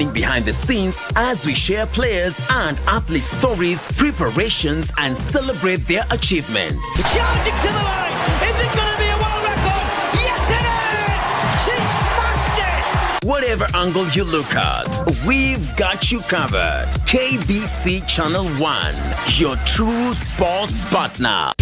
happening behind the scenes as we share players and athlete stories, preparations, and celebrate their achievements. Charging to the line! Is it going to be a world record? Yes, it is! She smashed it! Whatever angle you look at, we've got you covered. KBC Channel 1, your true sports partner.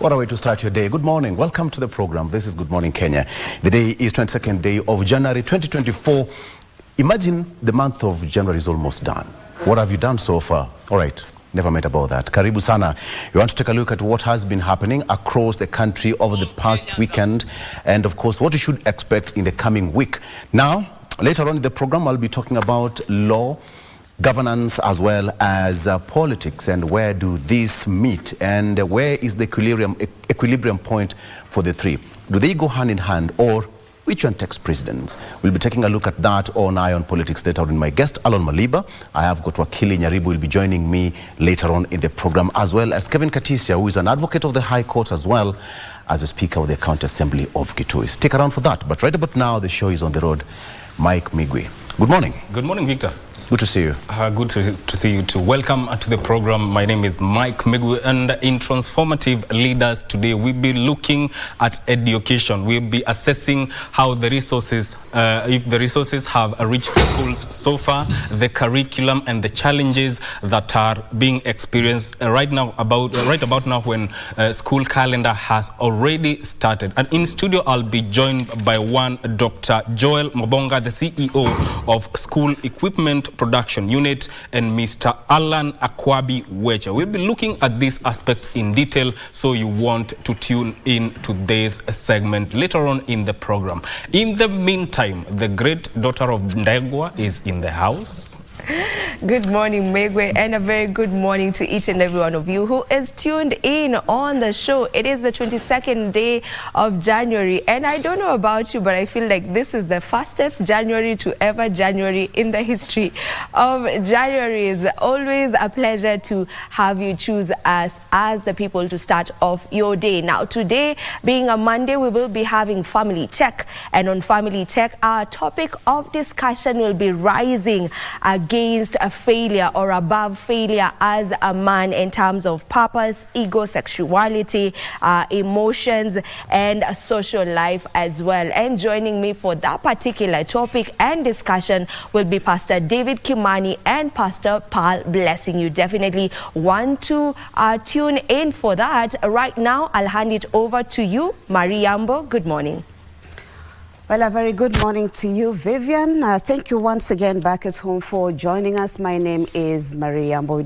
What a way to start your day. Good morning. Welcome to the program. This is Good Morning Kenya. The day is 22nd day of January 2024. Imagine the month of January is almost done. What have you done so far? All right. Never met about that. Karibu sana. We want to take a look at what has been happening across the country over the past weekend and, of course, what you should expect in the coming week. Now, later on in the program, I'll be talking about law, governance, as well as politics, and where do these meet, and where is the equilibrium point for the three? Do they go hand in hand, or which one takes precedence? We'll be taking a look at that on Eye on Politics later on. My guest, Alon Maliba. I have got Wakili Nyaribu will be joining me later on in the program, as well as Kevin Katisia, who is an advocate of the High Court, as well as the Speaker of the County Assembly of Kitui. Stick around for that. But right about now, the show is on the road. Mike Migwi. Good morning. Good morning, Victor. Good to see you. Good to see you too. Welcome to the program. My name is Mike Migwi, and in Transformative Leaders today, we'll be looking at education. We'll be assessing how the resources, if the resources have reached schools so far, the curriculum and the challenges that are being experienced right about now when school calendar has already started. And in studio, I'll be joined by one Dr. Joel Mabonga, the CEO of School Equipment Production Unit, and Mr. Alan Akwabi Wecha. We'll be looking at these aspects in detail, so you want to tune in to this segment later on in the program. In the meantime, the great daughter of Ndegwa is in the house. Good morning, Megwe, and a very good morning to each and every one of you who is tuned in on the show. It is the 22nd day of January, and I don't know about you, but I feel like this is the fastest January to ever January in the history of January. It's always a pleasure to have you choose us as the people to start off your day. Now, today being a Monday, we will be having Family Check, and on Family Check, our topic of discussion will be rising against a failure or above failure as a man in terms of purpose, ego, sexuality, emotions, and social life as well. And joining me for that particular topic and discussion will be Pastor David Kimani and Pastor Paul Blessing. You definitely want to tune in for that. Right now, I'll hand it over to you, Mariambo. Good morning. Well, a very good morning to you, Vivian. Thank you once again back at home for joining us. My name is Marie Ambo.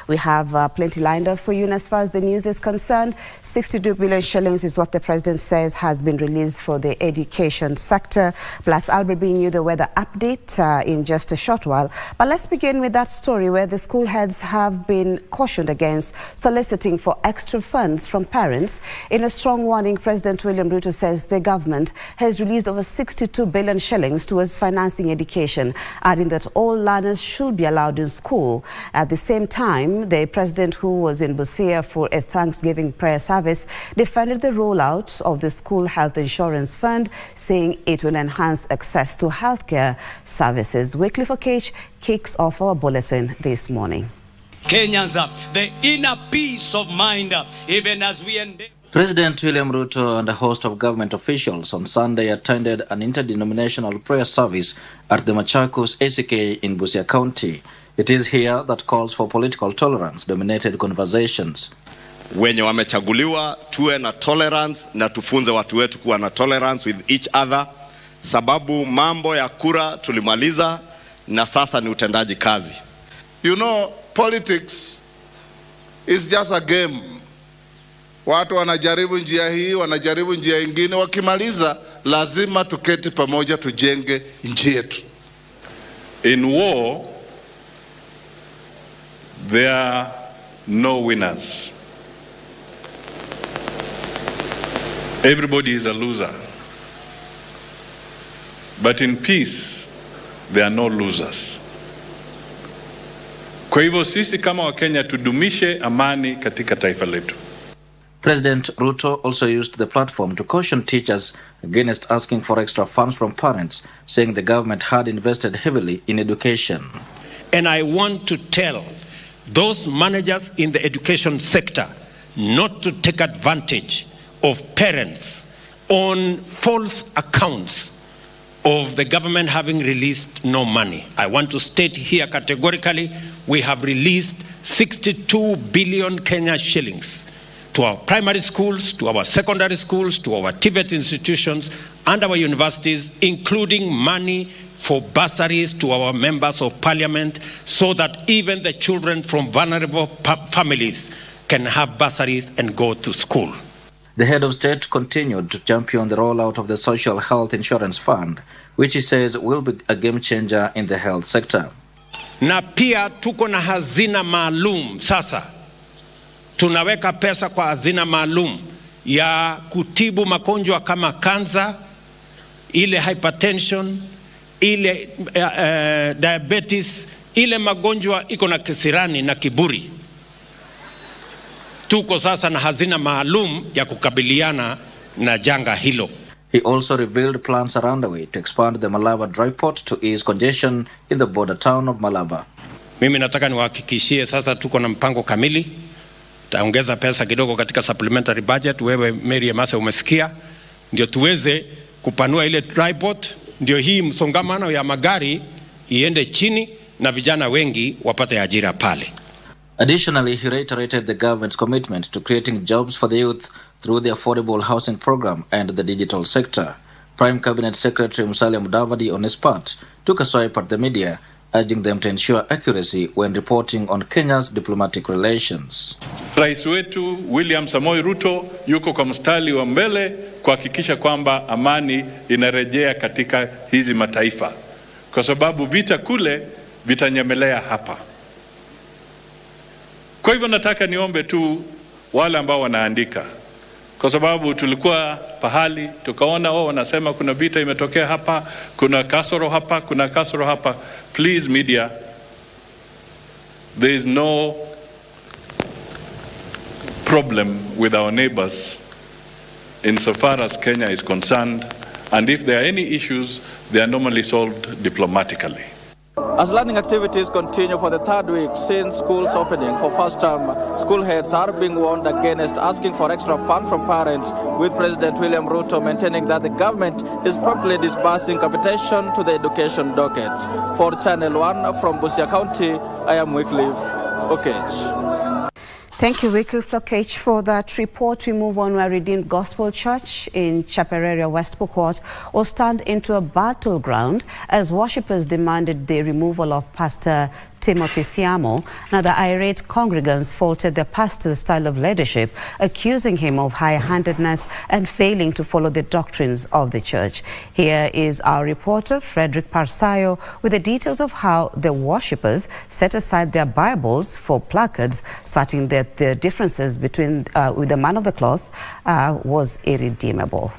We have plenty lined up for you. And as far as the news is concerned, 62 billion shillings is what the president says has been released for the education sector. Plus, I'll be bringing you the weather update in just a short while. But let's begin with that story where the school heads have been cautioned against soliciting for extra funds from parents. In a strong warning, President William Ruto says the government has released over over 62 billion shillings towards financing education, adding that all learners should be allowed in school. At the same time, the president, who was in Busia for a Thanksgiving prayer service, defended the rollout of the school health insurance fund, saying it will enhance access to healthcare services. Wycliffe Okech kicks off our bulletin this morning. Kenyans, the inner peace of mind, even as we end. President William Ruto and a host of government officials on Sunday attended an interdenominational prayer service at the Machakos ACK in Busia County. It is here that calls for political tolerance dominated conversations. Wenye wamechaguliwa tuwe na tolerance na tufunze watu wetu kuwa na tolerance with each other, sababu mambo ya kura tulimaliza na sasa ni utendaji kazi. You know, politics is just a game. Watu wanajaribu njia hii, wanajaribu njia ingine, wakimaliza lazima tuketi pamoja tujenge nchi yetu. In war, there are no winners. Everybody is a loser. But in peace, there are no losers. Kwa hivyo sisi kama Wakenya tudumishe amani katika taifa letu. President Ruto also used the platform to caution teachers against asking for extra funds from parents, saying the government had invested heavily in education. And I want to tell those managers in the education sector not to take advantage of parents on false accounts of the government having released no money. I want to state here categorically, we have released 62 billion Kenya shillings to our primary schools, to our secondary schools, to our TVET institutions, and our universities, including money for bursaries to our members of parliament, so that even the children from vulnerable families can have bursaries and go to school. The head of state continued to champion the rollout of the Social Health Insurance Fund, which he says will be a game changer in the health sector. Na pia tuko na hazina maalum sasa. Tunaweka pesa kwa hazina maalum ya kutibu magonjwa kama kansa, ile hypertension, ile diabetes, ile magonjwa iko na kisirani na kiburi. Tuko sasa na hazina maalum ya kukabiliana na janga hilo. He also revealed plans are underway to expand the Malaba dry port to ease congestion in the border town of Malaba. Mimi nataka niwahakikishie sasa tuko na mpango kamili. Taongeza pesa kidogo katika supplementary budget, wewe Mary Emase umesikia, ndio tuweze kupanua ile dry port, ndio hii msongamano ya magari iende chini na vijana wengi wapate ajira pale. Additionally, he reiterated the government's commitment to creating jobs for the youth through the affordable housing program and the digital sector. Prime Cabinet Secretary Musalia Mudavadi, on his part, took a swipe at the media, urging them to ensure accuracy when reporting on Kenya's diplomatic relations. Rais wetu William Samoei Ruto yuko kwa mstari wa mbele kuhakikisha kwamba amani inarejea katika hizi mataifa, kwa sababu vita kule vitanyemelea hapa. Kwa hivyo nataka niombe tu wale ambao wanaandika, kwa sababu tulikuwa pahali tukaona wanasema kuna vita imetokea hapa, kuna kasoro hapa, kuna kasoro hapa. Please media, there is no problem with our neighbors insofar as Kenya is concerned, and if there are any issues, they are normally solved diplomatically. As learning activities continue for the third week since schools opening for first term, school heads are being warned against asking for extra funds from parents, with President William Ruto maintaining that the government is promptly disbursing capitation to the education docket. For Channel 1 from Busia County, I am Wycliffe Okech. Thank you, Wycliffe Okech, for that report. We move on where Redeemed Gospel Church in Chapereria, West Pokot was turned into a battleground as worshippers demanded the removal of Pastor Timothy Siamo. Now, the irate congregants faulted the pastor's style of leadership, accusing him of high-handedness and failing to follow the doctrines of the church. Here is our reporter, Frederick Parsayo, with the details of how the worshippers set aside their Bibles for placards, citing that the differences between with the man of the cloth was irredeemable.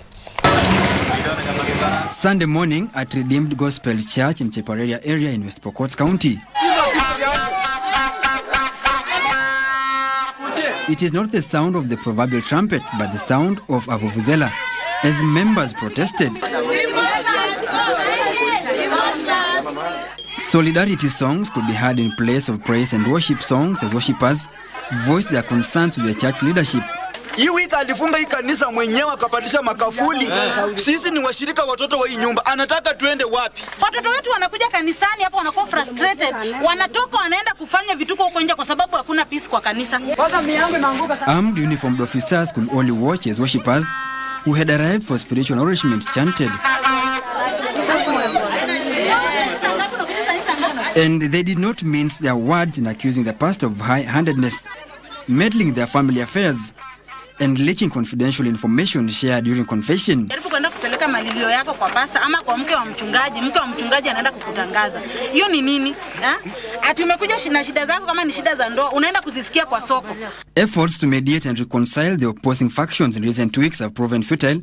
Sunday morning at Redeemed Gospel Church in Chepareria area in West Pokot County. It is not the sound of the proverbial trumpet, but the sound of a vuvuzela as members protested. Solidarity songs could be heard in place of praise and worship songs as worshippers voiced their concerns with the church leadership. Hii wiki alifunga hii kanisa mwenyewe akapandisha makafuli. Sisi ni washirika watoto wa hii nyumba. Anataka tuende wapi? Watoto wetu wanakuja kanisani hapo wanakuwa frustrated. Wanatoka wanaenda kufanya vituko huko nje kwa sababu hakuna peace kwa kanisa. Armed uniformed officers could only watch as worshippers who had arrived for spiritual nourishment chanted. And they did not mince their words in accusing the pastor of high-handedness, meddling their family affairs, and leaking confidential information shared during confession. Jaribu kwenda kupeleka malilio yako kwa pasta ama kwa mke wa mchungaji anaenda kukutangaza. Hiyo ni nini? Ati umekuja na shida zako kama ni shida za ndoa, unaenda kuzisikia kwa soko. Efforts to mediate and reconcile the opposing factions in recent weeks have proven futile,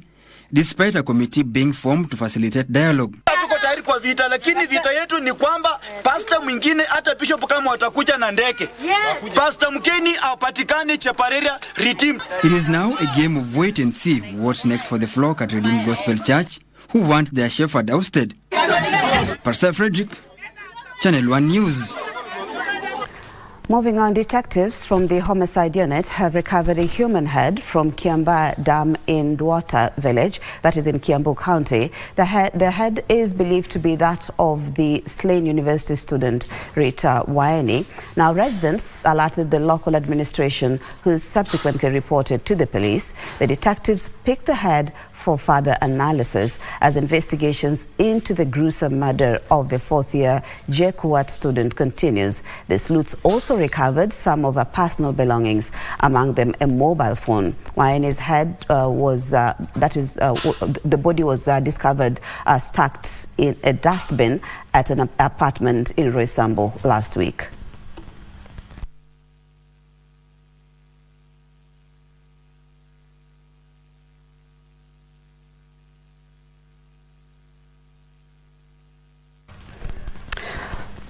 despite a committee being formed to facilitate dialogue. Tuko tayari kwa vita, lakini vita yetu ni kwamba pastor mwingine hata bishop kama watakuja na ndeke. Pastor mkeni apatikane Chepareria Redeemed. It is now a game of wait and see what's next for the flock at Redeemed Gospel Church, who want their shepherd ousted. Parsa Frederick, Channel 1 News. Moving on, detectives from the homicide unit have recovered a human head from Kiamba Dam in Duata village, that is in Kiambu County. The head is believed to be that of the slain university student Rita Waini. Now, residents alerted the local administration, who subsequently reported to the police. The detectives picked the head for further analysis as investigations into the gruesome murder of the fourth-year JKUAT student continues. The sleuths also recovered some of her personal belongings, among them a mobile phone. Waini's head the body was discovered stacked in a dustbin at an apartment in Roysambu last week.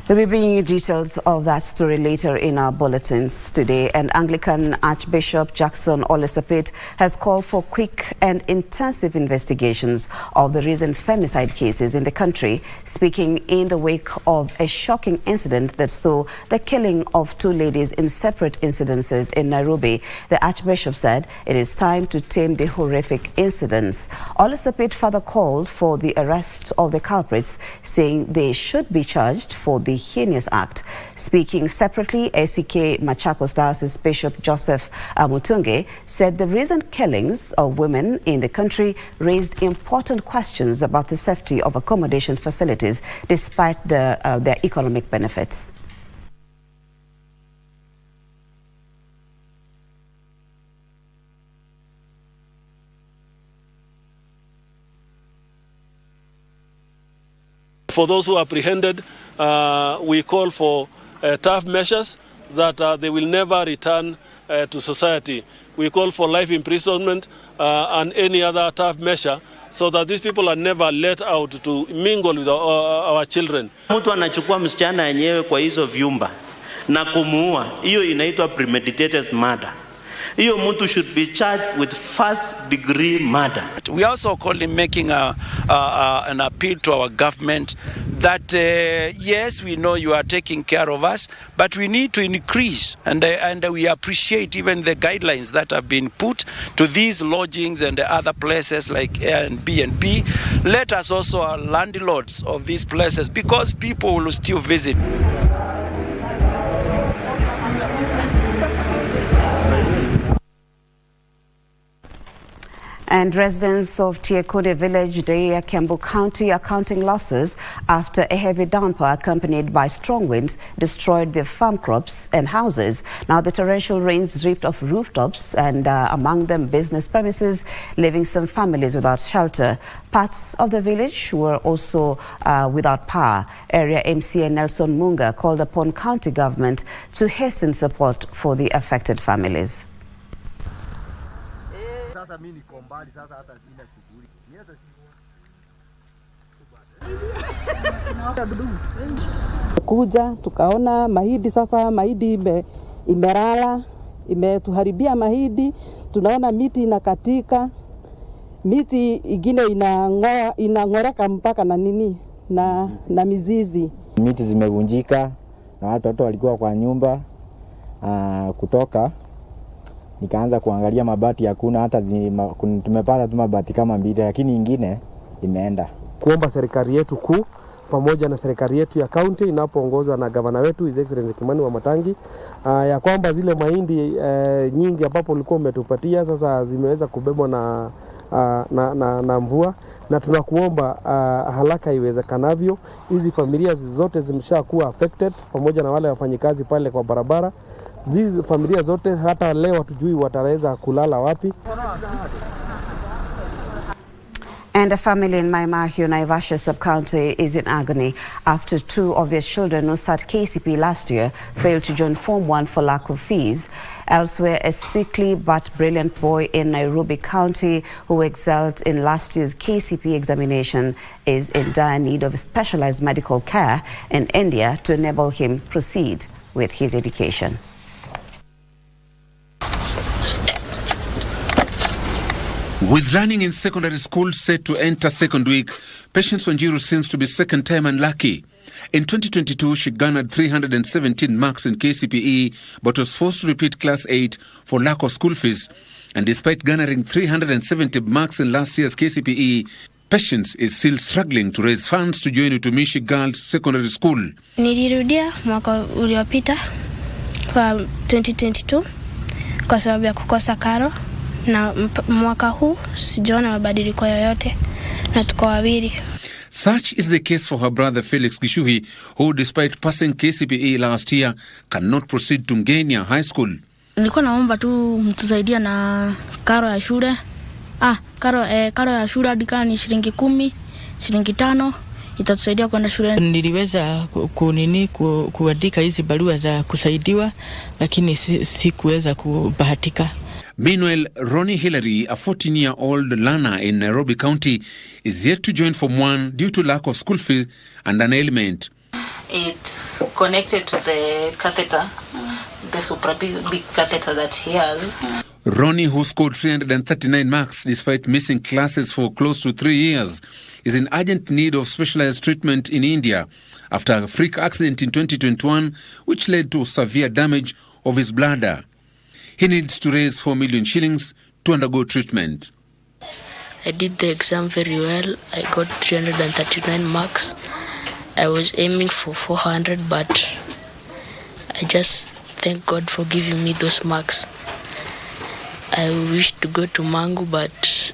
We'll be bringing you details of that story later in our bulletins today. And Anglican Archbishop Jackson Olesapit has called for quick and intensive investigations of the recent femicide cases in the country, speaking in the wake of a shocking incident that saw the killing of two ladies in separate incidences in Nairobi. The Archbishop said it is time to tame the horrific incidents. Olesapit further called for the arrest of the culprits, saying they should be charged for the heinous act. Speaking separately, ACK Machakos Diocese Bishop Joseph Mutunge said the recent killings of women in the country raised important questions about the safety of accommodation facilities despite their economic benefits. For those who are apprehended, we call for tough measures that they will never return to society. We call for life imprisonment and any other tough measure so that these people are never let out to mingle with our children. Mtu anachukua msichana yenyewe kwa hizo vyumba na kumuua, hiyo inaitwa premeditated murder. Hiyo mtu should be charged with first degree murder. We also making an appeal to our government that yes, we know you are taking care of us, but we need to increase and we appreciate even the guidelines that have been put to these lodgings and other places like Airbnb. Let us also are landlords of these places because people will still visit. And residents of Tiekone village, Deya, Kiambu County, are counting losses after a heavy downpour accompanied by strong winds destroyed their farm crops and houses. Now, the torrential rains ripped off rooftops and among them business premises, leaving some families without shelter. Parts of the village were also without power. Area MCA Nelson Munga called upon county government to hasten support for the affected families. Kuja tukaona mahidi sasa, mahidi imerala, imetuharibia mahidi. Tunaona miti inakatika, miti ingine inang'oreka mpaka na nini na mizizi. Miti zimevunjika na watoto walikuwa kwa nyumba. Kutoka nikaanza kuangalia mabati, hakuna hata tumepata tu mabati kama 2, lakini ingine imeenda. Kuomba serikali yetu kuu pamoja na serikali yetu ya county inapoongozwa na gavana wetu His Excellency Kimani Wamatangi, ya kwamba zile mahindi nyingi ambapo ulikuwa umetupatia sasa zimeweza kubebwa na mvua, na tunakuomba haraka iwezekanavyo. Hizi familia zote zimeshakuwa affected pamoja na wale wafanyikazi pale kwa barabara. Hizi familia zote hata leo hatujui wataweza kulala wapi. And a family in Maimahiu, Naivasha sub-county is in agony after 2 of their children who sat KCP last year failed to join Form 1 for lack of fees. Elsewhere, a sickly but brilliant boy in Nairobi County who excelled in last year's KCP examination is in dire need of specialized medical care in India to enable him proceed with his education. With learning in secondary school set to enter second week, Patience Wanjiru seems to be second time unlucky. In 2022, she garnered 317 marks in KCPE, but was forced to repeat Class 8 for lack of school fees. And despite garnering 370 marks in last year's KCPE, Patience is still struggling to raise funds to join Utumishi Girls Secondary School. Nilirudia mwaka uliopita kwa 2022 kwa sababu ya kukosa karo. Na mwaka huu sijaona mabadiliko yoyote na tuko wawili. Such is the case for her brother Felix Gishuhi, who despite passing KCPE last year cannot proceed to Ngenia High School. Nilikuwa naomba tu mtusaidia na karo ya shule. Karo ya shule hadi kama ni shilingi 10, shilingi 5 itatusaidia kwenda shule. Niliweza kuandika hizi barua za kusaidiwa, lakini sikuweza kubahatika. Meanwhile, Ronnie Hillary, a 14-year-old learner in Nairobi County, is yet to join Form 1 due to lack of school fees and an ailment. It's connected to the catheter, the super big catheter that he has. Ronnie, who scored 339 marks despite missing classes for close to 3 years, is in urgent need of specialized treatment in India after a freak accident in 2021 which led to severe damage of his bladder. He needs to raise 4 million shillings to undergo treatment. I did the exam very well. I got 339 marks. I was aiming for 400, but I just thank God for giving me those marks. I wished to go to Mangu, but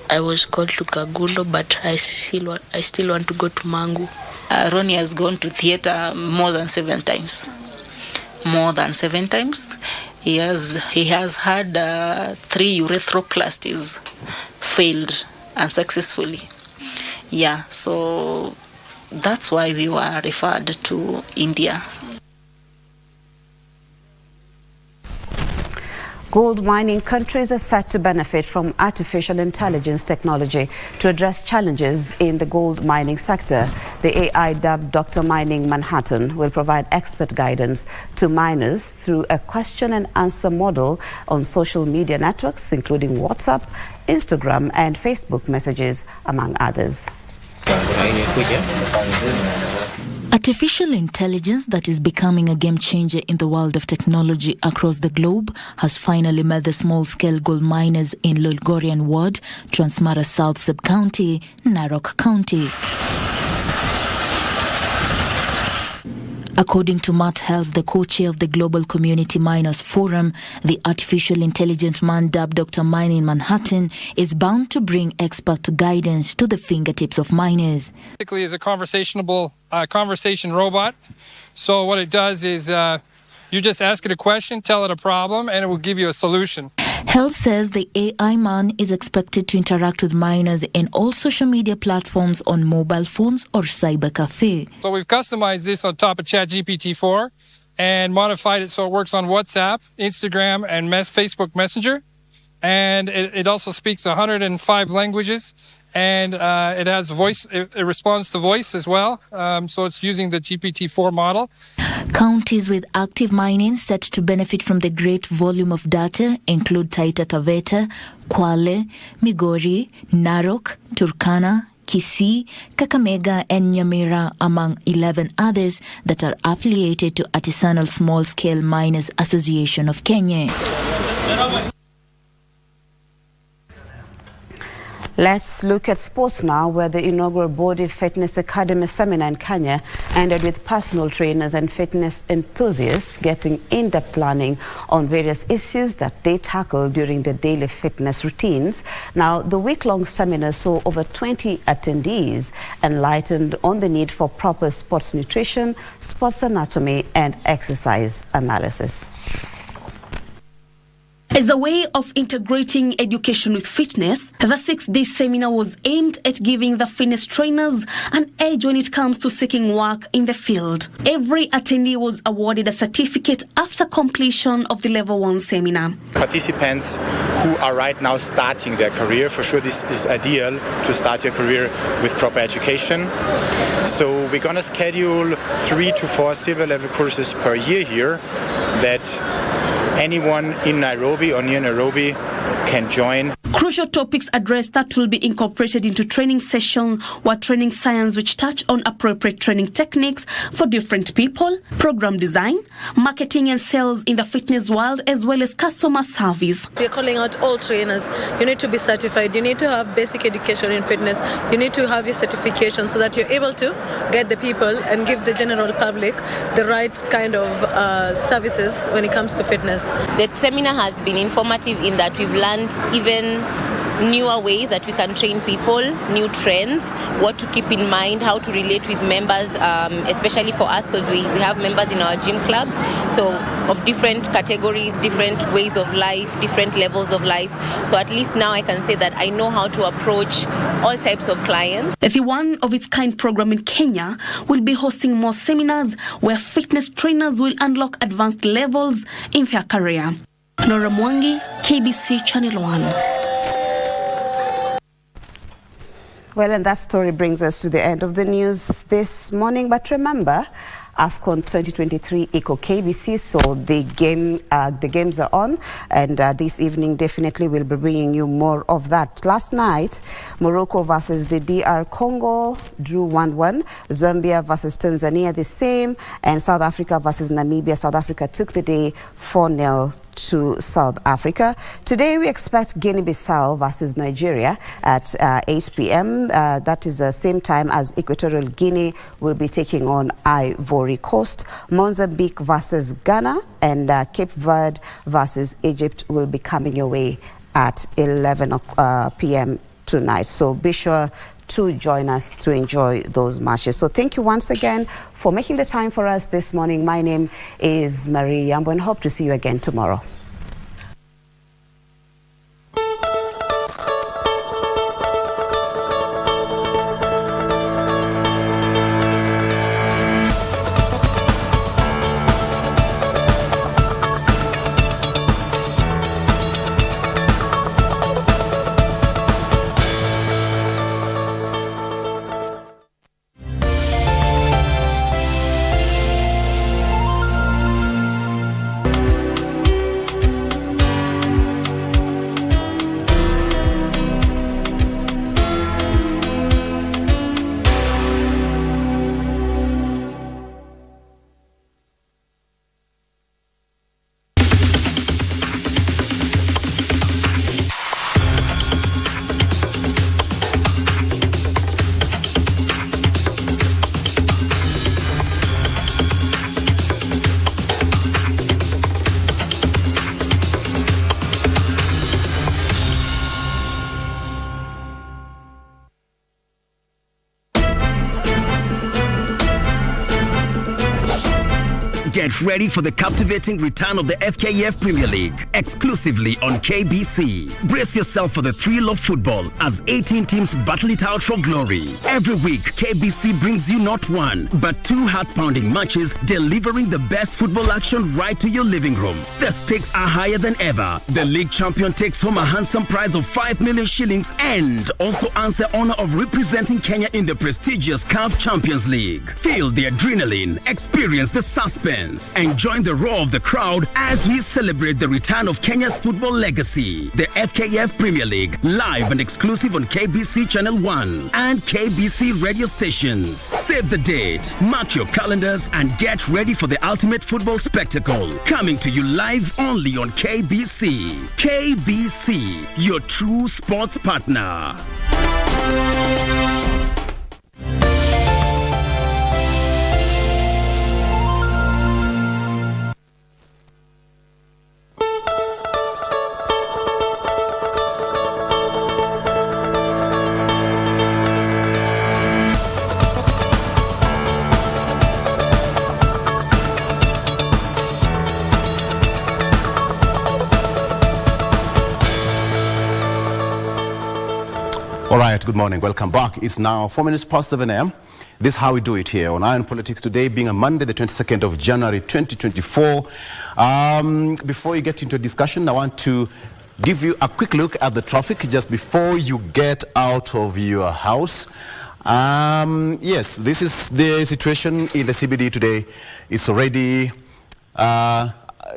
I was called to Kagulo, but I still want to go to Mangu. Ronnie has gone to theater more than 7 times. More than 7 times. He has had 3 urethroplasties failed unsuccessfully. Yeah, so that's why we were referred to India. Gold mining countries are set to benefit from artificial intelligence technology to address challenges in the gold mining sector. The AI dubbed Dr. Mining Manhattan will provide expert guidance to miners through a question and answer model on social media networks, including WhatsApp, Instagram, and Facebook messages, among others. Artificial intelligence that is becoming a game changer in the world of technology across the globe has finally met the small-scale gold miners in Lolgorian Ward, Transmara South Sub-County, Narok County. According to Matt Hels, the co-chair of the Global Community Miners Forum, the artificial intelligent man dubbed Dr. Mining Manhattan is bound to bring expert guidance to the fingertips of miners. Basically, is a conversation robot. So what it does is you just ask it a question, tell it a problem, and it will give you a solution. Hell says the AI man is expected to interact with miners in all social media platforms on mobile phones or cyber cafe. So we've customized this on top of ChatGPT-4 and modified it so it works on WhatsApp, Instagram, and Facebook Messenger. And it also speaks 105 languages and it has voice. It responds to voice as well. So it's using the GPT-4 model. Counties with active mining set to benefit from the great volume of data include Taita Taveta, Kwale, Migori, Narok, Turkana, Kisii, Kakamega and Nyamira, among 11 others that are affiliated to Artisanal Small Scale Miners Association of Kenya. Let's look at sports now, where the inaugural Body Fitness Academy seminar in Kenya ended with personal trainers and fitness enthusiasts getting in-depth planning on various issues that they tackle during their daily fitness routines. Now, the week-long seminar saw over 20 attendees enlightened on the need for proper sports nutrition, sports anatomy, and exercise analysis. As a way of integrating education with fitness, the 6-day seminar was aimed at giving the fitness trainers an edge when it comes to seeking work in the field. Every attendee was awarded a certificate after completion of the Level 1 seminar. Participants who are right now starting their career, for sure this is ideal to start your career with proper education. So we're going to schedule 3 to 4 silver level courses per year here that anyone in Nairobi or near Nairobi can join. Crucial topics addressed that will be incorporated into training sessions were training science, which touch on appropriate training techniques for different people, program design, marketing and sales in the fitness world, as well as customer service. We're calling out all trainers. You need to be certified. You need to have basic education in fitness. You need to have your certification so that you're able to guide the people and give the general public the right kind of services when it comes to fitness. The seminar has been informative in that we've learned even newer ways that we can train people, new trends, what to keep in mind, how to relate with members, especially for us because we have members in our gym clubs, so of different categories, different ways of life, different levels of life. So at least now I can say that I know how to approach all types of clients. The one-of-its-kind program in Kenya will be hosting more seminars where fitness trainers will unlock advanced levels in their career. Nora Mwangi, KBC Channel 1. Well, and that story brings us to the end of the news this morning. But remember, AFCON 2023 Eco KBC, so the games are on, and this evening definitely we'll be bringing you more of that. Last night, Morocco versus the DR Congo drew 1-1, Zambia versus Tanzania the same, and South Africa versus Namibia. South Africa took the day 4-0 to South Africa. Today we expect Guinea-Bissau versus Nigeria at 8 p.m. That is the same time as Equatorial Guinea will be taking on Ivory Coast. Mozambique versus Ghana and Cape Verde versus Egypt will be coming your way at 11 p.m. tonight. So be sure to join us to enjoy those matches. So thank you once again for making the time for us this morning. My name is Marie Yambo and hope to see you again tomorrow. get ready for the captivating return of the FKF Premier League, exclusively on KBC. Brace yourself for the thrill of football as 18 teams battle it out for glory. Every week, KBC brings you not one, but two heart-pounding matches, delivering the best football action right to your living room. The stakes are higher than ever. The league champion takes home a handsome prize of 5 million shillings and also earns the honor of representing Kenya in the prestigious CAF Champions League. Feel the adrenaline, experience the suspense, and join the roar of the crowd as we celebrate the return of Kenya's football legacy. The FKF Premier League, live and exclusive on KBC Channel 1 and KBC radio stations. Save the date, mark your calendars, and get ready for the ultimate football spectacle. Coming to you live only on KBC. KBC, your true sports partner. All right, good morning. Welcome back. It's now 4 minutes past 7 a.m. This is how we do it here on Iron Politics today, being a Monday, the 22nd of January, 2024. Before you get into a discussion, I want to give you a quick look at the traffic just before you get out of your house. Yes, this is the situation in the CBD today. It's already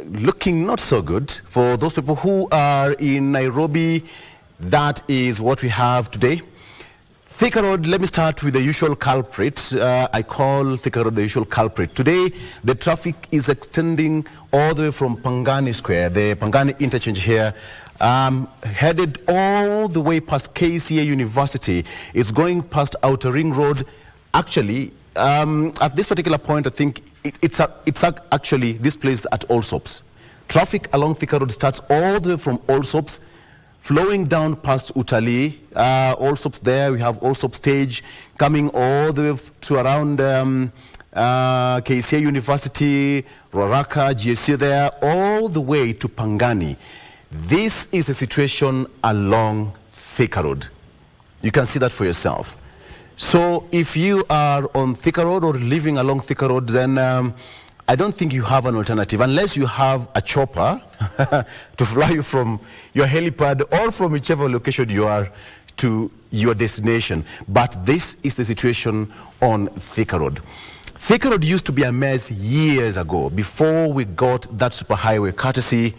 looking not so good. For those people who are in Nairobi, that is what we have today. Thika Road, let me start with the usual culprit. I call Thika Road the usual culprit. Today, the traffic is extending all the way from Pangani Square, the Pangani interchange here, headed all the way past KCA University. It's going past Outer Ring Road. Actually, at this particular point, I think it's actually this place at Allsops. Traffic along Thika Road starts all the way from Allsops, flowing down past Utali, Allsops there, we have Allsops stage, coming all the way to around KCA University, Ruaraka, GSU there, all the way to Pangani. This is the situation along Thika Road. You can see that for yourself. So if you are on Thika Road or living along Thika Road, then I don't think you have an alternative, unless you have a chopper to fly you from your helipad or from whichever location you are to your destination. But this is the situation on Thika Road. Thika Road used to be a mess years ago, before we got that superhighway courtesy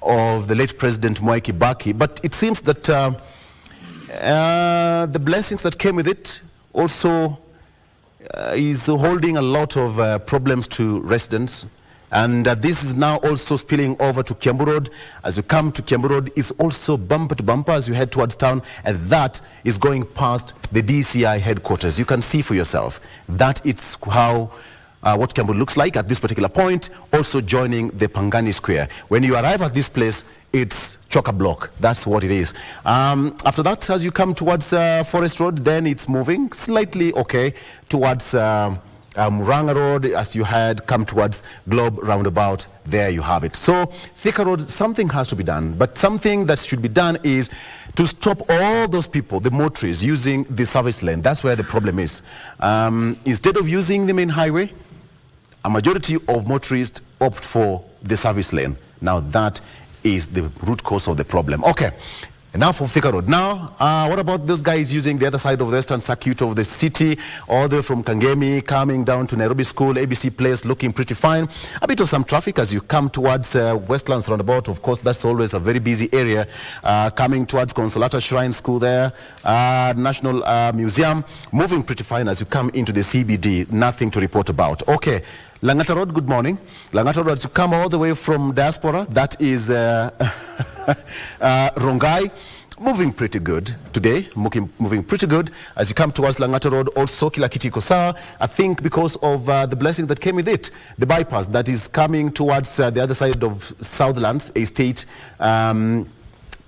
of the late President Mwai Kibaki. But it seems that the blessings that came with it also is holding a lot of problems to residents, and this is now also spilling over to Kiambu Road. As you come to Kiambu Road, it's also bumper to bumper as you head towards town, and that is going past the DCI headquarters. You can see for yourself that it's how what Kiambu looks like at this particular point, also joining the Pangani Square. When you arrive at this place, it's chock-a-block. That's what it is. After that, as you come towards Forest Road, then it's moving slightly okay towards Muranga Road. As you had come towards Globe Roundabout, there you have it. So Thika Road, something has to be done. But something that should be done is to stop all those people, the motorists, using the service lane. That's where the problem is. Instead of using the main highway, a majority of motorists opt for the service lane. Now that is the root cause of the problem. Okay, enough of Thika Road. Now, what about those guys using the other side of the western circuit of the city, all the way from Kangemi, coming down to Nairobi School, ABC Place, looking pretty fine. A bit of some traffic as you come towards Westlands Roundabout. Of course, that's always a very busy area. Coming towards Consolata Shrine School there, National Museum, moving pretty fine as you come into the CBD. Nothing to report about. Okay. Langata Road, good morning. Langata Road, as you come all the way from Diaspora, that is Rongai, moving pretty good today, moving pretty good. As you come towards Langata Road, also Kilakiti Kosa, I think because of the blessing that came with it, the bypass that is coming towards the other side of Southlands Estate,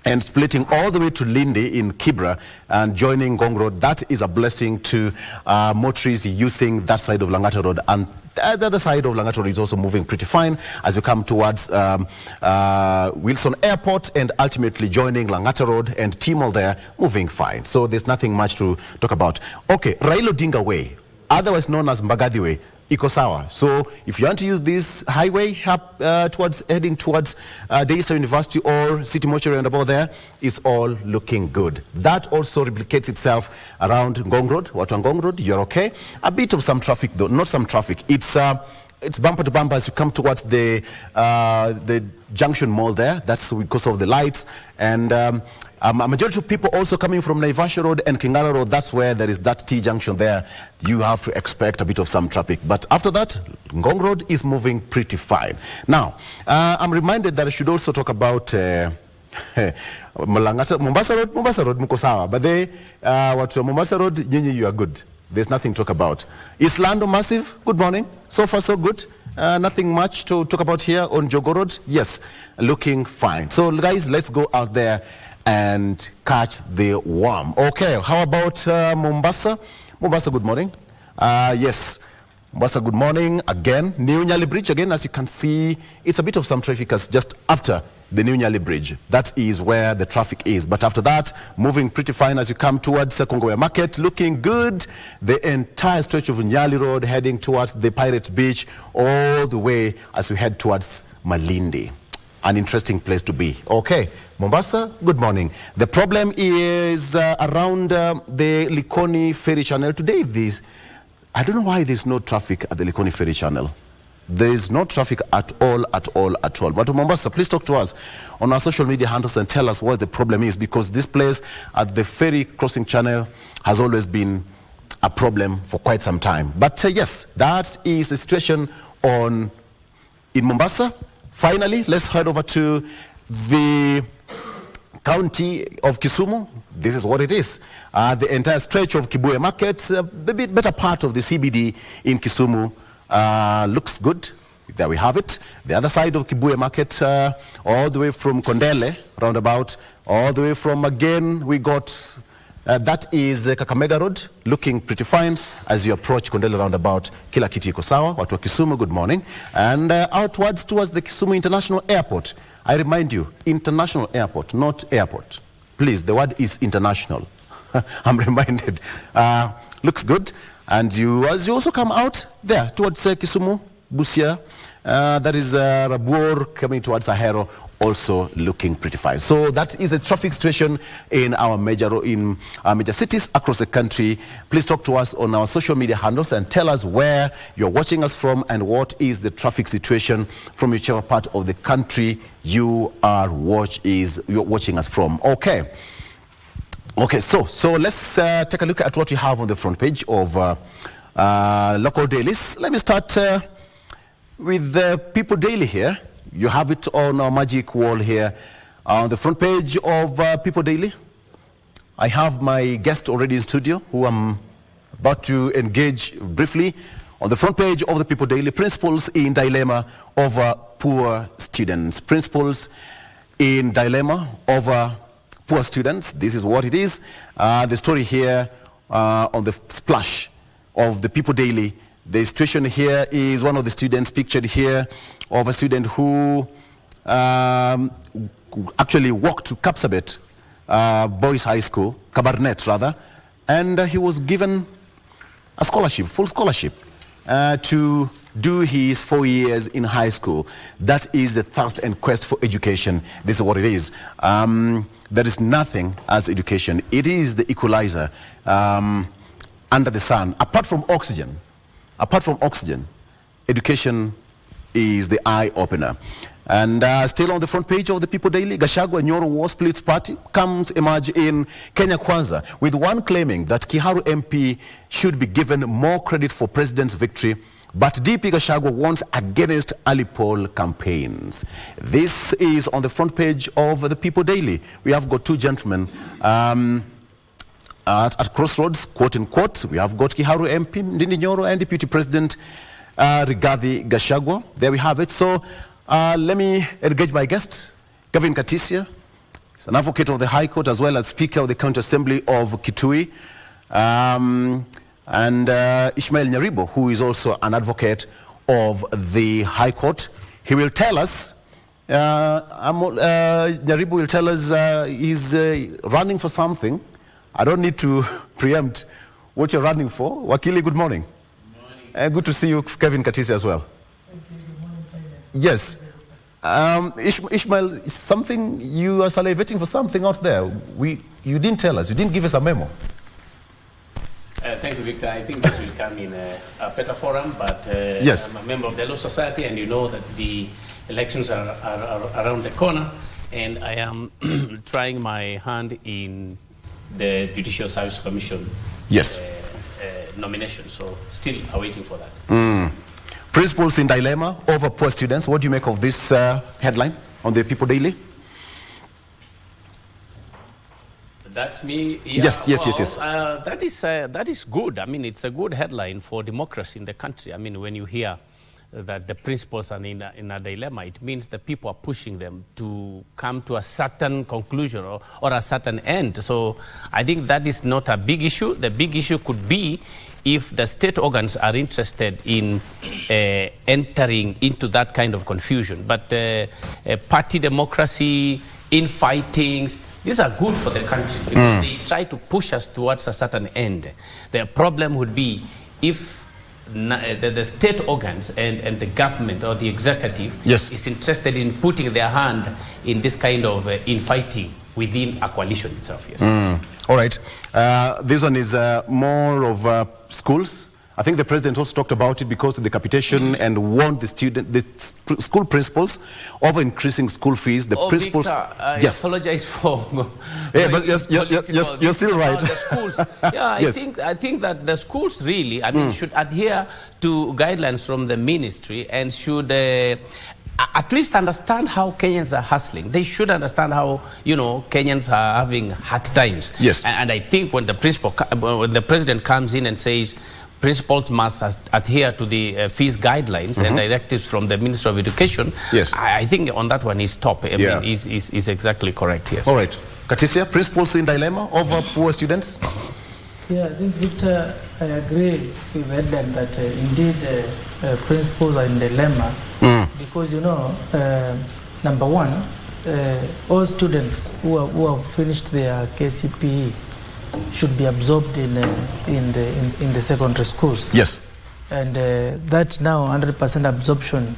and splitting all the way to Lindy in Kibra and joining Gong Road. That is a blessing to motorists using that side of Langata Road, and The other side of Lang'ata Road is also moving pretty fine as you come towards Wilson Airport and ultimately joining Lang'ata Road and Timol there, moving fine. So there's nothing much to talk about. Okay, Raila Odinga Way, otherwise known as Mbagathi Way, iko sawa. So if you want to use this highway heading towards Daystar University or City Mortuary and above there, is all looking good. That also replicates itself around Ngong Road. Watu wa Ngong Road, you're okay. A bit of some traffic though, not some traffic. It's bumper to bumper as you come towards the Junction Mall there. That's because of the lights. And a majority of people also coming from Naivasha Road and Kingara Road. That's where there is that T-junction there. You have to expect a bit of some traffic. But after that, Ngong Road is moving pretty fine. Now, I'm reminded that I should also talk about Mombasa Road, muko sawa. But watu wa Mombasa Road, nyinyi, you are good. There's nothing to talk about. Is Lando massive? Good morning. So far, so good. Nothing much to talk about here on Jogo Road. Yes, looking fine. So, guys, let's go out there and catch the worm. Okay, how about Mombasa? Mombasa, good morning. Yes, Mombasa, good morning. Again, New Nyali Bridge. Again, as you can see, it's a bit of some traffic as just after the New Nyali Bridge. That is where the traffic is. But after that, moving pretty fine as you come towards Kongowe Market, looking good. The entire stretch of Nyali Road heading towards the Pirate Beach, all the way as we head towards Malindi. An interesting place to be. Okay, Mombasa, good morning. The problem is around the Likoni Ferry Channel. Today, I don't know why there's no traffic at the Likoni Ferry Channel. There is no traffic at all. But Mombasa, please talk to us on our social media handles and tell us what the problem is, because this place at the ferry crossing channel has always been a problem for quite some time. But yes, that is the situation in Mombasa. Finally, let's head over to the county of Kisumu. This is what it is. The entire stretch of Kibuye Market, a bit better part of the CBD in Kisumu, looks good. There we have it. The other side of Kibuye Market, all the way from Kondele, roundabout, all the way from again, we got, that is Kakamega Road, looking pretty fine as you approach Kondele roundabout. Kila kiti iko sawa. Watu wa Kisumu, good morning. And outwards towards the Kisumu International Airport. I remind you, international airport, not airport. Please, the word is international. I'm reminded. Looks good. And as you also come out there towards Kisumu, Busia, that is Rabuor coming towards Ahero, also looking pretty fine. So that is a traffic situation in our major cities across the country. Please talk to us on our social media handles and tell us where you're watching us from and what is the traffic situation from whichever part of the country you're watching us from. Okay, so let's take a look at what we have on the front page of local dailies. Let me start with the People Daily here. You have it on our magic wall here. On the front page of People Daily, I have my guest already in studio who I'm about to engage briefly. On the front page of the People Daily, principals in dilemma over poor students. Principals in dilemma over poor students. This is what it is. The story here on the splash of the People Daily. The situation here is one of the students pictured here, of a student who actually walked to Kapsabet Boys High School, Kabarnet rather, and he was given a scholarship, full scholarship, to do his 4 years in high school. That is the thirst and quest for education. This is what it is. There is nothing as education. It is the equalizer under the sun. Apart from oxygen, education is the eye-opener. And still on the front page of the People Daily, Gachagua Nyoro War Splits Party emerge in Kenya Kwanza, with one claiming that Kiharu MP should be given more credit for president's victory, but DP Gachagua warns against early poll campaigns. This is on the front page of the People Daily. We have got two gentlemen at crossroads, quote unquote. We have got Kiharu MP Ndindi Nyoro and Deputy President Rigathi Gachagua. There we have it. So let me engage my guest, Gavin Katisia. He's an advocate of the High Court as well as Speaker of the County Assembly of Kitui. And Ishmael Nyaribo, who is also an advocate of the High Court. He will tell us, Nyaribo will tell us he's running for something. I don't need to preempt what you're running for. Wakili, good morning. Good morning. Good to see you, Kevin Katisi, as well. Yes. Ishmael, something, you are salivating for something out there. You didn't tell us. You didn't give us a memo. Thank you, Victor. I think this will come in a better forum, but yes. I'm a member of the Law Society, and you know that the elections are around the corner, and I am trying my hand in the Judicial Service Commission yes. Nomination, so still awaiting for that. Principals in dilemma over poor students. What do you make of this headline on the People Daily? That's me. Yeah, yes. That is good. I mean, it's a good headline for democracy in the country. I mean, when you hear that the principals are in a dilemma, it means that people are pushing them to come to a certain conclusion or a certain end. So I think that is not a big issue. The big issue could be if the state organs are interested in entering into that kind of confusion. But party democracy, infightings, these are good for the country because they try to push us towards a certain end. The problem would be if the state organs and the government or the executive is interested in putting their hand in this kind of infighting within a coalition itself. Yes. All right. This one is more of schools. I think the president also talked about it because of the capitation and warned the school principals over increasing school fees. The principals. Victor, I apologize for. Yeah, but you're still right. The schools. Yeah, yes. I think that the schools really, I mean, should adhere to guidelines from the ministry and should at least understand how Kenyans are hustling. They should understand how, Kenyans are having hard times. Yes. And I think when the president comes in and says principals must adhere to the fees guidelines and directives from the Ministry of Education, yes. I think on that one is top. I mean, is exactly correct, yes. All right. Katisia, principals in dilemma over poor students? Yeah, I think, Victor, I agree with Edden that indeed principals are in dilemma because, number one, all students who have finished their KCPE should be absorbed in the secondary schools. Yes. And that now 100% absorption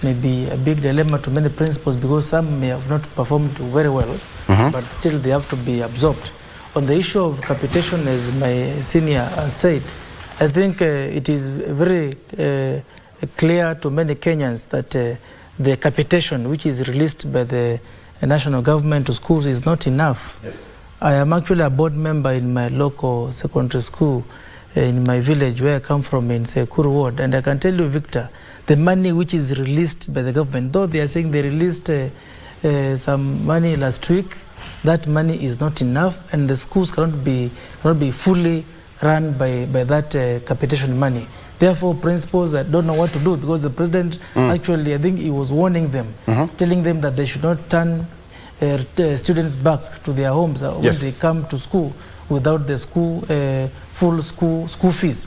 may be a big dilemma to many principals because some may have not performed very well, but still they have to be absorbed. On the issue of capitation, as my senior said, I think it is very clear to many Kenyans that the capitation which is released by the national government to schools is not enough. Yes. I am actually a board member in my local secondary school in my village where I come from in Sekuru Ward, and I can tell you, Victor, the money which is released by the government, though they are saying they released some money last week, that money is not enough, and the schools cannot be fully run by that capitation money. Therefore, principals don't know what to do because the president actually, I think he was warning them, telling them that they should not turn students back to their homes when they come to school without the full school fees.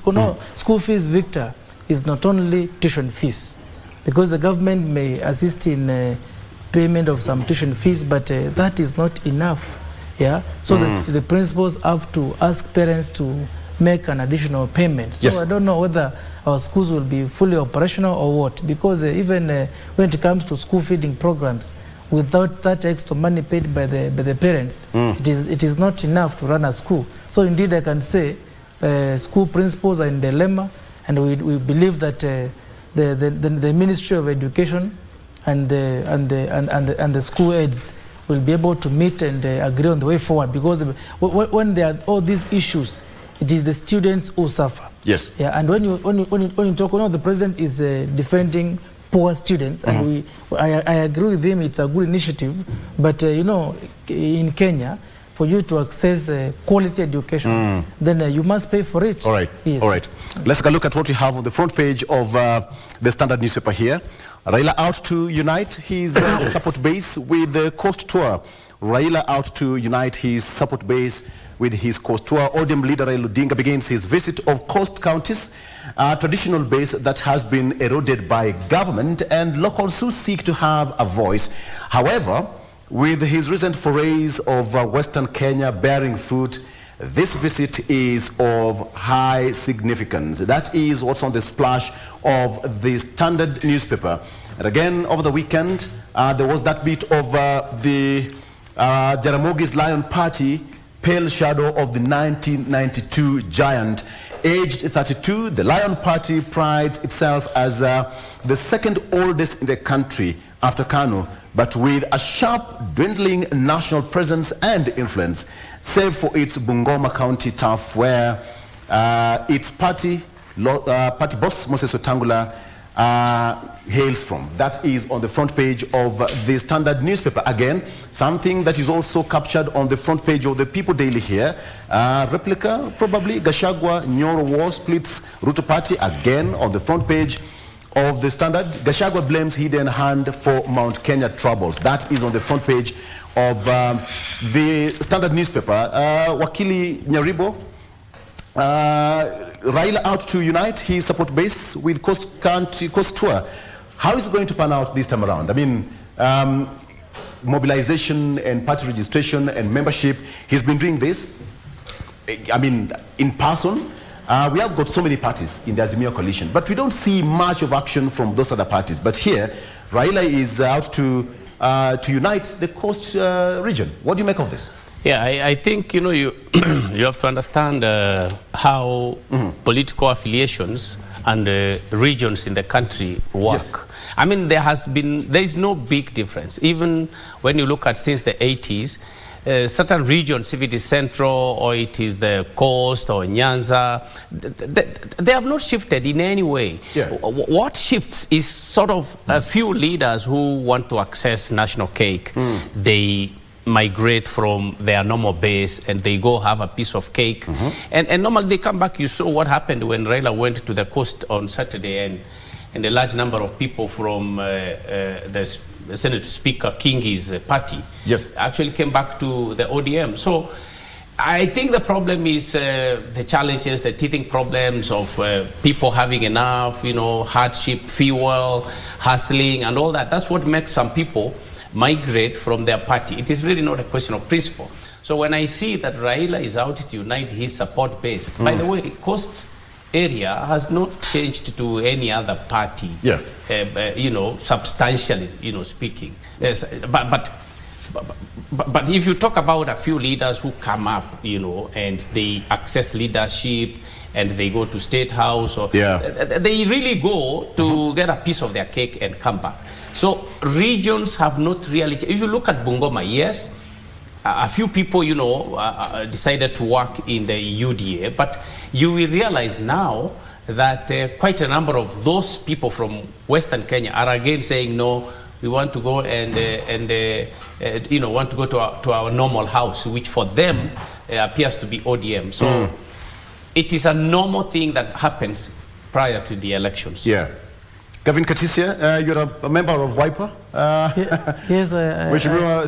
School fees, Victor, is not only tuition fees, because the government may assist in payment of some tuition fees, but that is not enough. Yeah, so the principals have to ask parents to make an additional payment. So I don't know whether our schools will be fully operational or what, because even when it comes to school feeding programs, without that extra money paid by the parents, it is not enough to run a school. So indeed, I can say school principals are in dilemma, and we believe that the Ministry of Education and the school aides will be able to meet and agree on the way forward, because when there are all these issues, it is the students who suffer. Yes. Yeah, and when you talk, the president is defending poor students, and I agree with him. It's a good initiative, but in Kenya, for you to access quality education, then you must pay for it. All right. Yes. All right. Let's take a look at what we have on the front page of the Standard newspaper here. Raila out to unite his support base with the coast tour. Raila out to unite his support base with his coast tour. ODM leader Raila Odinga begins his visit of coast counties, a traditional base that has been eroded by government, and locals who seek to have a voice. However, with his recent forays of Western Kenya bearing fruit, this visit is of high significance. That is what's on the splash of the Standard newspaper. And again, over the weekend, there was that bit of the Jaramogi's Lion Party, pale shadow of the 1992 giant. Aged 32, the Lion Party prides itself as the second oldest in the country after KANU, but with a sharp dwindling national presence and influence, save for its Bungoma County turf, where its party boss Moses Wetangula hails from. That is on the front page of the Standard newspaper. Again, something that is also captured on the front page of the People Daily here. Replica, probably. Gachagua Nyoro War splits Ruto party, again on the front page of the Standard. Gachagua blames hidden hand for Mount Kenya troubles. That is on the front page of the Standard newspaper. Wakili Nyaribo, Raila out to unite his support base with coast tour. How is it going to pan out this time around? I mean, mobilization and party registration and membership, he's been doing this, I mean, in person. We have got so many parties in the Azimio coalition, but we don't see much of action from those other parties. But here, Raila is out to unite the coast region. What do you make of this? Yeah, I think, you you have to understand how political affiliations and regions in the country work. Yes. I mean, there is no big difference. Even when you look at since the 80s, certain regions, if it is central or it is the coast or Nyanza, they have not shifted in any way. Yeah. What shifts is sort of a few leaders who want to access national cake. They migrate from their normal base and they go have a piece of cake. And normally they come back. You saw what happened when Raila went to the coast on Saturday, and a large number of people from the Senate Speaker Kingi's party actually came back to the ODM. So I think the problem is the challenges, the teething problems of people having enough, hardship, fuel, hustling and all that. That's what makes some people migrate from their party. It is really not a question of principle. So when I see that Raila is out to unite his support base, by the way, coast area has not changed to any other party, substantially, speaking. Yes, but if you talk about a few leaders who come up, and they access leadership and they go to State House, or they really go to get a piece of their cake and come back. So regions have not really, if you look at Bungoma, yes, a few people, decided to work in the UDA, but you will realize now that quite a number of those people from Western Kenya are again saying, no, we want to go and want to go to our normal house, which for them appears to be ODM. So it is a normal thing that happens prior to the elections. Yeah. Gavin Katisia, you're a member of Wiper. Yes.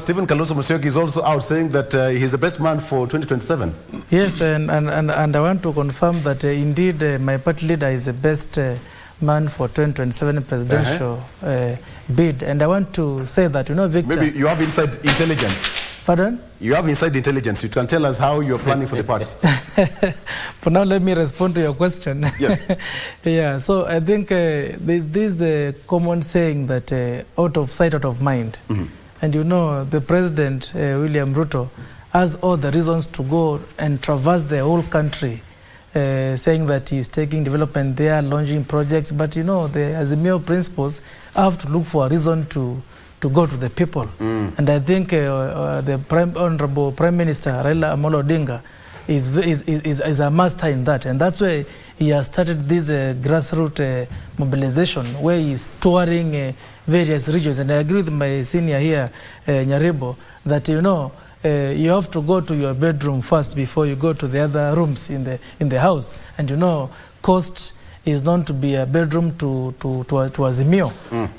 Stephen Kalonzo Musyoka is also out saying that he's the best man for 2027. Yes, and I want to confirm that indeed my party leader is the best man for 2027 presidential bid. And I want to say that, Victor... Maybe you have inside intelligence. Pardon? You have inside intelligence. You can tell us how you're planning for the party. For now, let me respond to your question. Yes. Yeah, so I think there's this common saying that out of sight, out of mind. And the president, William Ruto, has all the reasons to go and traverse the whole country, saying that he's taking development there, launching projects. But the Azimio principles have to look for a reason to go to the people. And I think the Honorable Prime Minister, Raila Amolo Odinga, is a master in that. And that's why he has started this grassroots mobilization, where he's touring various regions. And I agree with my senior here, Nyaribo, that you have to go to your bedroom first before you go to the other rooms in the house. And coast is known to be a bedroom to Azimio,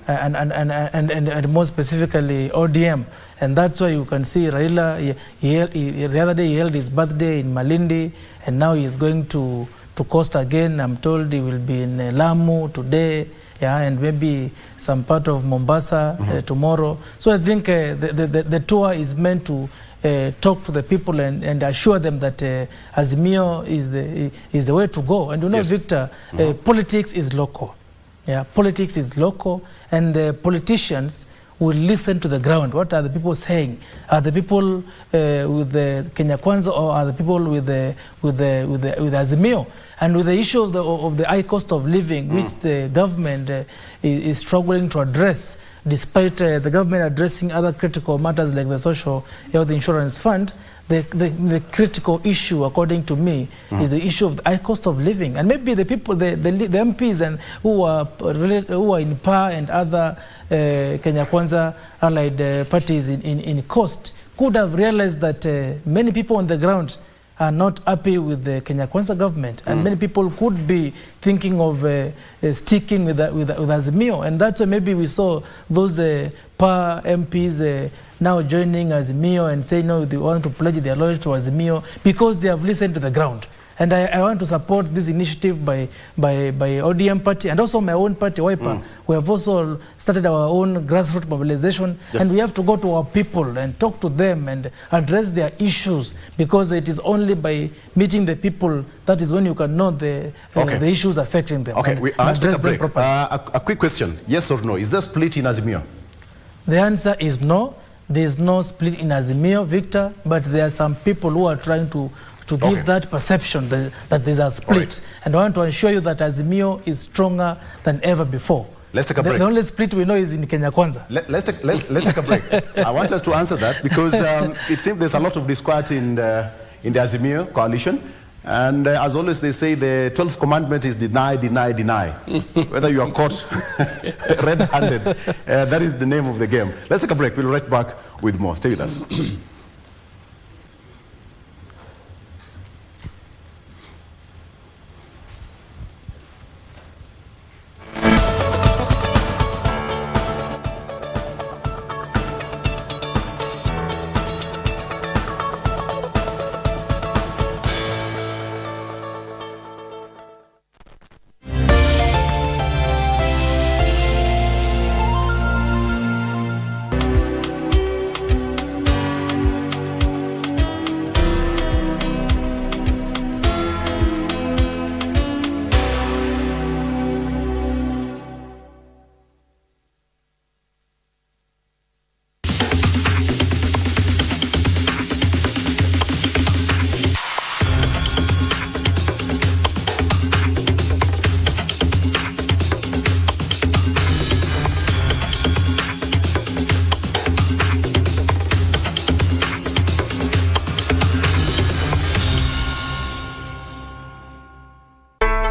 and more specifically ODM. And that's why you can see Raila, the other day he held his birthday in Malindi, and now he is going to Coast again. I'm told he will be in Lamu today, and maybe some part of Mombasa tomorrow. So I think the tour is meant to talk to the people and assure them that Azimio is the way to go. And you know, yes, Victor, politics is local. Yeah, politics is local, and the politicians will listen to the ground. What are the people saying? Are the people with the Kenya Kwanza, or are the people with Azimio? And with the issue of the high cost of living, which the government is struggling to address, despite the government addressing other critical matters like the social health insurance fund, the critical issue, according to me, is the issue of the high cost of living. And maybe the people, the MPs and who are in PA and other Kenya Kwanza allied parties in coast could have realized that many people on the ground are not happy with the Kenya Kwanza government, and many people could be thinking of sticking with Azimio, and that's why maybe we saw those PA MPs now joining Azimio and saying no, they want to pledge their loyalty to Azimio because they have listened to the ground. And I want to support this initiative by ODM party and also my own party, Wiper. We have also started our own grassroots mobilization, and we have to go to our people and talk to them and address their issues, because it is only by meeting the people that is when you can know the issues affecting them. Okay, we address them properly. A quick question, yes or no, is there split in Azimio? The answer is no. There is no split in Azimio, Victor, but there are some people who are trying to give that perception that there's a split. Right. And I want to assure you that Azimio is stronger than ever before. Let's take a break. The only split we know is in Kenya Kwanza. Let's take a break. I want us to answer that because it seems there's a lot of disquiet in the Azimio coalition. And as always, they say the 12th commandment is deny, deny, deny. Whether you are caught red-handed, that is the name of the game. Let's take a break. We'll be right back with more. Stay with us.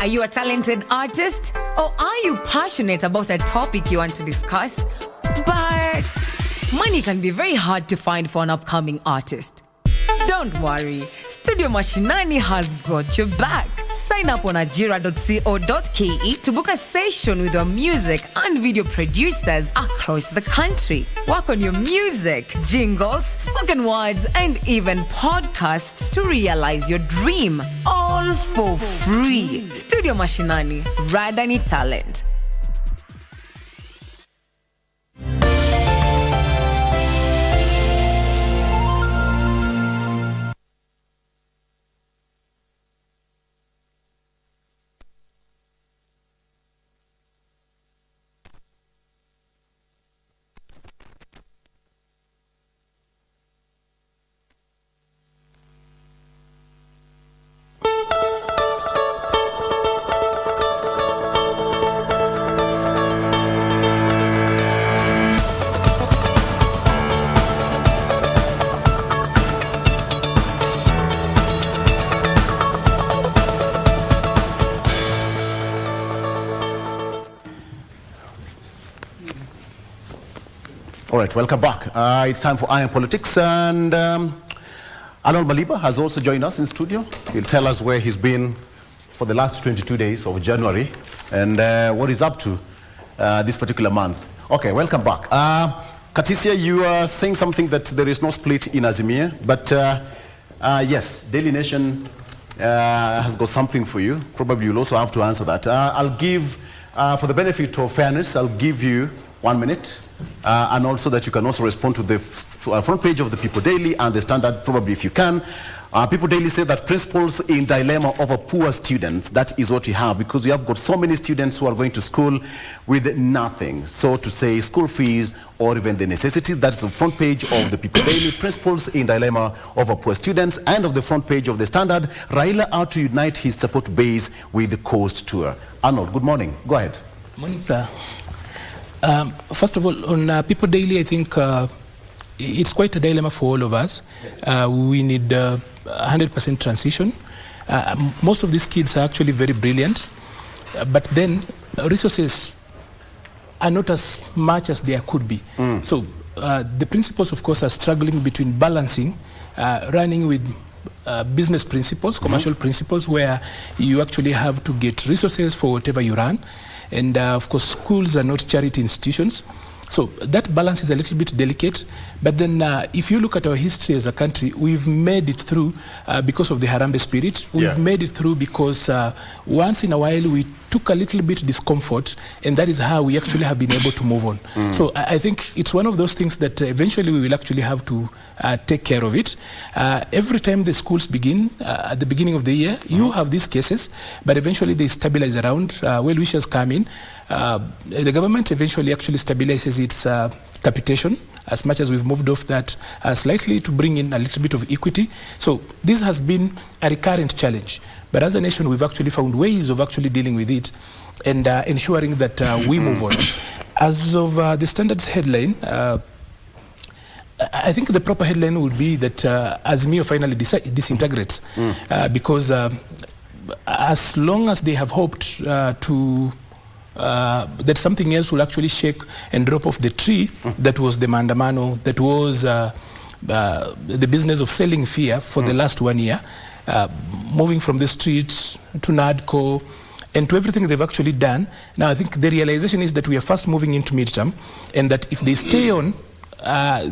Are you a talented artist? Or are you passionate about a topic you want to discuss? But money can be very hard to find for an upcoming artist. Don't worry, Studio Mashinani has got your back. Sign up on ajira.co.ke to book a session with your music and video producers across the country. Work on your music, jingles, spoken words, and even podcasts to realize your dream. All for free. Studio Mashinani, Radani Talent. All right, welcome back. It's time for Iron Politics, and Arnold Maliba has also joined us in studio. He'll tell us where he's been for the last 22 days of January. and what he's up to this particular month. Okay, welcome back. Katisia, you are saying something that there is no split in Azimio, but yes, Daily Nation has got something for you. Probably you'll also have to answer that. I'll give, for the benefit of fairness, I'll give you 1 minute, and also that you can also respond to the front page of the People Daily and the Standard, probably if you can. People Daily say that principals in dilemma over poor students. That is what we have, because we have got so many students who are going to school with nothing. So to say school fees or even the necessities, that's the front page of the People Daily. Principals in dilemma over poor students. And of the front page of the Standard, Raila out to unite his support base with the Coast Tour. Arnold, good morning. Go ahead. Morning, sir. First of all, on People Daily, I think it's quite a dilemma for all of us. We need 100% transition. Most of these kids are actually very brilliant, but then resources are not as much as there could be. So the principals, of course, are struggling between balancing running with business principles, commercial principles, where you actually have to get resources for whatever you run. And of course, schools are not charity institutions. So that balance is a little bit delicate. But then if you look at our history as a country, we've made it through because of the Harambee spirit. We've made it through because once in a while we took a little bit discomfort, and that is how we actually have been able to move on. So I think it's one of those things that eventually we will actually have to take care of it. Every time the schools begin, at the beginning of the year, you have these cases, but eventually they stabilize around. Well-wishers come in. The government eventually actually stabilizes its capitation, as much as we've moved off that slightly to bring in a little bit of equity. So this has been a recurrent challenge. But as a nation, we've actually found ways of actually dealing with it and ensuring that we move on. As of the Standard's headline, I think the proper headline would be that Azimio finally disintegrates, because as long as they have hoped that something else will actually shake and drop off the tree, that was the Maandamano, that was the business of selling fear for the last 1 year, moving from the streets to NADCO and to everything they've actually done. Now I think the realization is that we are fast moving into midterm, and that if they stay on,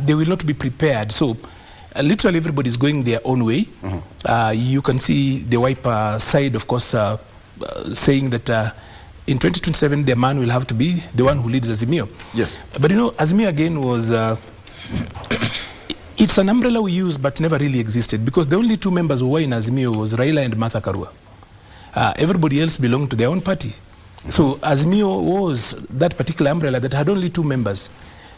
they will not be prepared. So literally everybody is going their own way. You can see the Wiper side, of course, saying that in 2027 the man will have to be the one who leads Azimio. Yes. But you know, Azimio again was it's an umbrella we use but never really existed, because the only two members who were in Azimio was Raila and Martha Karua. Everybody else belonged to their own party. So Azimio was that particular umbrella that had only two members.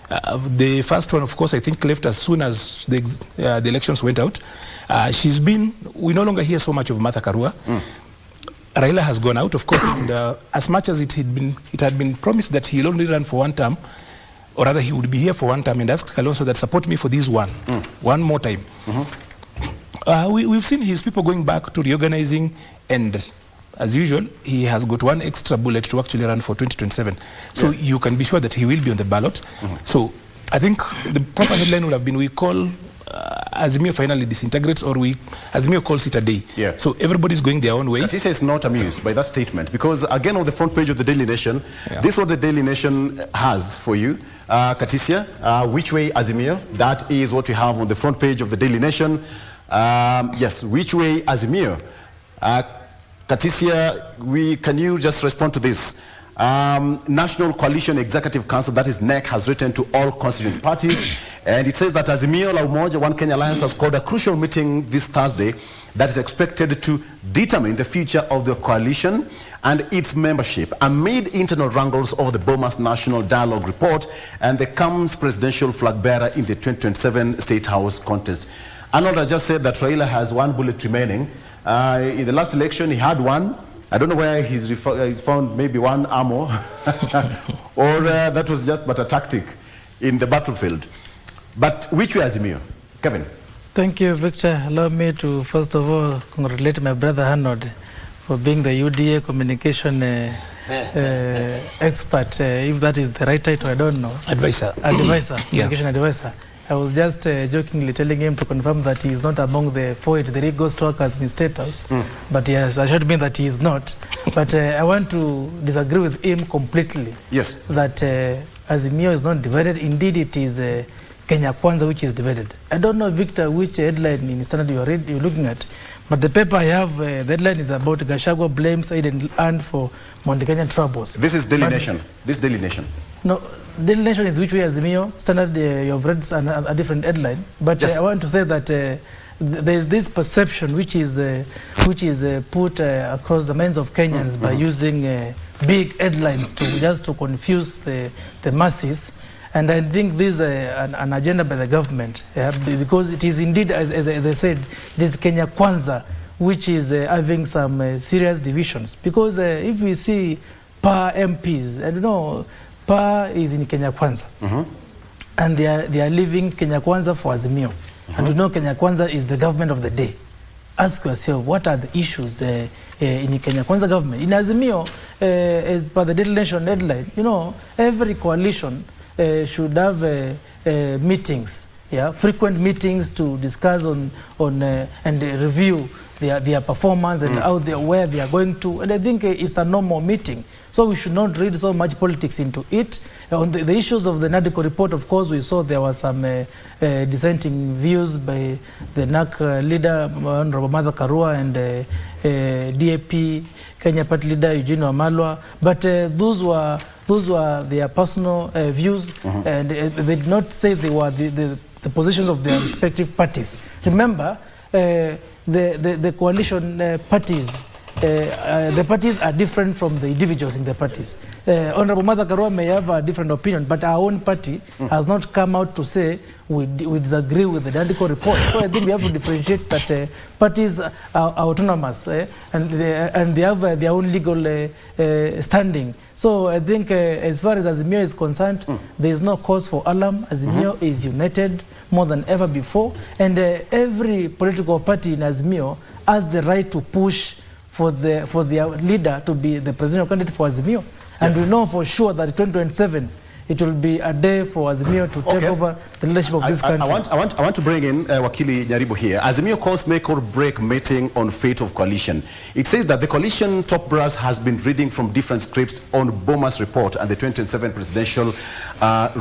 The first one, of course, I think left as soon as the elections went out. We no longer hear so much of Martha Karua. Raila has gone out, of course, and as much as it had been promised that he'll only run for one term, or rather he would be here for one term, and asked Kalonzo that support me for this one more time. We've seen his people going back to reorganizing, and as usual, he has got one extra bullet to actually run for 2027. So you can be sure that he will be on the ballot. So I think the proper headline would have been, we call Azimio finally disintegrates, or Azimio calls it a day. So everybody's going their own way. Katisia is not amused by that statement, because again on the front page of the Daily Nation, this is what the Daily Nation has for you. Katisia, which way Azimio? That is what we have on the front page of the Daily Nation. Yes, which way Azimio? Katisia, can you just respond to this? National Coalition Executive Council, that is NEC, has written to all constituent parties, and it says that Azimio La Umoja One Kenya Alliance has called a crucial meeting this Thursday that is expected to determine the future of the coalition and its membership amid internal wrangles over the Bomas National Dialogue Report and the CAM's presidential flag bearer in the 2027 State House contest. Arnold has just said that Raila has one bullet remaining. In the last election, he had one. I don't know where he's found maybe one ammo, or that was just but a tactic in the battlefield. But which way, Azimio? Kevin? Thank you, Victor. Allow me to, first of all, congratulate my brother Arnold for being the UDA communication expert. If that is the right title, I don't know. Advisor. Advisor, communication advisor. I was just jokingly telling him to confirm that he is not among the 483 ghost workers in State House. But he has assured me that he is not. But I want to disagree with him completely. Yes. That Azimio is not divided. Indeed, it is Kenya Kwanza which is divided. I don't know, Victor, which headline in Standard you're looking at. But the paper I have, the headline is about Gachagua blames aid and for Mount Kenyan troubles. This is Daily Nation. This is Daily Nation. No, Daily Nation is which way Azimio. Standard, you've read a different headline. But yes. I want to say that there is this perception which is put across the minds of Kenyans by using big headlines to confuse the masses. And I think this is an agenda by the government, because it is indeed, as I said, it is Kenya Kwanza, which is having some serious divisions. Because if we see PA MPs, I don't know, PA is in Kenya Kwanza, and they are leaving Kenya Kwanza for Azimio. And you know Kenya Kwanza is the government of the day. Ask yourself, what are the issues in the Kenya Kwanza government? In Azimio, as per the Daily Nation headline, you know, every coalition should have meetings, frequent meetings to discuss on and review their performance and where they are going to. And I think it's a normal meeting. So we should not read so much politics into it. On the issues of the NADCO report, of course, we saw there were some dissenting views by the NAC leader, Honorable Martha Karua, and DAP Kenya Party leader, Eugene Wamalwa. But those were their personal views, and they did not say they were the positions of their respective parties. Remember, the coalition parties, the parties are different from the individuals in the parties. Honorable Martha Karua may have a different opinion, but our own party has not come out to say we disagree with the NADCO report. So I think we have to differentiate that parties are autonomous and they have their own legal standing. So I think as far as Azimio is concerned, there is no cause for alarm. Azimio is united more than ever before, and every political party in Azimio has the right to push for their leader to be the presidential candidate for Azimio. And we know for sure that 2027, it will be a day for Azimio to take over the leadership of this country. I want to bring in Wakili Nyaribo here. Azimio calls make or break meeting on fate of coalition. It says that the coalition top brass has been reading from different scripts on Boma's report and the 2027 presidential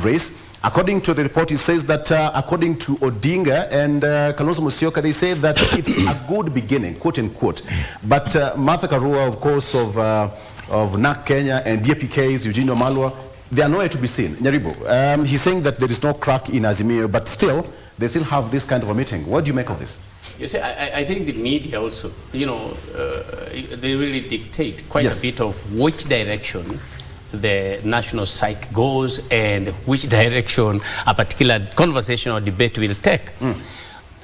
race. According to the report, it says that according to Odinga and Kalonzo Musyoka, they say that it's a good beginning, quote unquote. But Martha Karua, of course, of NAC Kenya, and DAPK's Eugene Wamalwa, they are nowhere to be seen. Nyaribo, he's saying that there is no crack in Azimio, but still, they still have this kind of a meeting. What do you make of this? You see, I think the media also, you know, they really dictate quite a bit of which direction the national psyche goes and which direction a particular conversation or debate will take.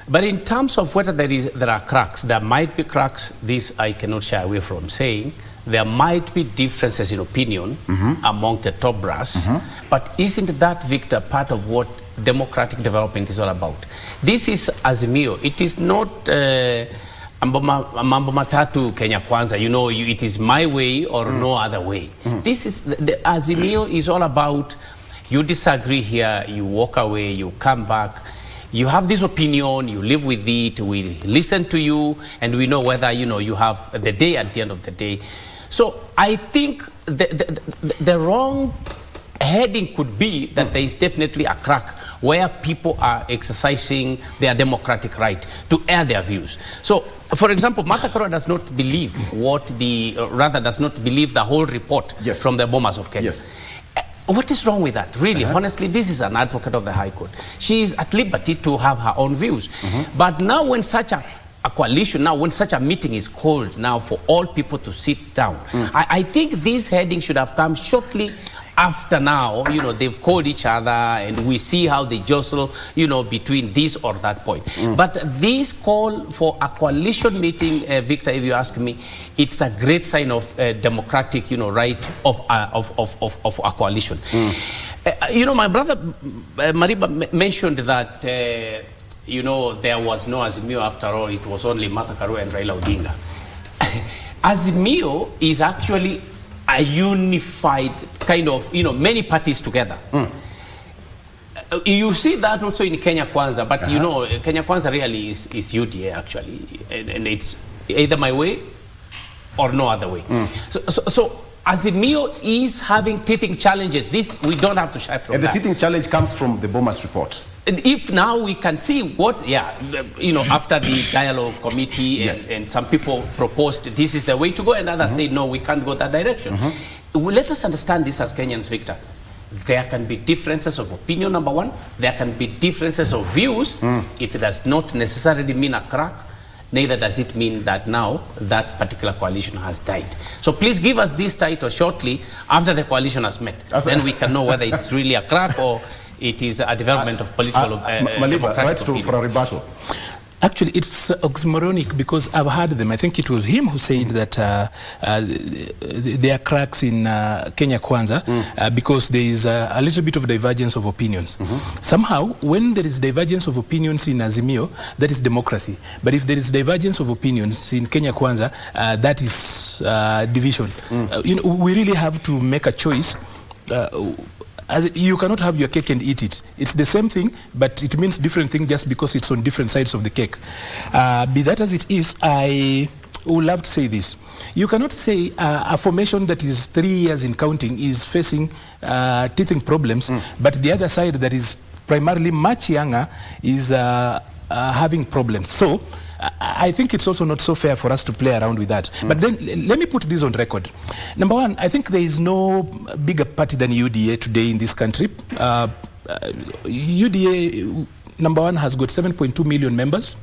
But in terms of whether there are cracks, there might be cracks, this I cannot shy away from saying. There might be differences in opinion among the top brass, but isn't that, Victor, part of what democratic development is all about? This is Azimio. It is not Mambo Matatu Kenya Kwanza, you know, it is my way or no other way. This is, the Azimio is all about, you disagree here, you walk away, you come back, you have this opinion, you live with it, we listen to you, and we know whether, you know, you have the day at the end of the day. So I think the wrong heading could be that there is definitely a crack where people are exercising their democratic right to air their views. So, for example, Martha Karua does not believe does not believe the whole report from the Bomas of Kenya. What is wrong with that? Really, honestly, this is an advocate of the High Court. She is at liberty to have her own views. But now when such a coalition, now when such a meeting is called now for all people to sit down, I think this heading should have come shortly after now, you know, they've called each other and we see how they jostle, you know, between this or that point. But this call for a coalition meeting, Victor, if you ask me, it's a great sign of democratic, you know, right of a coalition. You know, my brother Mariba mentioned that, you know, there was no Azimio after all, it was only Martha Karua and Raila Odinga. Azimio is actually a unified kind of, you know, many parties together. You see that also in Kenya Kwanza, but you know, Kenya Kwanza really is UDA actually, and it's either my way or no other way. So Azimio is having teething challenges. This, we don't have to shy from that. And the teething challenge comes from the Bomas report. And if now we can see what, you know, after the dialogue committee and some people proposed this is the way to go, and others say no, we can't go that direction. Well, let us understand this as Kenyans, Victor. There can be differences of opinion, number one. There can be differences of views. It does not necessarily mean a crack. Neither does it mean that now that particular coalition has died. So please give us this title shortly after the coalition has met. Then we can know whether it's really a crack or it is a development of political Maliba, right for a rebuttal. Actually, it's oxymoronic because I've heard them. I think it was him who said that there are cracks in Kenya Kwanza because there is a little bit of divergence of opinions. Somehow, when there is divergence of opinions in Azimio, that is democracy. But if there is divergence of opinions in Kenya Kwanza, that is division. You know, we really have to make a choice. As you cannot have your cake and eat it. It's the same thing, but it means different thing just because it's on different sides of the cake. Be that as it is, I would love to say this. You cannot say a formation that is 3 years in counting is facing teething problems, but the other side that is primarily much younger is having problems. So I think it's also not so fair for us to play around with that. But then let me put this on record. Number one, I think there is no bigger party than UDA today in this country. UDA, number one, has got 7.2 million members.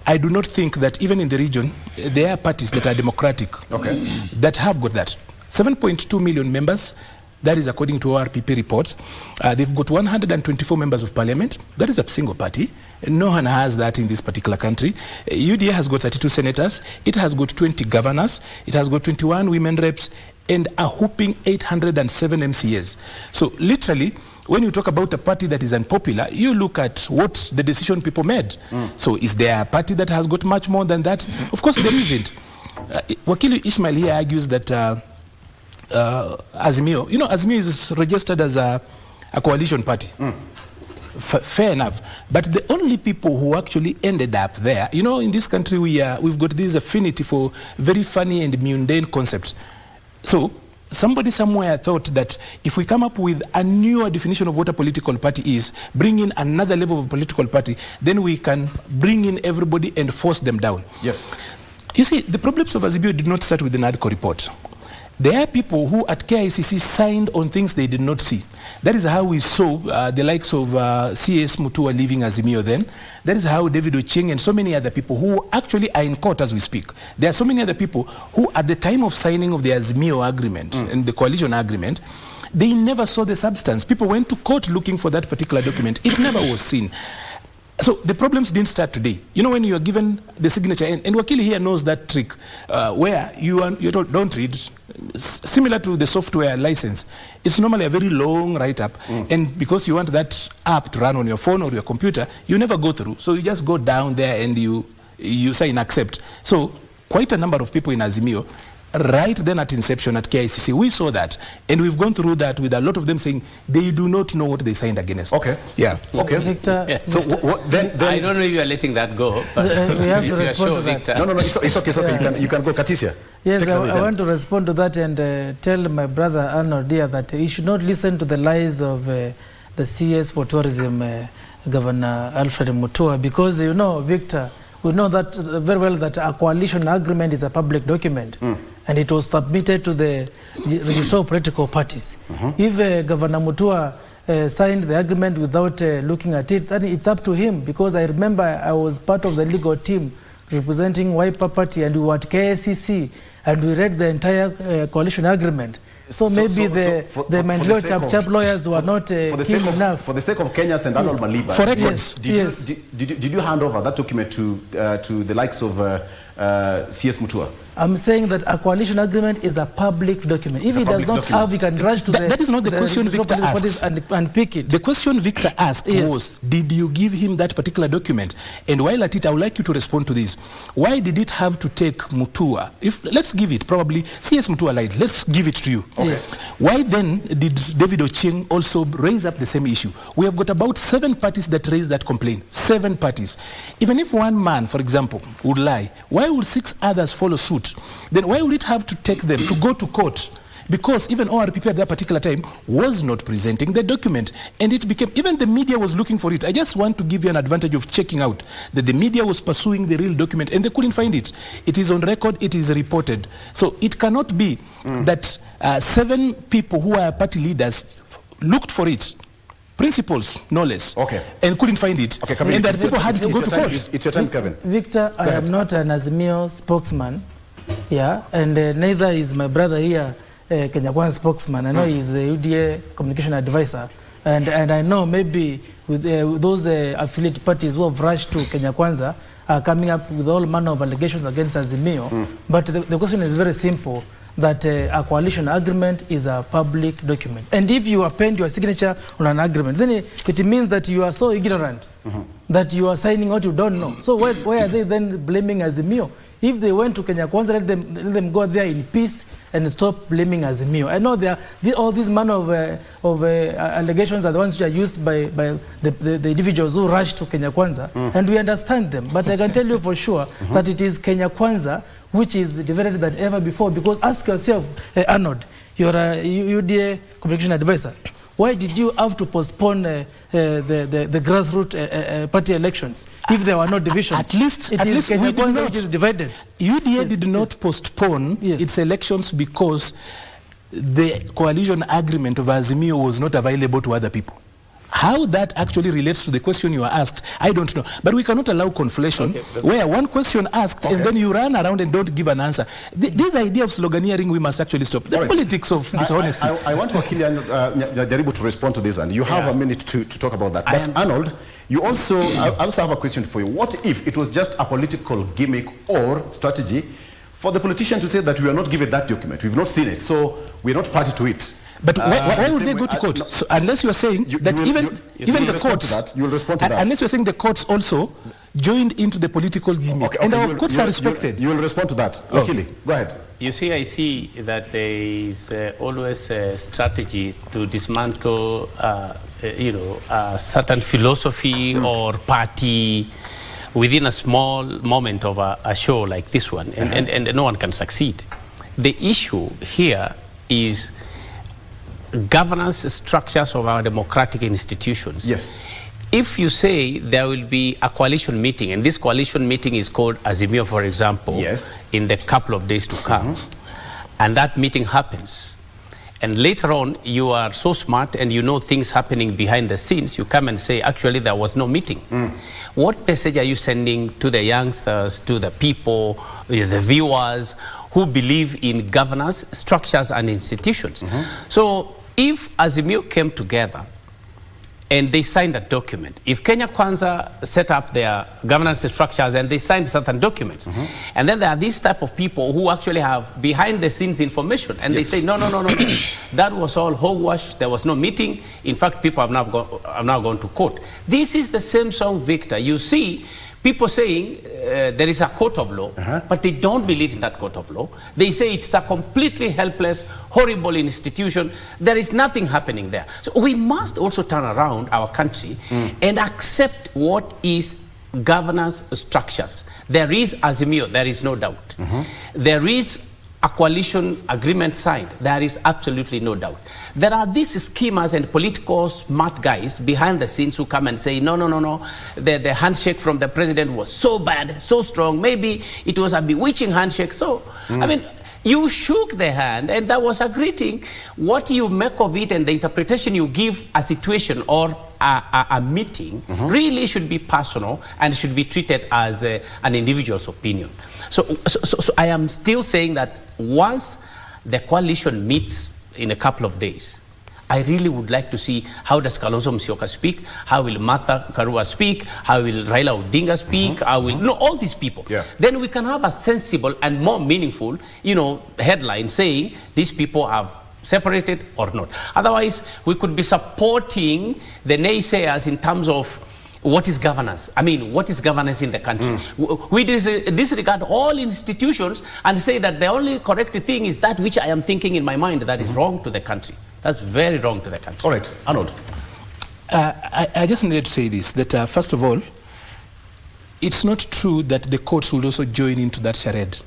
I do not think that even in the region, there are parties that are democratic that have got that. 7.2 million members. That is according to ORPP reports. They've got 124 members of parliament. That is a single party. No one has that in this particular country. UDA has got 32 senators. It has got 20 governors. It has got 21 women reps and a whopping 807 MCAs. So literally, when you talk about a party that is unpopular, you look at what the decision people made. So is there a party that has got much more than that? Of course there isn't. Wakili Ishmael here argues that Azimio, you know, Azimio is registered as a coalition party. Fair enough. But the only people who actually ended up there, you know, in this country we've got this affinity for very funny and mundane concepts. So somebody somewhere thought that if we come up with a newer definition of what a political party is, bring in another level of political party, then we can bring in everybody and force them down. Yes. You see, the problems of Azimio did not start with the NADCO report. There are people who at KICC signed on things they did not see. That is how we saw the likes of CS Mutua leaving Azimio then. That is how David Ocheng and so many other people who actually are in court as we speak. There are so many other people who at the time of signing of the Azimio agreement and the coalition agreement, they never saw the substance. People went to court looking for that particular document. It never was seen. So the problems didn't start today. You know, when you are given the signature, and Wakili here knows that trick, where you're told, don't read, similar to the software license. It's normally a very long write-up, and because you want that app to run on your phone or your computer, you never go through. So you just go down there and you sign accept. So quite a number of people in Azimio, right then at inception at KICC, we saw that, and we've gone through that with a lot of them saying they do not know what they signed against. Okay. Yeah. Okay. Victor, so then I don't know if you are letting that go. But we have to respond to that. No, it's okay. It's okay. You can go, Katisia. Yes, I want to respond to that and tell my brother Arnold here that he should not listen to the lies of the CS for Tourism, Governor Alfred Mutua, because, you know, Victor, we know that very well that a coalition agreement is a public document, and it was submitted to the register of political parties. If Governor Mutua signed the agreement without looking at it, then it's up to him, because I remember I was part of the legal team representing Wiper Party, and we were at KSCC, and we read the entire coalition aggrement. So maybe the Mandela Chap lawyers were not keen enough. For the sake of Kenyans and Arnold Maliba, for records, did you hand over that document to the likes of CS Mutua? I'm saying that a coalition agreement is a public document. If it does not have, we can rush to that is not the question Victor asked. And pick it. The question Victor asked was, did you give him that particular document? And while at it, I would like you to respond to this. Why did it have to take Mutua? Let's give it, probably, CS Mutua lied. Let's give it to you. Okay. Why then did David Ochieng also raise up the same issue? We have got about 7 parties that raised that complaint. 7 parties. Even if one man, for example, would lie, why would 6 others follow suit? Then why would it have to take them to go to court? Because even ORPP at that particular time was not presenting the document. And it became, even the media was looking for it. I just want to give you an advantage of checking out that the media was pursuing the real document and they couldn't find it. It is on record, it is reported. So it cannot be that 7 people who are party leaders looked for it. Principals, no less. Okay. And couldn't find it. Okay, and that people had to go to court. It's your time, Kevin. Victor, I am not an Azimio spokesman. Yeah, and neither is my brother here, Kenya Kwanza spokesman. I know he's the UDA communication advisor. And I know maybe with those affiliate parties who have rushed to Kenya Kwanza are coming up with all manner of allegations against Azimio. But the question is very simple. That a coalition agreement is a public document. And if you append your signature on an agreement, then it means that you are so ignorant that you are signing what you don't know. So why are they then blaming Azimio? If they went to Kenya Kwanza, let them go there in peace and stop blaming Azimio. I know all these manner of allegations are the ones which are used by the individuals who rush to Kenya Kwanza, and we understand them. But I can tell you for sure that it is Kenya Kwanza which is divided than ever before. Because ask yourself, Arnold, you're a UDA communication advisor. Why did you have to postpone the grassroots party elections if there were no divisions? At least Kenya Kwanza which is divided. UDA did not postpone its elections because the coalition agreement of Azimio was not available to other people. How that actually relates to the question you are asked, I don't know. But we cannot allow conflation where one question asked and then you run around and don't give an answer. This idea of sloganeering, we must actually stop. The politics of dishonesty. I want Wakili Jaribu to respond to this, and you have a minute to talk about that. But Arnold, I also have a question for you. What if it was just a political gimmick or strategy for the politician to say that we are not given that document, we've not seen it, so we're not party to it? But why would they go to court? So unless you are saying that even the courts, you will respond to that. Unless you are saying the courts also joined into the political gimmick, and our courts are respected. You will respond to that. Wakili, go ahead. You see, I see that there is always a strategy to dismantle, a certain philosophy or party within a small moment of a show like this one, and no one can succeed. The issue here is governance structures of our democratic institutions. Yes. If you say there will be a coalition meeting, and this coalition meeting is called Azimio, for example, in the couple of days to come, and that meeting happens, and later on you are so smart and you know things happening behind the scenes, you come and say, actually there was no meeting. What message are you sending to the youngsters, to the people, the viewers, who believe in governance, structures and institutions? So if Azimio came together and they signed a document, if Kenya Kwanza set up their governance structures and they signed certain documents, and then there are these type of people who actually have behind the scenes information, and they say, no, that was all hogwash, there was no meeting, in fact people have now gone to court. This is the same song, Victor. You see people saying there is a court of law, but they don't believe in that court of law. They say it's a completely helpless, horrible institution. There is nothing happening there. So we must also turn around our country and accept what is governance structures. There is Azimio, there is no doubt. There is a coalition agreement signed. There is absolutely no doubt. There are these schemers and political smart guys behind the scenes who come and say, no. The handshake from the president was so bad, so strong. Maybe it was a bewitching handshake. So, I mean, you shook the hand and that was a greeting. What you make of it and the interpretation you give a situation or a meeting really should be personal and should be treated as an individual's opinion. So I am still saying that once the coalition meets in a couple of days, I really would like to see how does Kalonzo Musyoka speak, how will Martha Karua speak, how will Raila Odinga speak, how will, all these people. Yeah. Then we can have a sensible and more meaningful, headline saying these people have separated or not. Otherwise, we could be supporting the naysayers in terms of what is governance? I mean, what is governance in the country? We disregard all institutions and say that the only correct thing is that which I am thinking in my mind that is wrong to the country. That's very wrong to the country. All right, Arnold. I just needed to say this, that first of all, it's not true that the courts will also join into that charade.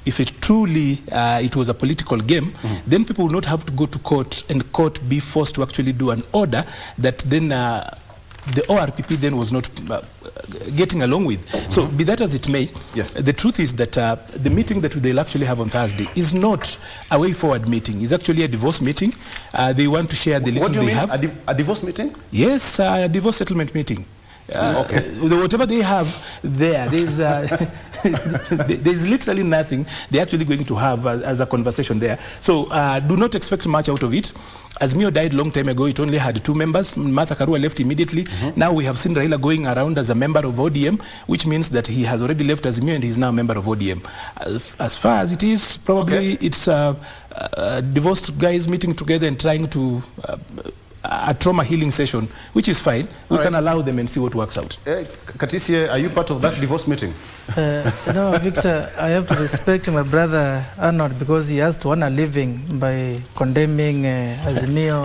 If it truly it was a political game, then people will not have to go to court and court be forced to actually do an order that then the ORPP then was not getting along with. So be that as it may, the truth is that the meeting that they'll actually have on Thursday is not a way forward meeting. It's actually a divorce meeting. They want to share the little they have. A divorce meeting? Yes, a divorce settlement meeting. Whatever they have there's literally nothing they're actually going to have as a conversation there. So do not expect much out of it. Azimio died long time ago. It only had 2 members. Martha Karua left immediately. Now we have seen Raila going around as a member of ODM, which means that he has already left Azimio and he's now a member of ODM. As far as it is, probably it's divorced guys meeting together and trying to a trauma healing session, which is fine. We can allow them and see what works out. Katisia, are you part of that divorce meeting? No, Victor, I have to respect my brother Arnold because he has to earn a living by condemning Azimio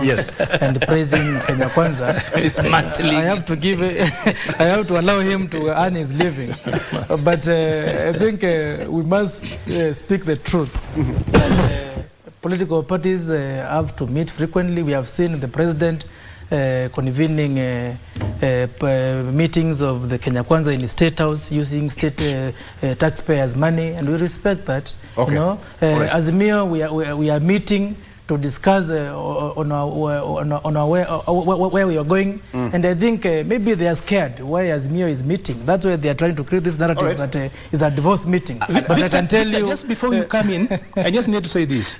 and praising Kenya Kwanza. I have to I have to allow him to earn his living. But I think we must speak the truth. Political parties have to meet frequently. We have seen the president convening meetings of the Kenya Kwanza in the State House using state taxpayers' money, and we respect that. Azimio, we are meeting to discuss on our where we are going, and I think maybe they are scared why Azimio is meeting. That's why they are trying to create this narrative that is a divorce meeting. But I can tell you, just before you come in, I just need to say this.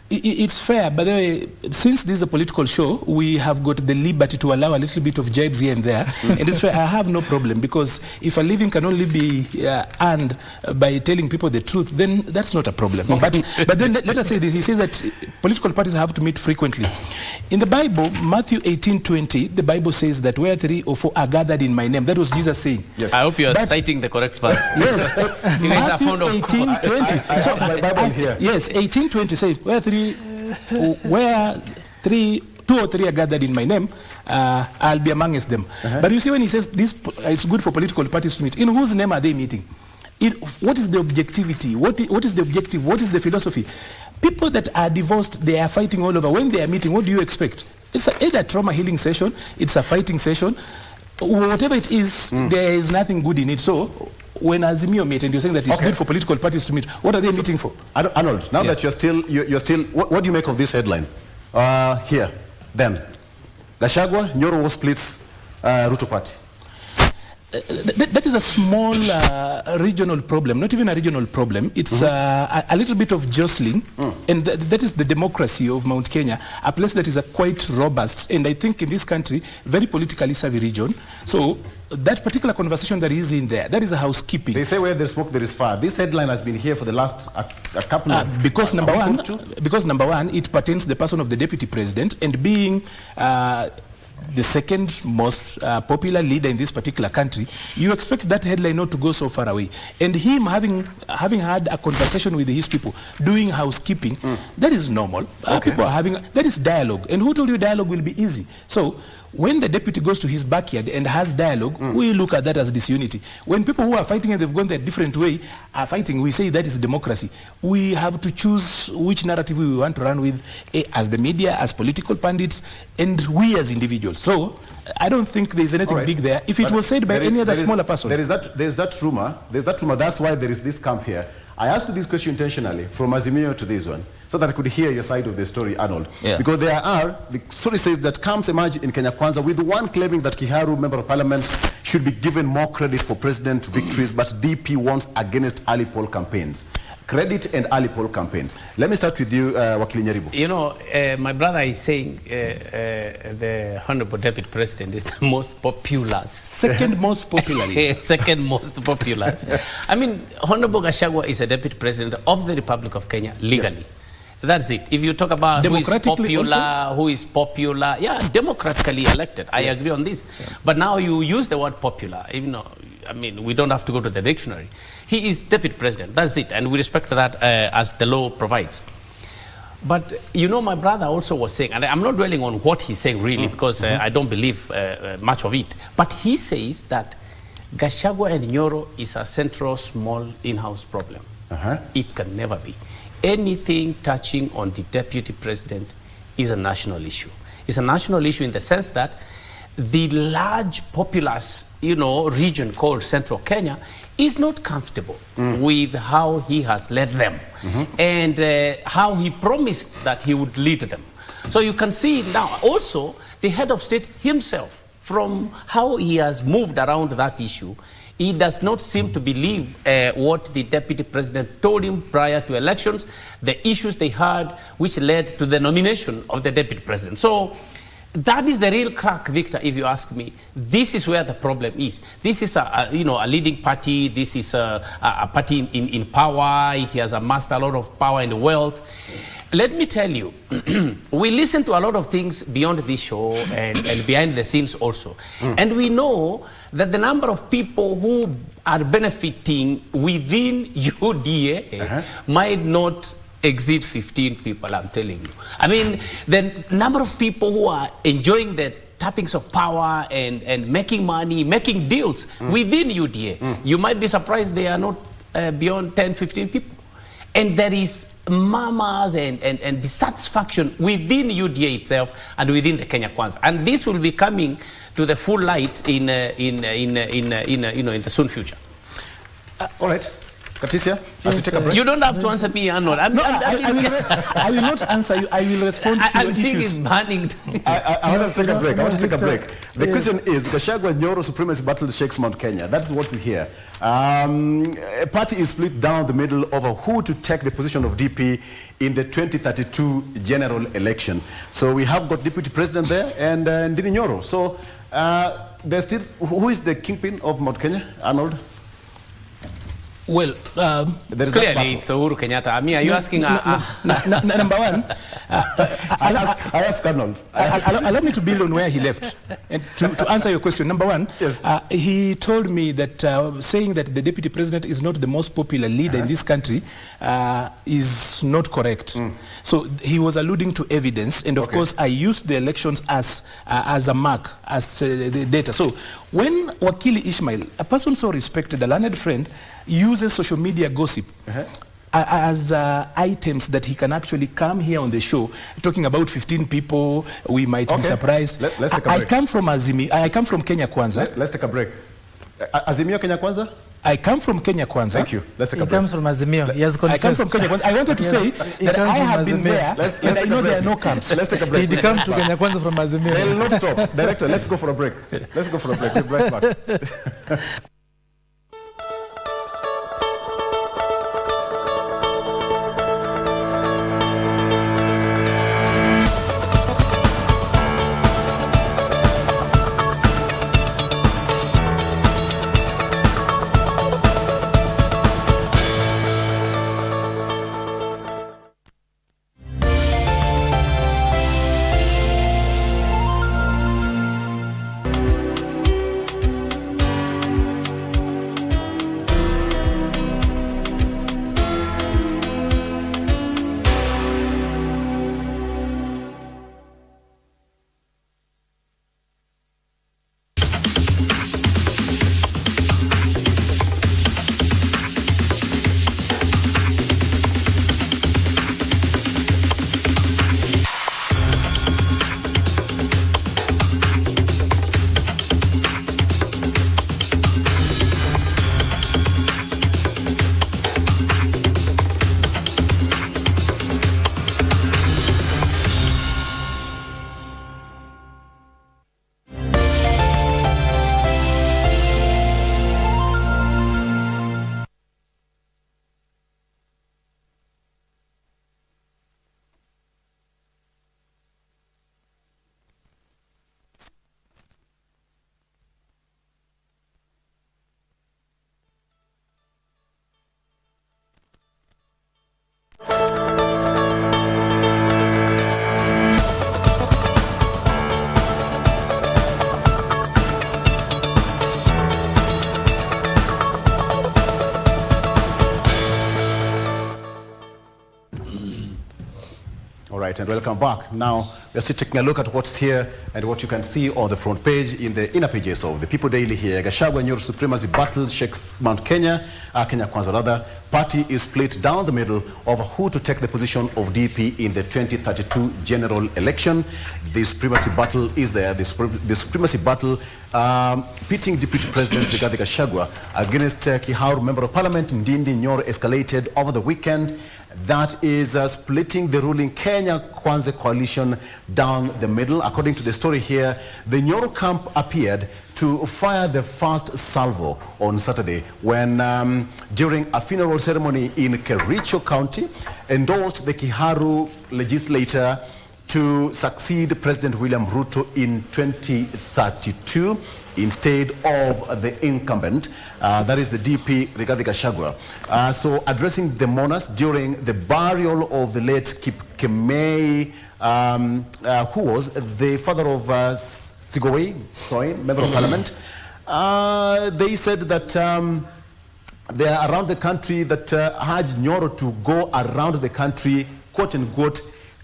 It's fair, by the way, since this is a political show, we have got the liberty to allow a little bit of jibes here and there. And it's fair, I have no problem, because if a living can only be earned by telling people the truth, then that's not a problem. But then let us say this, he says that political parties have to meet frequently. In the Bible, Matthew 18:20, the Bible says that where 3 or 4 are gathered in my name, that was Jesus saying. Yes. I hope you are citing the correct verse. Yes. You guys are fond of 18:20. So my Bible here. Yes, 18:20 says where 2 or 3 are gathered in my name, I'll be amongst them. But you see, when he says this, it's good for political parties to meet. In whose name are they meeting? What is the objectivity? What is the objective? What is the philosophy? People that are divorced, they are fighting all over. When they are meeting, what do you expect? It's either a trauma healing session, it's a fighting session. Whatever it is, there is nothing good in it. So when Azimio meet and you're saying that it's good for political parties to meet, what are they meeting for? Arnold, now that you're still, what do you make of this headline? Here, then. Gachagua, Nyoro splits Ruto party. That is a small regional problem, not even a regional problem. It's a little bit of jostling, and that is the democracy of Mount Kenya, a place that is quite robust, and I think in this country, very politically savvy region. So that particular conversation that is in there, that is a housekeeping. They say where there's smoke, there is fire. This headline has been here for the last a couple of... Because number one, it pertains to the person of the deputy president, and being the second most popular leader in this particular country, you expect that headline not to go so far away. And him having had a conversation with his people, doing housekeeping, that is normal. People are having, that is dialogue. And who told you dialogue will be easy? So when the deputy goes to his backyard and has dialogue, we look at that as disunity. When people who are fighting and they've gone their different way are fighting, we say that is democracy. We have to choose which narrative we want to run with as the media, as political pundits, and we as individuals. So I don't think there's anything big there. If it was said by any other smaller person. There's that rumor. That's why there is this camp here. I asked you this question intentionally, from Azimio to this one, so that I could hear your side of the story, Arnold. Because the story says that camps emerge in Kenya Kwanza, with one claiming that Kiharu, member of parliament, should be given more credit for president victories, but DP wants against early poll campaigns. credit and early poll campaigns. Let me start with you, Wakili Nyaribo. You know, my brother is saying the Honorable Deputy President is the most populous. Second most popular. Second most popular. I mean, Honorable Gachagua is a Deputy President of the Republic of Kenya legally. Yes. That's it. If you talk about who is popular, yeah, democratically elected. I agree on this. Yeah. But now you use the word popular, even though, I mean, we don't have to go to the dictionary. He is Deputy President. That's it. And we respect that as the law provides. But, you know, my brother also was saying, and I'm not dwelling on what he's saying really, because I don't believe much of it. But he says that Gachagua and Nyoro is a central small in-house problem. It can never be. Anything touching on the Deputy President is a national issue. It's a national issue in the sense that the large populous, you know, region called Central Kenya is not comfortable with how he has led them and how he promised that he would lead them. So you can see now also the head of state himself, from how he has moved around that issue, he does not seem to believe what the Deputy President told him prior to elections, the issues they had, which led to the nomination of the Deputy President. So that is the real crack, Victor, if you ask me. This is where the problem is. This is a leading party. This is a party in power. It has amassed a lot of power and wealth. Let me tell you, we listen to a lot of things beyond this show and behind the scenes also. And we know that the number of people who are benefiting within UDA might not exceed 15 people, I'm telling you. I mean, the number of people who are enjoying the tappings of power and making money, making deals within UDA, you might be surprised they are not beyond 10, 15 people. And there is murmurs and dissatisfaction within UDA itself and within the Kenya Kwanza. And this will be coming to the full light in the soon future. All right. Patricia, as you take a break. You don't have to answer me, Arnold. I will not answer you. I will respond to your issues. I'm burning. I want to take a break. The question is, Gachagua and Nyoro supremacy battle shakes Mount Kenya. That's what's here. A party is split down the middle over who to take the position of DP in the 2032 general election. So we have got Deputy President there and Ndini Nyoro. So there's still, who is the kingpin of Mount Kenya, Arnold? Well, clearly it's Uhuru Kenyatta. I mean, are you asking? Number one, I ask Arnold. Allow me to build on where he left. And to answer your question, number one, yes. He told me that saying that the Deputy President is not the most popular leader in this country is not correct. So he was alluding to evidence, and of course I used the elections as a mark, as the data. So when Wakili Ishmael, a person so respected, a learned friend, uses social media gossip as items that he can actually come here on the show talking about 15 people, we might be surprised. Let's take a break. I come from Kenya Kwanza. Let's take a break. Azimio Kenya Kwanza? I come from Kenya Kwanza. Thank you. Let's take a break. He comes from Azimio. He has confessed. I come from Kenya Kwanza. I wanted to say that I have been there and I know there are no camps. Let's take a break. He comes to Kenya Kwanza from Azimio. They'll not stop. Director, let's go for a break. Let's go for a break. We'll be right back. right, and welcome back. Now, we're still taking a look at what's here and what you can see on the front page in the inner pages of the People Daily here. Gachagua Nyoro supremacy battle shakes Mount Kenya. Kenya Kwanza rather. Party is split down the middle over who to take the position of DP in the 2032 general election. The supremacy battle is there. The supremacy battle pitting Deputy President Rigathi Gachagua against Kiharu Member of Parliament Ndindi Nyoro escalated over the weekend. That is splitting the ruling Kenya Kwanza coalition down the middle. According to the story here, the Nyoro camp appeared to fire the first salvo on Saturday when, during a funeral ceremony in Kericho County, endorsed the Kiharu legislator to succeed President William Ruto in 2032 instead of the incumbent, that is the DP Rigathi Gachagua. So addressing the mourners during the burial of the late Kip Kemei, who was the father of Sigowei Soin, Member of Parliament, they said that they are around the country that urged Nyoro to go around the country, quote unquote,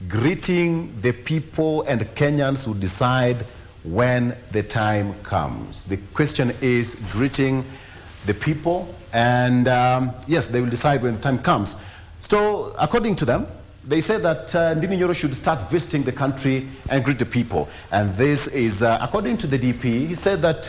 greeting the people and Kenyans who decide when the time comes. The question is greeting the people, and yes, they will decide when the time comes. So according to them, they say that Ndindi Nyoro should start visiting the country and greet the people. And this is, according to the DP, he said that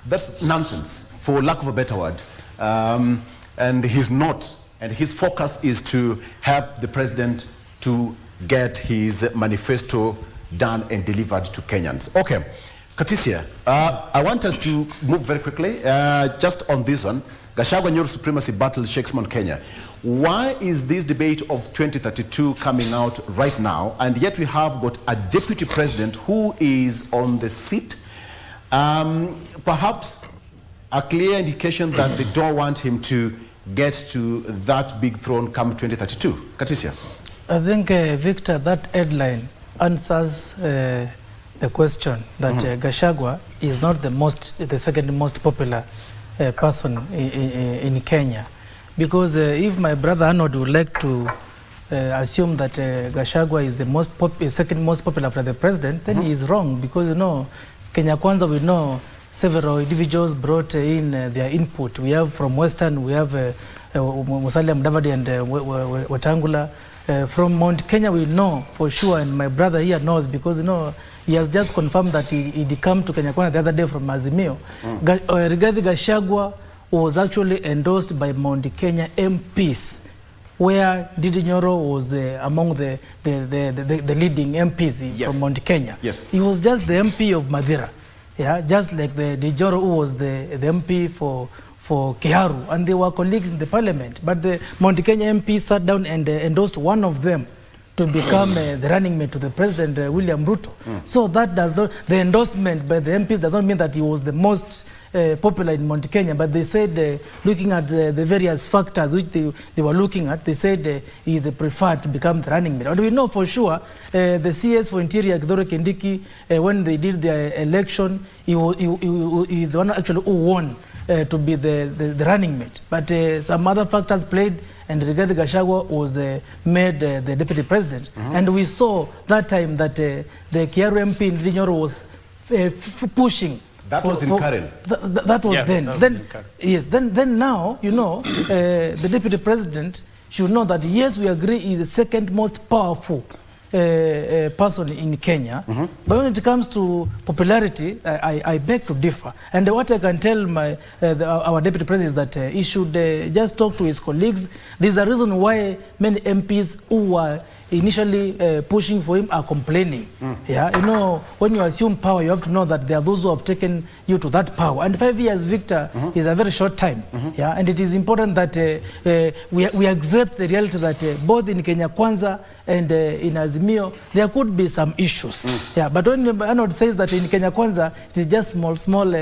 that's nonsense, for lack of a better word. And he's not, and his focus is to help the president to get his manifesto done and delivered to Kenyans. Okay, Katisia, I want us to move very quickly, just on this one. Gachagua Nyoro supremacy battle shakes Mount Kenya. Why is this debate of 2032 coming out right now, and yet we have got a deputy president who is on the seat? Perhaps a clear indication that they don't want him to get to that big throne come 2032. Katisia. I think, Victor, that headline answers the question that Gachagua is not the second most popular person in Kenya, because if my brother Arnold would like to assume that Gachagua is the second most popular after the president, then he is wrong, because Kenya Kwanza, we know several individuals brought in their input. We have from Western, we have Musalia Mudavadi and Wetangula. From Mount Kenya, we know for sure, and my brother here knows, because he has just confirmed that he'd come to Kenya Kwanza the other day from Azimio. Rigathi Gachagua was actually endorsed by Mount Kenya MPs, where Ndindi Nyoro was among the leading MPs from Mount Kenya. Yes. He was just the MP of Madira, just like the Nyoro who was the MP for Kiharu, and they were colleagues in the parliament. But the Mount Kenya MP sat down and endorsed one of them to become the running mate to the President William Ruto. So that does not, the endorsement by the MPs does not mean that he was the most popular in Mount Kenya, but they said, looking at the various factors which they were looking at, they said he is the preferred to become the running mate. And we know for sure, the CS for Interior, Kithure Kindiki, when they did their election, he is the one actually who won to be the running mate. But some other factors played, and Rigathi Gachagua was made the deputy president. And we saw that time that the Kiharu MP Ndindi Nyoro was pushing. That was in Karen. That was then. Yes. Then now, the deputy president should know that yes, we agree he is the second most powerful person in Kenya, but when it comes to popularity, I beg to differ. And what I can tell our deputy president is that he should just talk to his colleagues. There's a reason why many MPs who were initially pushing for him are complaining. When you assume power, you have to know that there are those who have taken you to that power. And 5 years, Victor, is a very short time. And it is important that we accept the reality that both in Kenya Kwanza and in Azimio, there could be some issues. But when Arnold says that in Kenya Kwanza, it is just small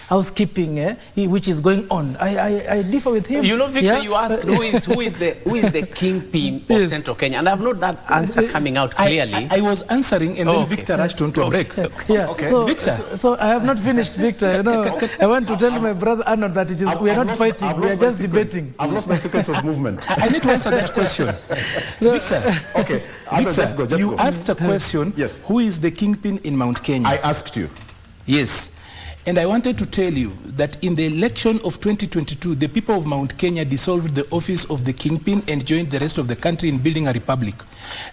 housekeeping which is going on, I differ with him. Victor, you asked who is the kingpin of Central Kenya, and I've not that answer coming out clearly. I was answering, and then Victor rushed on to a break. So I have not finished, Victor. I want to tell my brother Arnold that we are not fighting, we are just debating. I've lost my sequence of movement. I need to answer that question. Victor, Okay. Victor, you asked a question, yes. Who is the kingpin in Mount Kenya? I asked you. Yes. And I wanted to tell you that in the election of 2022, the people of Mount Kenya dissolved the office of the kingpin and joined the rest of the country in building a republic.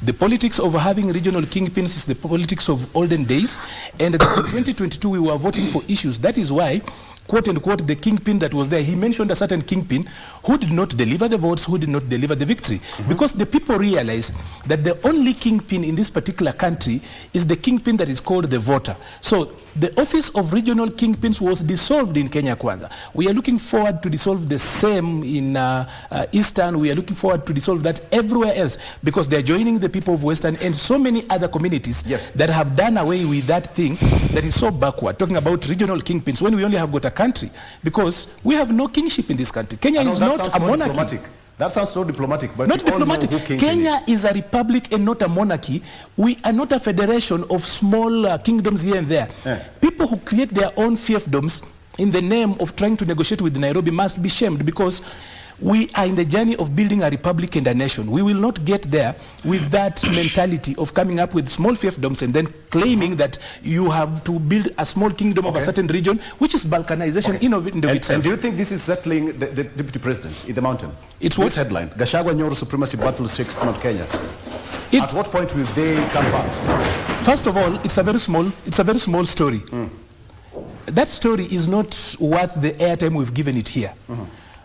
The politics of having regional kingpins is the politics of olden days, and in 2022 we were voting for issues. That is why, quote unquote, the kingpin that was there, he mentioned a certain kingpin who did not deliver the votes, who did not deliver the victory. Because the people realize that the only kingpin in this particular country is the kingpin that is called the voter. So the office of regional kingpins was dissolved in Kenya Kwanza. We are looking forward to dissolve the same in Eastern. We are looking forward to dissolve that everywhere else, because they are joining the people of Western and so many other communities that have done away with that thing that is so backward, talking about regional kingpins when we only have got a country, because we have no kingship in this country. Kenya is not a monarchy. Diplomatic. That sounds so diplomatic, but not diplomatic. Kenya is a republic and not a monarchy. We are not a federation of small kingdoms here and there. People who create their own fiefdoms in the name of trying to negotiate with Nairobi must be shamed, because we are in the journey of building a republic and a nation. We will not get there with that mentality of coming up with small fiefdoms and then claiming that you have to build a small kingdom of a certain region, which is balkanization in of itself. And do you think this is settling the deputy president in the mountain? It's what? This headline, Gachagua Nyoro supremacy battle shakes Mount Kenya. At what point will they come back? First of all, it's a very small story. That story is not worth the airtime we've given it here.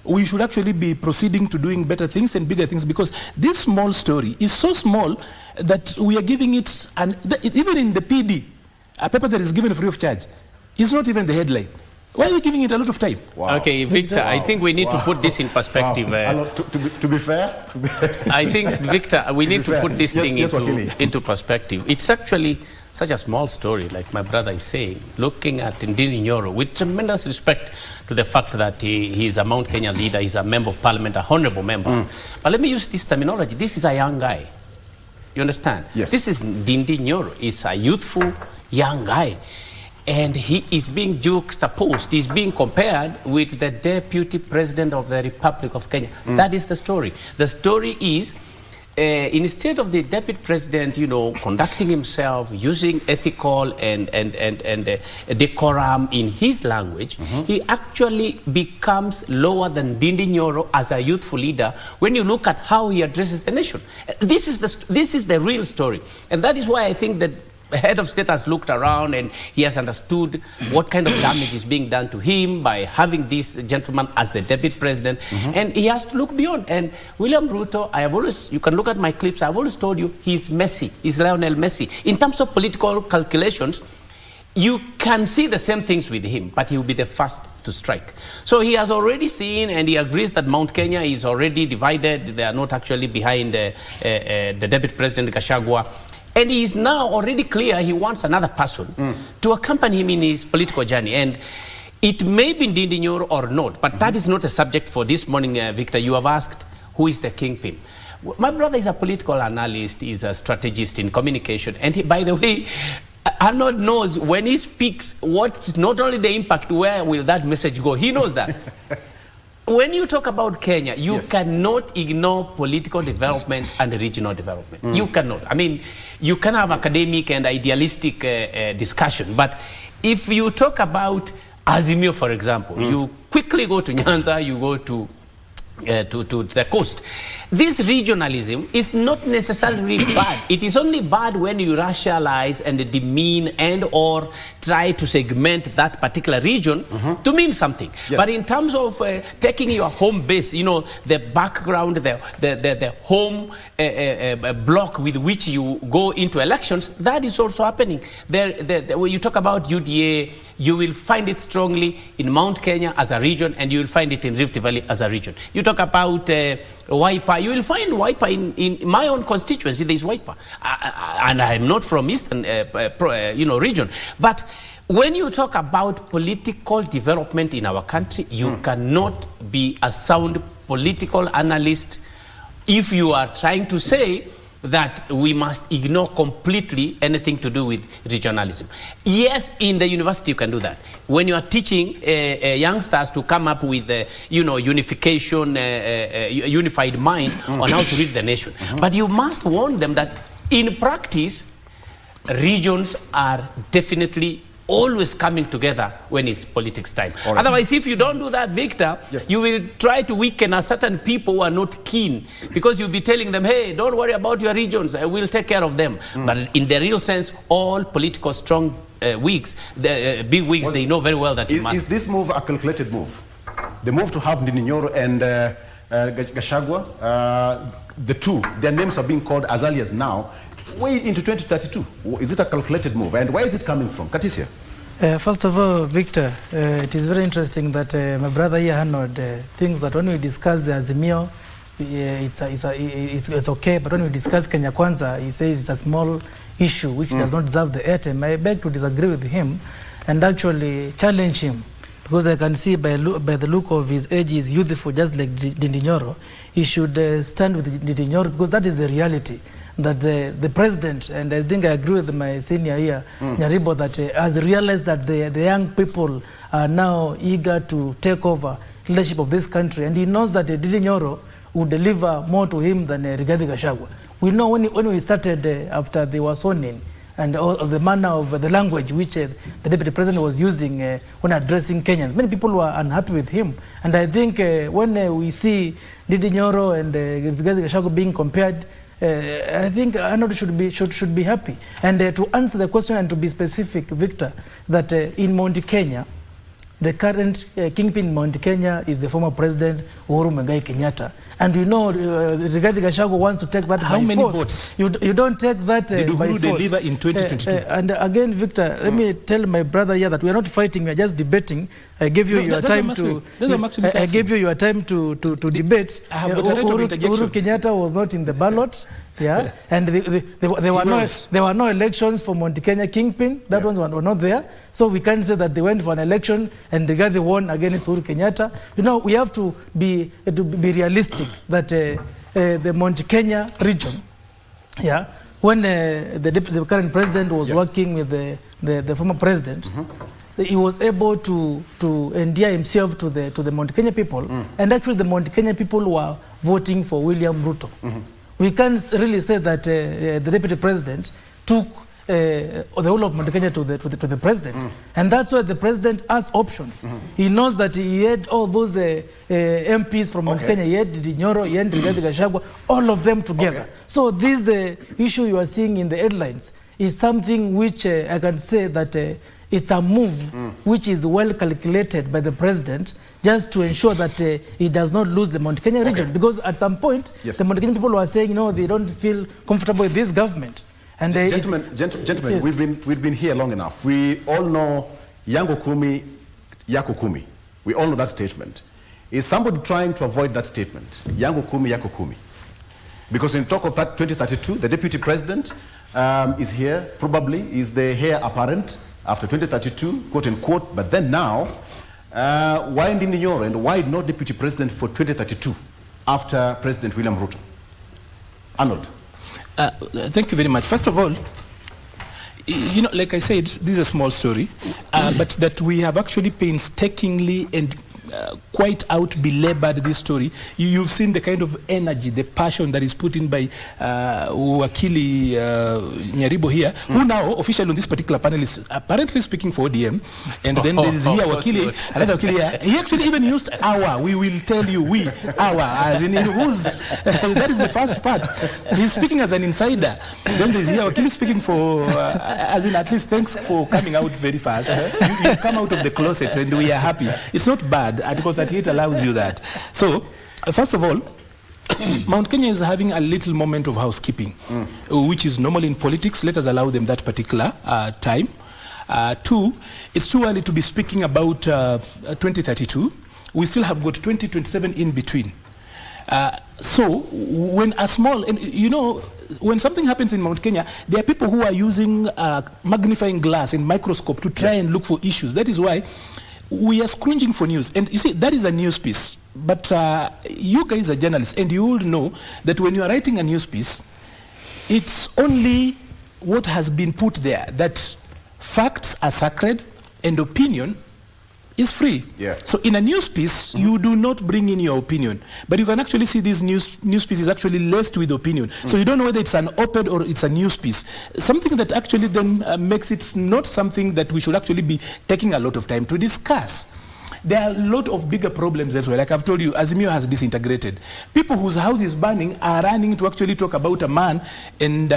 We should actually be proceeding to doing better things and bigger things, because this small story is so small that we are giving it, and even in the PD, a paper that is given free of charge, is not even the headline. Why are we giving it a lot of time? Okay, Victor, I think we need to put this in perspective. To be fair? I think, Victor, we need to put this thing into perspective. It's actually such a small story, like my brother is saying, looking at Ndindi Nyoro with tremendous respect to the fact that he is a Mount Kenya leader, he's a member of parliament, a honorable member. But let me use this terminology. This is a young guy. You understand? Yes. This is Ndindi Nyoro. He's a youthful young guy. And he is being juxtaposed, he's being compared with the deputy president of the Republic of Kenya. That is the story. The story is, instead of the deputy president, conducting himself using ethical and decorum in his language, he actually becomes lower than Ndindi Nyoro as a youthful leader when you look at how he addresses the nation. This is the real story. And that is why I think that the head of state has looked around and he has understood what kind of damage is being done to him by having this gentleman as the deputy president. And he has to look beyond. And William Ruto, you can look at my clips, I've always told you, he's Messi, he's Lionel Messi. In terms of political calculations, you can see the same things with him, but he will be the first to strike. So he has already seen, and he agrees that Mount Kenya is already divided. They are not actually behind the deputy president, Gachagua. And he is now already clear he wants another person to accompany him in his political journey. And it may be Ndindi Nyoro or not, but that is not a subject for this morning, Victor. You have asked, who is the kingpin? My brother is a political analyst, he's a strategist in communication. And he, by the way, Arnold knows when he speaks, what's not only the impact, where will that message go? He knows that. When you talk about Kenya, you cannot ignore political development and regional development. You cannot. I mean, you can have academic and idealistic discussion, but if you talk about Azimio, for example, you quickly go to Nyanza, you go to the coast. This regionalism is not necessarily bad. It is only bad when you rationalize and demean and or try to segment that particular region to mean something. But in terms of taking your home base, the background, the home block with which you go into elections, that is also happening. When you talk about UDA, you will find it strongly in Mount Kenya as a region, and you will find it in Rift Valley as a region. You talk about Wiper, you will find Wiper in my own constituency. There is Wiper, and I am not from Eastern region. But when you talk about political development in our country, you cannot be a sound political analyst if you are trying to say that we must ignore completely anything to do with regionalism. Yes, in the university you can do that. When you are teaching youngsters to come up with, unification, unified mind on how to lead the nation. But you must warn them that in practice, regions are definitely always coming together when it's politics time. Right. Otherwise, if you don't do that, Victor, you will try to weaken a certain people who are not keen, because you'll be telling them, hey, don't worry about your regions, I will take care of them. But in the real sense, all political strong wigs, big wigs, they know very well that you must. Is this move a calculated move? The move to have Ndininyoro and Gachagua, the two, their names are being called as early as now, way into 2032. Is it a calculated move? And where is it coming from? Katisia? First of all, Victor, it is very interesting that my brother here, Arnold, thinks that when we discuss Azimio, it's okay, but when we discuss Kenya Kwanza, he says it's a small issue which does not deserve the airtime. I beg to disagree with him and actually challenge him, because I can see by the look of his age, he's youthful, just like Ndininyoro. He should stand with Ndininyoro, because that is the reality. That the president, and I think I agree with my senior here, Nyaribo, that has realized that the young people are now eager to take over leadership of this country, and he knows that Ndininyoro would deliver more to him than Rigathi Gachagua. We know when we started after they were sworn in, and the manner of the language which the deputy president was using when addressing Kenyans, many people were unhappy with him. And I think when we see Ndininyoro and Rigathi Gachagua being compared, I think Arnold should be happy. And to answer the question and to be specific, Victor, that in Mount Kenya, the current kingpin in Mount Kenya is the former president Uhuru Muigai Kenyatta. And you know, Rigathi Gachagua wants to take that by force. How many votes? You don't take that by force. Did Uhuru deliver in 2022? And again, Victor, let me tell my brother here that we are not fighting, we are just debating. I give you your time to. I gave you your time to debate. Uhuru Kenyatta was not in the ballot. Yeah, and there were no elections for Mount Kenya kingpin. That ones were not there. So we can't say that they went for an election and Rigathi won against Uhuru Kenyatta. You know, we have to be realistic that the Mount Kenya region, yeah, when the current president was working with the former president, he was able to endear himself to the Mount Kenya people, and actually the Mount Kenya people were voting for William Ruto. We can't really say that the deputy president took the whole of Mount Kenya to the president. And that's why the president has options. He knows that he had all those MPs from Mount Kenya. He had Ndininyoro, he had Rigathi Gachagua, all of them together. So this issue you are seeing in the headlines is something which I can say that it's a move which is well calculated by the president, just to ensure that he does not lose the Mount Kenya region. Because at some point, the Mount Kenya people were saying, they don't feel comfortable with this government. And gentlemen, we've been here long enough. We all know Yango Kumi, Yako Kumi. We all know that statement. Is somebody trying to avoid that statement? Yango Kumi, Yako Kumi. Because in talk of that 2032, the deputy president is here, probably is the heir apparent after 2032, quote unquote. But then now, why Ndininyoro and why not deputy president for 2032 after President William Ruto? Arnold. Thank you very much. First of all, like I said, this is a small story, but that we have actually painstakingly and quite out belabored this story. You've seen the kind of energy, the passion that is put in by Wakili Nyaribo here, who now officially on this particular panel is apparently speaking for ODM. And then there is here Wakili, another Wakili here. He actually even used our. We will tell you, our, as in who's. That is the first part. He's speaking as an insider. Then there's here Wakili speaking for, as in at least thanks for coming out very fast. You've come out of the closet and we are happy. It's not bad. Article 38 allows you that. So, first of all, Mount Kenya is having a little moment of housekeeping, which is normal in politics. Let us allow them that particular time. Two, it's too early to be speaking about 2032. We still have got 2027 in between. So, when a small, and when something happens in Mount Kenya, there are people who are using magnifying glass and microscope to try and look for issues. That is why we are scrounging for news. And you see, that is a news piece. But you guys are journalists, and you all know that when you are writing a news piece, It's only what has been put there, that facts are sacred and opinion is free. Yeah. So in a news piece, you do not bring in your opinion, but you can actually see this news piece is actually laced with opinion. So you don't know whether it's an op-ed or it's a news piece. Something that actually then makes it not something that we should actually be taking a lot of time to discuss. There are a lot of bigger problems as well. Like I've told you, Azimio has disintegrated. People whose house is burning are running to actually talk about a man and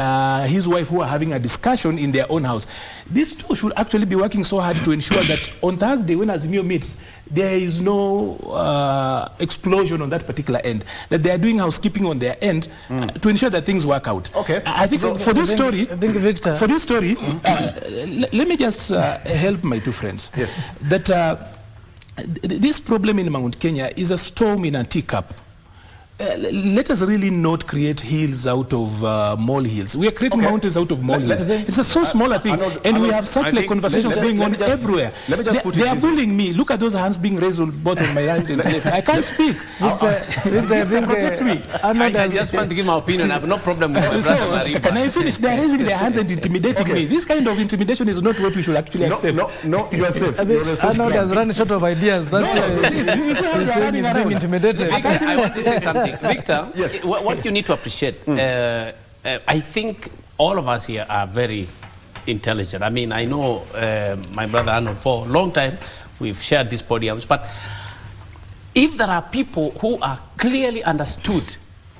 his wife who are having a discussion in their own house. These two should actually be working so hard to ensure that on Thursday when Azimio meets, there is no explosion on that particular end. That they are doing housekeeping on their end to ensure that things work out. Okay. I think for this story, let me just help my two friends. Yes. That this problem in Mount Kenya is a storm in a teacup. Let us really not create hills out of molehills. We are creating mountains out of molehills. It's a so small a thing, and we have such like conversations going on everywhere. They are bullying me. Look at those hands being raised on both on my right and left. I can't speak. Protect me. I just want to give my opinion. I have no problem with my brother Mariba. Can I finish? They are raising their hands and intimidating me. This kind of intimidation is not what we should actually accept. No, you are safe. Arnold has run short of ideas. That's he's being intimidated. I want to say something. Victor, yes. What you need to appreciate, I think all of us here are very intelligent. I mean, I know my brother Arnold for a long time. We've shared these podiums. But if there are people who are clearly understood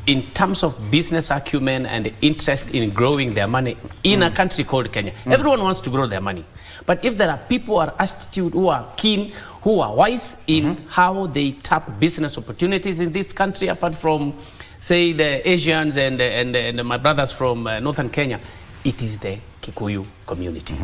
in terms of business acumen and interest in growing their money in a country called Kenya, everyone wants to grow their money. But if there are people who are astute, who are keen, who are wise in how they tap business opportunities in this country, apart from, say, the Asians and my brothers from northern Kenya, it is the Kikuyu community.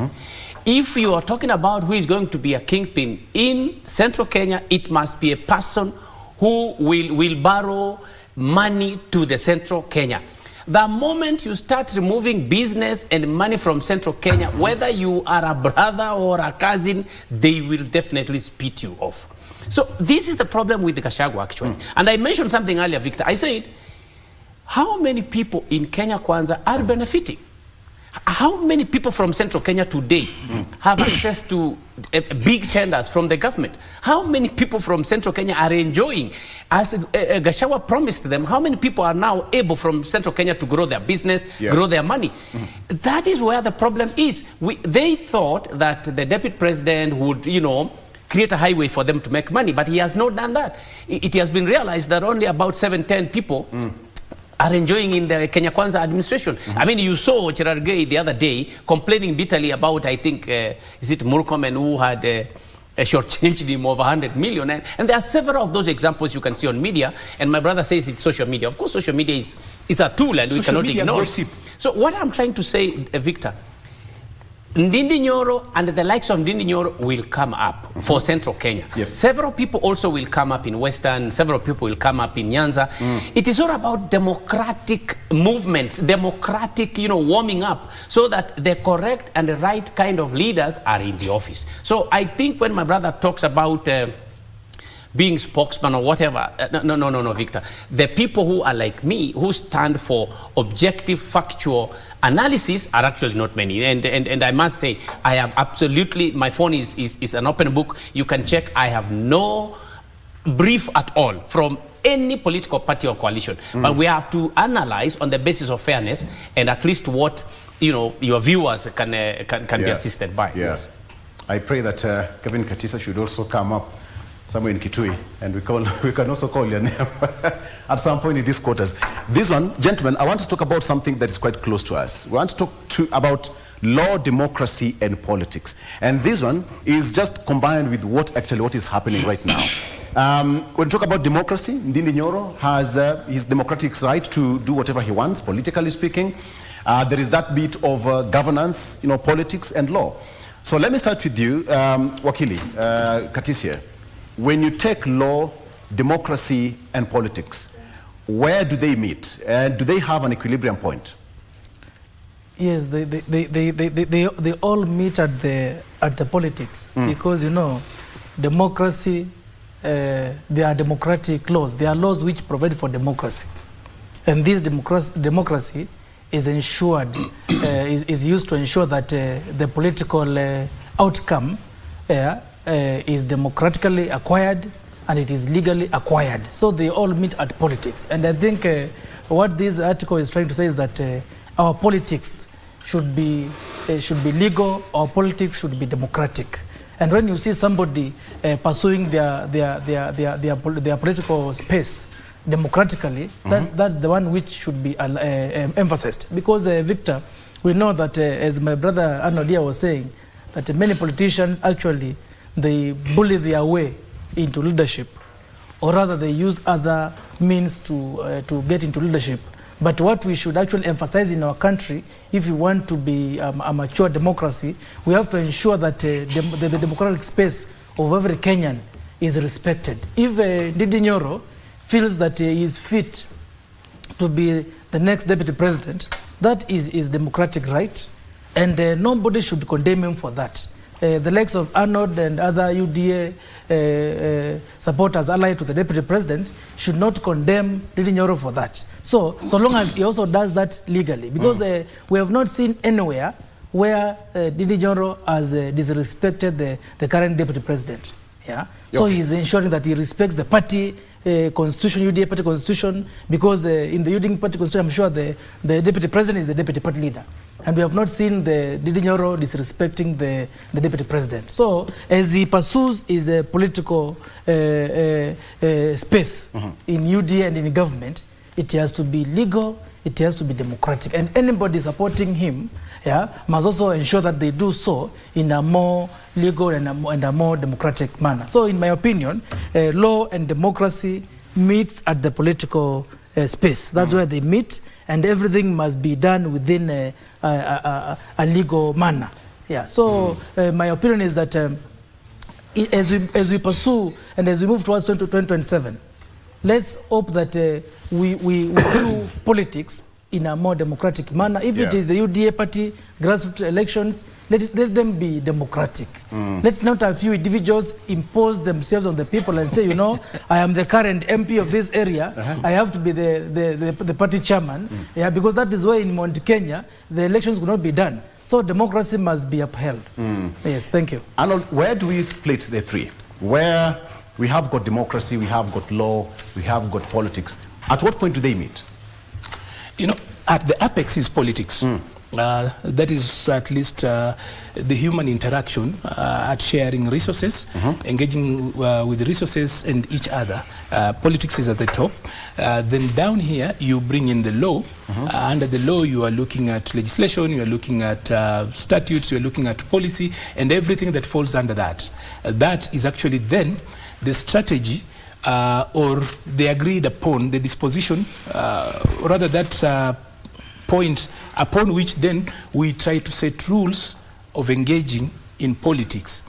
If you are talking about who is going to be a kingpin in central Kenya, it must be a person who will borrow money to the central Kenya. The moment you start removing business and money from central Kenya, whether you are a brother or a cousin, they will definitely spit you off. So this is the problem with the Gachagua actually. And I mentioned something earlier, Victor. I said, how many people in Kenya Kwanza are benefiting? How many people from central Kenya today have access to big tenders from the government? How many people from central Kenya are enjoying, as Gachagua promised them, how many people are now able from central Kenya to grow their business, grow their money? That is where the problem is. They thought that the deputy president would, create a highway for them to make money, but he has not done that. It has been realized that only about 7-10 people are enjoying in the Kenya Kwanza administration. I mean, you saw Cherargei the other day complaining bitterly about, I think, is it Murkomen who had shortchanged him over 100 million. And there are several of those examples you can see on media. And my brother says it's social media. Of course, social media is a tool and we cannot ignore it. So what I'm trying to say, Victor, Ndindi Nyoro and the likes of Ndindi Nyoro will come up for central Kenya. Yes. Several people also will come up in Western, several people will come up in Nyanza. It is all about democratic movements, democratic, warming up so that the correct and the right kind of leaders are in the office. So I think when my brother talks about being spokesman or whatever, no, Victor. The people who are like me, who stand for objective, factual analysis are actually not many. And I must say, I have absolutely, my phone is an open book. You can check. I have no brief at all from any political party or coalition. But we have to analyze on the basis of fairness and at least what, your viewers can be assisted by. Yes. I pray that Kevin Katisa should also come up somewhere in Kitui, and we can also call your name at some point in these quarters. This one, gentlemen, I want to talk about something that is quite close to us. We want to talk about law, democracy, and politics. And this one is just combined with what is happening right now. When we talk about democracy, Ndindi Nyoro has his democratic right to do whatever he wants, politically speaking. There is that bit of governance, politics and law. So let me start with you, Wakili Katisia. When you take law, democracy, and politics, where do they meet? And do they have an equilibrium point? Yes, they all meet at the politics because democracy. There are democratic laws. There are laws which provide for democracy, and this democracy is ensured, is used to ensure that the political outcome is democratically acquired and it is legally acquired. So they all meet at politics. And I think what this article is trying to say is that our politics should be legal, our politics should be democratic. And when you see somebody pursuing their political space democratically, that's the one which should be emphasized. Because, Victor, we know that, as my brother Anodia was saying, that many politicians actually, they bully their way into leadership, or rather they use other means to get into leadership. But what we should actually emphasize in our country, if we want to be a mature democracy, we have to ensure that the democratic space of every Kenyan is respected. If Ndindi Nyoro feels that he is fit to be the next deputy president, that is democratic right, and nobody should condemn him for that. The likes of Arnold and other UDA supporters allied to the deputy president should not condemn Ndindi Nyoro for that. So long as he also does that legally, because we have not seen anywhere where Ndindi Nyoro has disrespected the current deputy president. Yeah. So he's ensuring that he respects the party constitution, UDA party constitution, because in the UDA party constitution, I'm sure the deputy president is the deputy party leader. And we have not seen the Ndindi Nyoro disrespecting the deputy president. So as he pursues his political space in UDA and in government, it has to be legal, it has to be democratic. And anybody supporting him must also ensure that they do so in a more legal and a more democratic manner. So in my opinion, law and democracy meets at the political space. That's where they meet, and everything must be done within a legal manner. Yeah. So my opinion is that as we pursue and as we move towards 2027, let's hope that we do politics in a more democratic manner. If it is the UDA party, grassroots elections, let them be democratic. Let not a few individuals impose themselves on the people and say, you know, I am the current MP of this area, I have to be the party chairman, because that is why in Mount Kenya, the elections could not be done. So democracy must be upheld. Yes, thank you. Arnold, where do we split the three? Where we have got democracy, we have got law, we have got politics. At what point do they meet? You know, at the apex is politics. That is at least the human interaction at sharing resources, engaging with the resources and each other. Politics is at the top. Then down here, you bring in the law. Under the law, you are looking at legislation, you are looking at statutes, you are looking at policy, and everything that falls under that. That is actually then the strategy or the agreed upon, the disposition, rather that point upon which then we try to set rules of engaging in politics.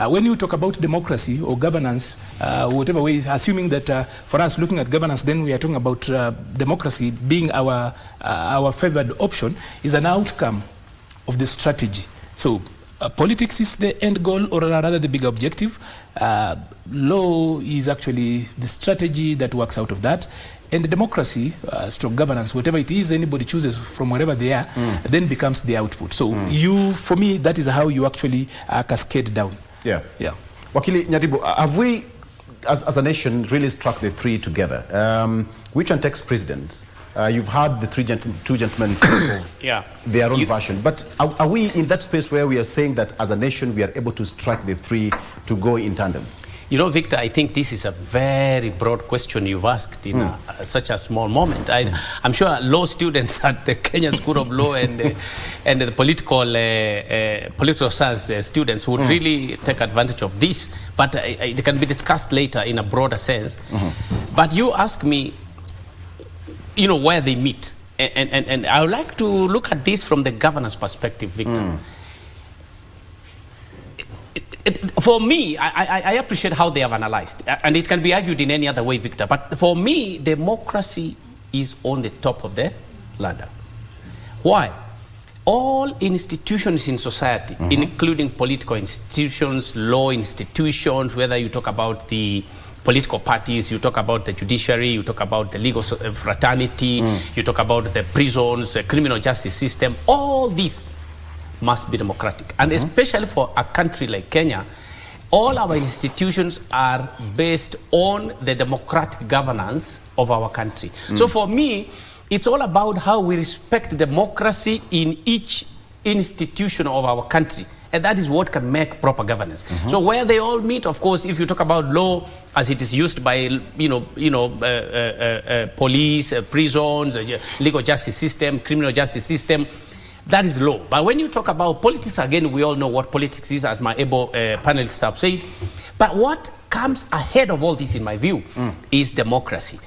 When you talk about democracy or governance, whatever way, assuming that for us looking at governance, then we are talking about democracy being our favored option, is an outcome of the strategy. So politics is the end goal, or rather the big objective. Law is actually the strategy that works out of that. And the democracy, stroke governance, whatever it is anybody chooses from wherever they are, then becomes the output. So for me, that is how you actually cascade down. Yeah. Wakili Nyadibu, have we, as a nation, really struck the three together? Which one takes precedence? You've had the two gentlemen speak of their own version. But are we in that space where we are saying that as a nation, we are able to strike the three to go in tandem? You know, Victor, I think this is a very broad question you've asked in such a small moment. I'm sure law students at the Kenyan School of Law and the political science students would really take advantage of this. But it can be discussed later in a broader sense. But you ask me, you know, where they meet. And I would like to look at this from the governance perspective, Victor. For me, I appreciate how they have analyzed, and it can be argued in any other way, Victor, but for me, democracy is on the top of the ladder. Why? All institutions in society, including political institutions, law institutions, whether you talk about the political parties, you talk about the judiciary, you talk about the legal fraternity, you talk about the prisons, the criminal justice system. All these must be democratic. And especially for a country like Kenya, all our institutions are based on the democratic governance of our country. So for me, it's all about how we respect democracy in each institution of our country. And that is what can make proper governance. So where they all meet, of course, if you talk about law as it is used by, police, prisons, legal justice system, criminal justice system, that is law. But when you talk about politics, again, we all know what politics is, as my able panelists have said. But what comes ahead of all this, in my view, is democracy.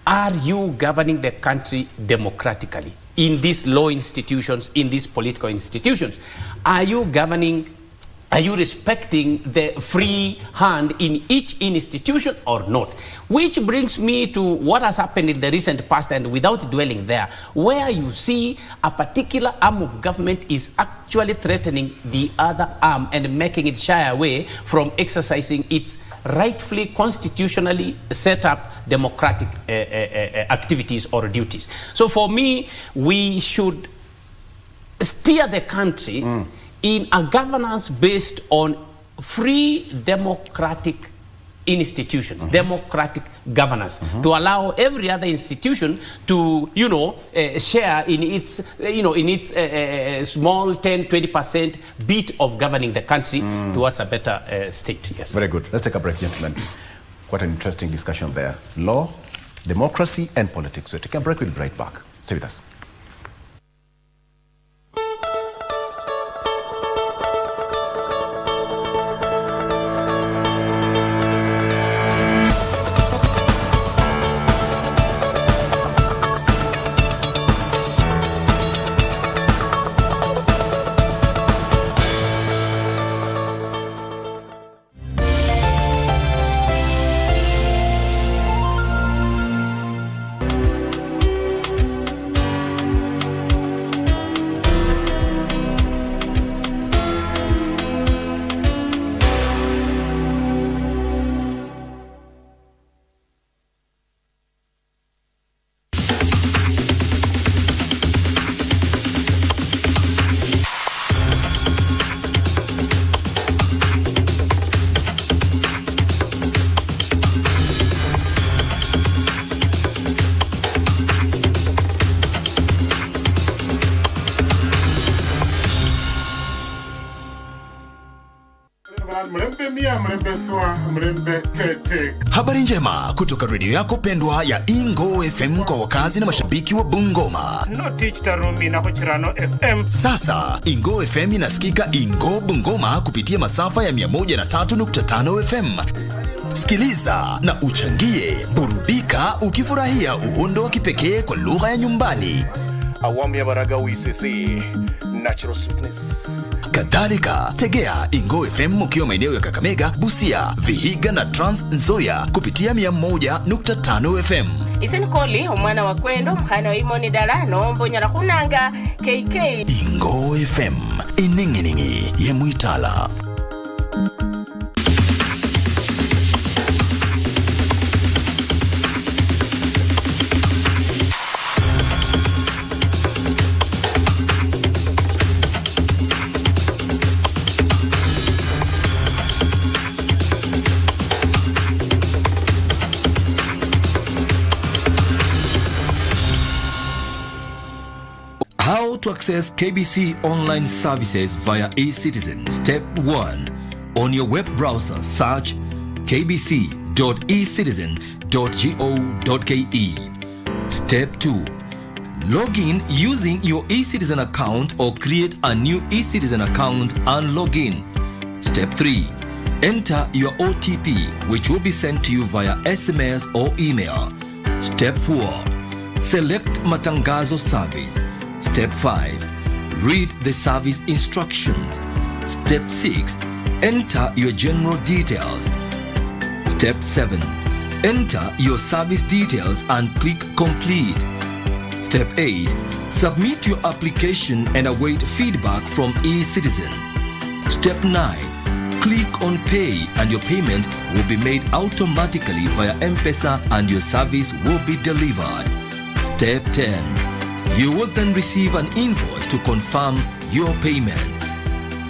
Are you governing the country democratically? In these law institutions, in these political institutions, are you respecting the free hand in each institution or not? Which brings me to what has happened in the recent past, and without dwelling there, where you see a particular arm of government is actually threatening the other arm and making it shy away from exercising its rightfully constitutionally set up democratic activities or duties. So for me, we should steer the country in a governance based on free democratic institutions, democratic governance, to allow every other institution to, share in its, small 10-20% bit of governing the country towards a better state. Yes. Very good. Let's take a break, gentlemen. Quite an interesting discussion there. Law, democracy, and politics. We'll take a break. We'll be right back. Stay with us. Habari njema kutoka redio yako pendwa ya Ingo FM kwa wakazi na mashabiki wa Bungoma. Sasa Ingo FM inasikika Ingo Bungoma kupitia masafa ya 103.5 FM. Sikiliza na uchangie, burudika ukifurahia uhondo wa kipekee kwa lugha ya nyumbani. Awamu ya Baraga UCC, Natural Sweetness. Kadhalika, tegea Ingo FM ukiwa maeneo ya Kakamega, Busia, Vihiga na Trans Nzoia kupitia 101.5 FM. Isenikoli umwana wa kwendo mkhana wa imoni dalano mbonyara kunanga KK. Ingo FM, ininginingi ye Muitala. How to access KBC Online services via eCitizen. Step 1. On your web browser, search kbc.ecitizen.go.ke. Step 2. Log in using your eCitizen account or create a new eCitizen account and log in. Step 3. Enter your OTP, which will be sent to you via SMS or email. Step 4. Select Matangazo service. Step 5. Read the service instructions. Step 6. Enter your general details. Step 7. Enter your service details and click complete. Step 8. Submit your application and await feedback from eCitizen. Step 9. Click on Pay and your payment will be made automatically via M-Pesa and your service will be delivered. Step 10. You will then receive an invoice to confirm your payment.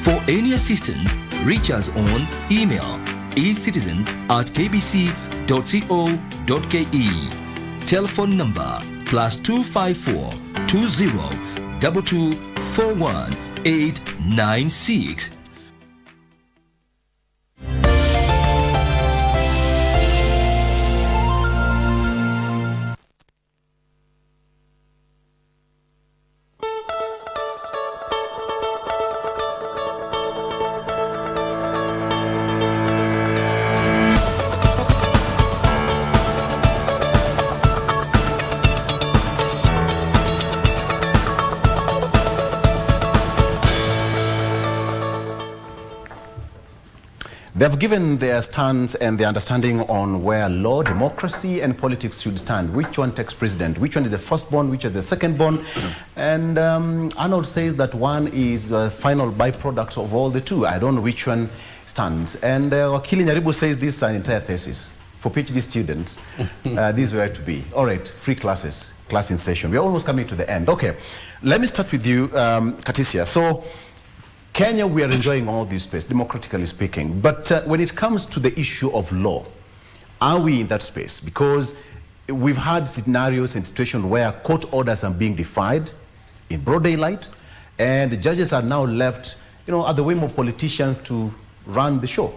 For any assistance, reach us on email ecitizen@kbc.co.ke. Telephone number +254 20 22 41 896. They've given their stance and their understanding on where law, democracy, and politics should stand. Which one takes precedent? Which one is the firstborn? Which is the secondborn? And Arnold says that one is a final byproduct of all the two. I don't know which one stands. And Wakili Nyaribu says this is an entire thesis for PhD students. These were to be. All right, free classes, class in session. We're almost coming to the end. Okay, let me start with you, Katisia. So, Kenya, we are enjoying all this space, democratically speaking. But when it comes to the issue of law, are we in that space? Because we've had scenarios and situations where court orders are being defied in broad daylight, and the judges are now left, at the whim of politicians to run the show.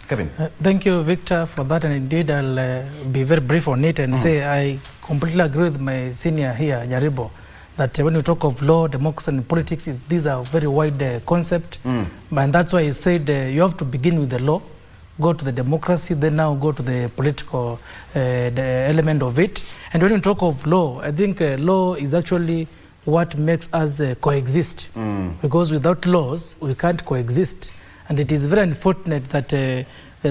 Kevin. Thank you, Victor, for that. And indeed, I'll be very brief on it and say I completely agree with my senior here, Nyaribo, that when you talk of law, democracy, and politics, these are very wide concept. And that's why I said you have to begin with the law, go to the democracy, then now go to the political the element of it. And when you talk of law, I think law is actually what makes us coexist. Because without laws, we can't coexist. And it is very unfortunate that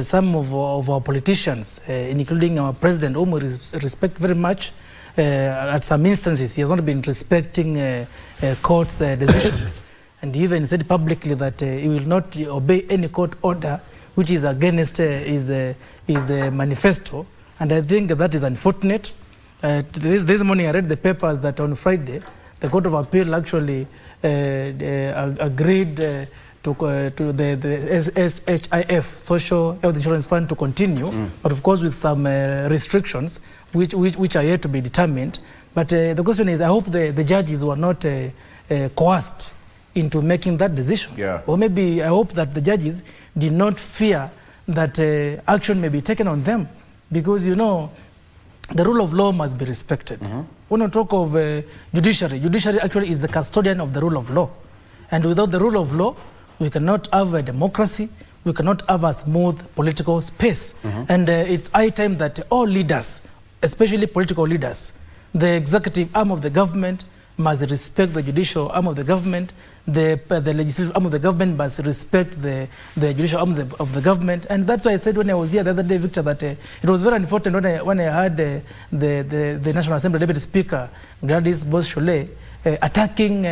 some of our politicians, including our president, whom we respect very much, at some instances, he has not been respecting court's decisions. And he even said publicly that he will not obey any court order which is against his manifesto. And I think that is unfortunate. This morning I read the papers that on Friday, the Court of Appeal actually agreed to the SHIF, Social Health Insurance Fund, to continue, but of course with some restrictions which are yet to be determined. But the question is, I hope the judges were not coerced into making that decision. Or maybe I hope that the judges did not fear that action may be taken on them, because the rule of law must be respected. When we talk of judiciary actually is the custodian of the rule of law. And without the rule of law, we cannot have a democracy, we cannot have a smooth political space. And it's high time that all leaders, especially political leaders, the executive arm of the government must respect the judicial arm of the government, the legislative arm of the government must respect the judicial arm of the government. And that's why I said when I was here the other day, Victor, that it was very unfortunate when I heard the National Assembly Deputy Speaker, Gladys Bos-Sholé, attacking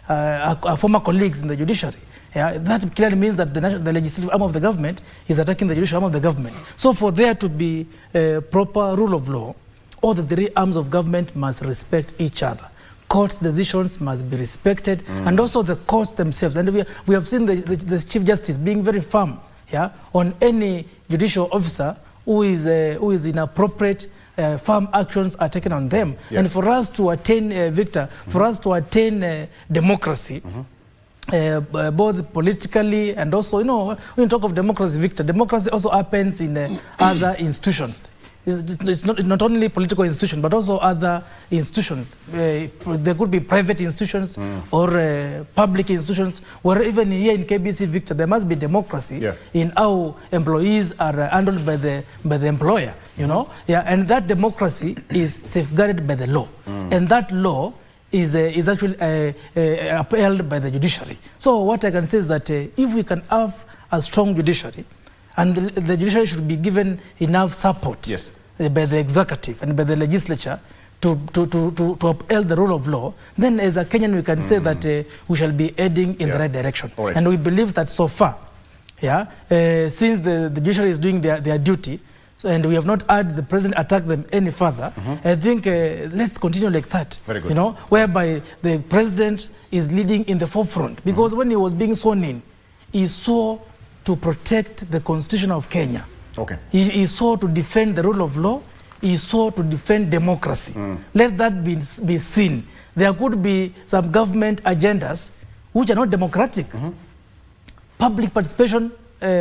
our former colleagues in the judiciary. That clearly means that the legislative arm of the government is attacking the judicial arm of the government. So for there to be a proper rule of law, all the three arms of government must respect each other. Courts' decisions must be respected, and also the courts themselves. And we have seen the Chief Justice being very firm on any judicial officer who is inappropriate. Firm actions are taken on them. And for us to attain, Victor, for us to attain democracy, both politically and also, when you talk of democracy, Victor, democracy also happens in other institutions. It's not only political institutions, but also other institutions. There could be private institutions or public institutions, where even here in KBC, Victor, there must be democracy in how employees are handled by the employer. And that democracy is safeguarded by the law, and that law is actually upheld by the judiciary. So what I can say is that if we can have a strong judiciary, and the judiciary should be given enough support by the executive and by the legislature to uphold the rule of law, then as a Kenyan we can say that we shall be heading in the right direction. And we believe that so far, yeah, since the judiciary is doing their duty, and we have not had the president attack them any further, I think let's continue like that. Very good. You know, whereby the president is leading in the forefront. Because when he was being sworn in, he saw to protect the constitution of Kenya. Okay. He saw to defend the rule of law. He saw to defend democracy. Let that be seen. There could be some government agendas which are not democratic. Public participation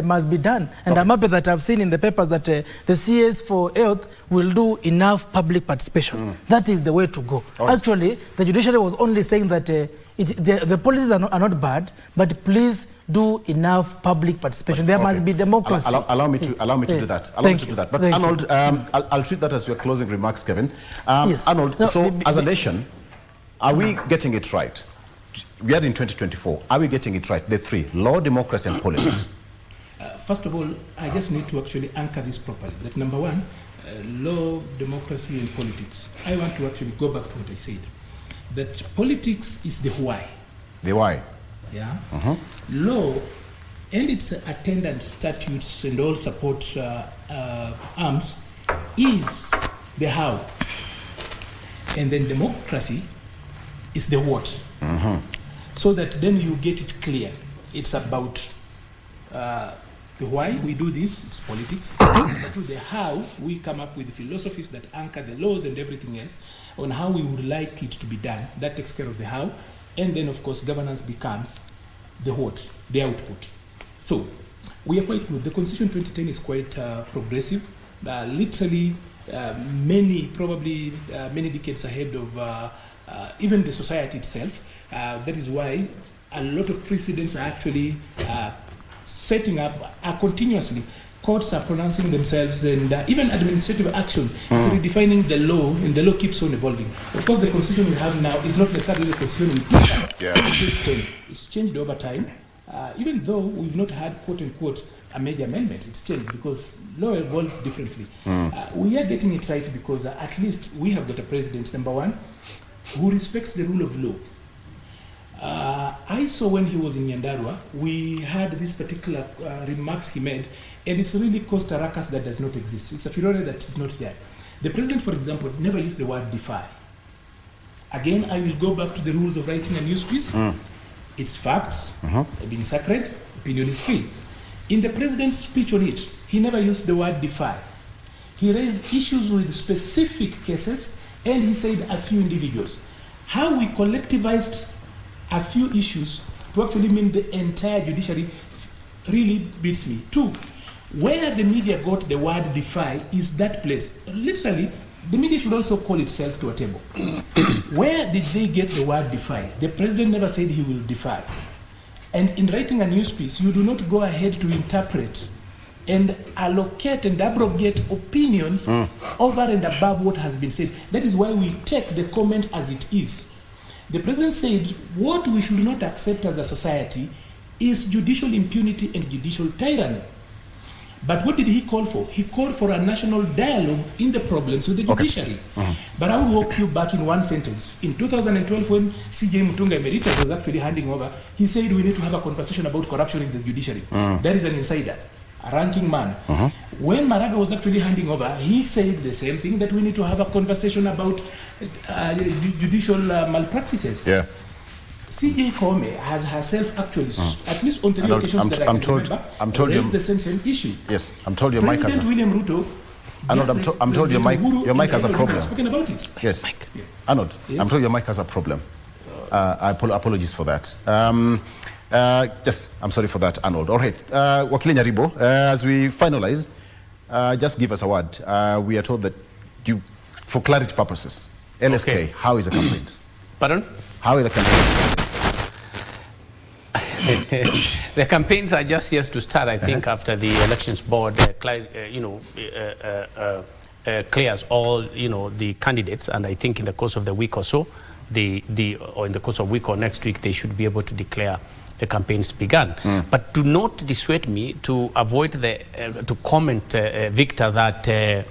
must be done. And I'm happy that I've seen in the papers that the CS for Health will do enough public participation. That is the way to go. Actually, the judiciary was only saying that the policies are not bad, but please do enough public participation. There must be democracy. Allow me to do that. Allow me to do that. But Arnold, I'll treat that as your closing remarks, Kevin. Yes. Arnold, as a nation, are we getting it right? We are in 2024. Are we getting it right? The three: law, democracy, and politics. First of all, I just need to actually anchor this properly. That number one, law, democracy, and politics. I want to actually go back to what I said. That politics is the why. The why. Yeah. Law and its attendant statutes and all support arms is the how. And then democracy is the what. So that then you get it clear. It's about the why we do this, it's politics. But to the how, we come up with philosophies that anchor the laws and everything else on how we would like it to be done. That takes care of the how. And then, of course, governance becomes the what, the output. So we are quite good. The Constitution 2010 is quite progressive. Literally, many decades ahead of even the society itself. That is why a lot of precedents are actually setting up continuously. Courts are pronouncing themselves, and even administrative action is redefining the law, and the law keeps on evolving. Of course, the constitution we have now is not necessarily the constitution we took out. It's changed over time. Even though we've not had, quote unquote, a major amendment, it's changed because law evolves differently. We are getting it right because at least we have got a president, number one, who respects the rule of law. I saw when he was in Nyandarua, we had this particular remarks he made, and it's really caused a ruckus that does not exist. It's a phenomenon that is not there. The president, for example, never used the word defy. Again, I will go back to the rules of writing a news piece. It's facts, being sacred, opinion is free. In the president's speech on it, he never used the word defy. He raised issues with specific cases, and he said a few individuals. How we collectivized a few issues to actually mean the entire judiciary really beats me. Two, where the media got the word defy is that place. Literally, the media should also call itself to a table. Where did they get the word defy? The president never said he will defy. And in writing a news piece, you do not go ahead to interpret and allocate and abrogate opinions over and above what has been said. That is why we take the comment as it is. The president said what we should not accept as a society is judicial impunity and judicial tyranny. But what did he call for? He called for a national dialogue in the problems with the judiciary. But I will walk you back in one sentence. In 2012, when CJ Mutunga Emeritus was actually handing over, he said we need to have a conversation about corruption in the judiciary. That is an insider, a ranking man. When Maraga was actually handing over, he said the same thing, that we need to have a conversation about judicial malpractices. CJ Kome has herself actually, at least on 3 occasions that I can remember, raised the same issue. Yes, I'm told your mic has President William Ruto. Arnold, I'm told your mic has a problem. Spoken about it. Yes, Arnold, I'm told your mic has a problem. Apologies for that. Yes, I'm sorry for that, Arnold. All right, Wakili Nyaribo, as we finalize, just give us a word. We are told that you, for clarity purposes, LSK, how is the campaign? Pardon? How is the campaign? The campaigns are just yet to start, I think, after the elections board, clears all, the candidates, and I think in the course of the week or so, or in the course of a week or next week, they should be able to declare the campaigns began. But do not dissuade me to avoid to comment, Victor, that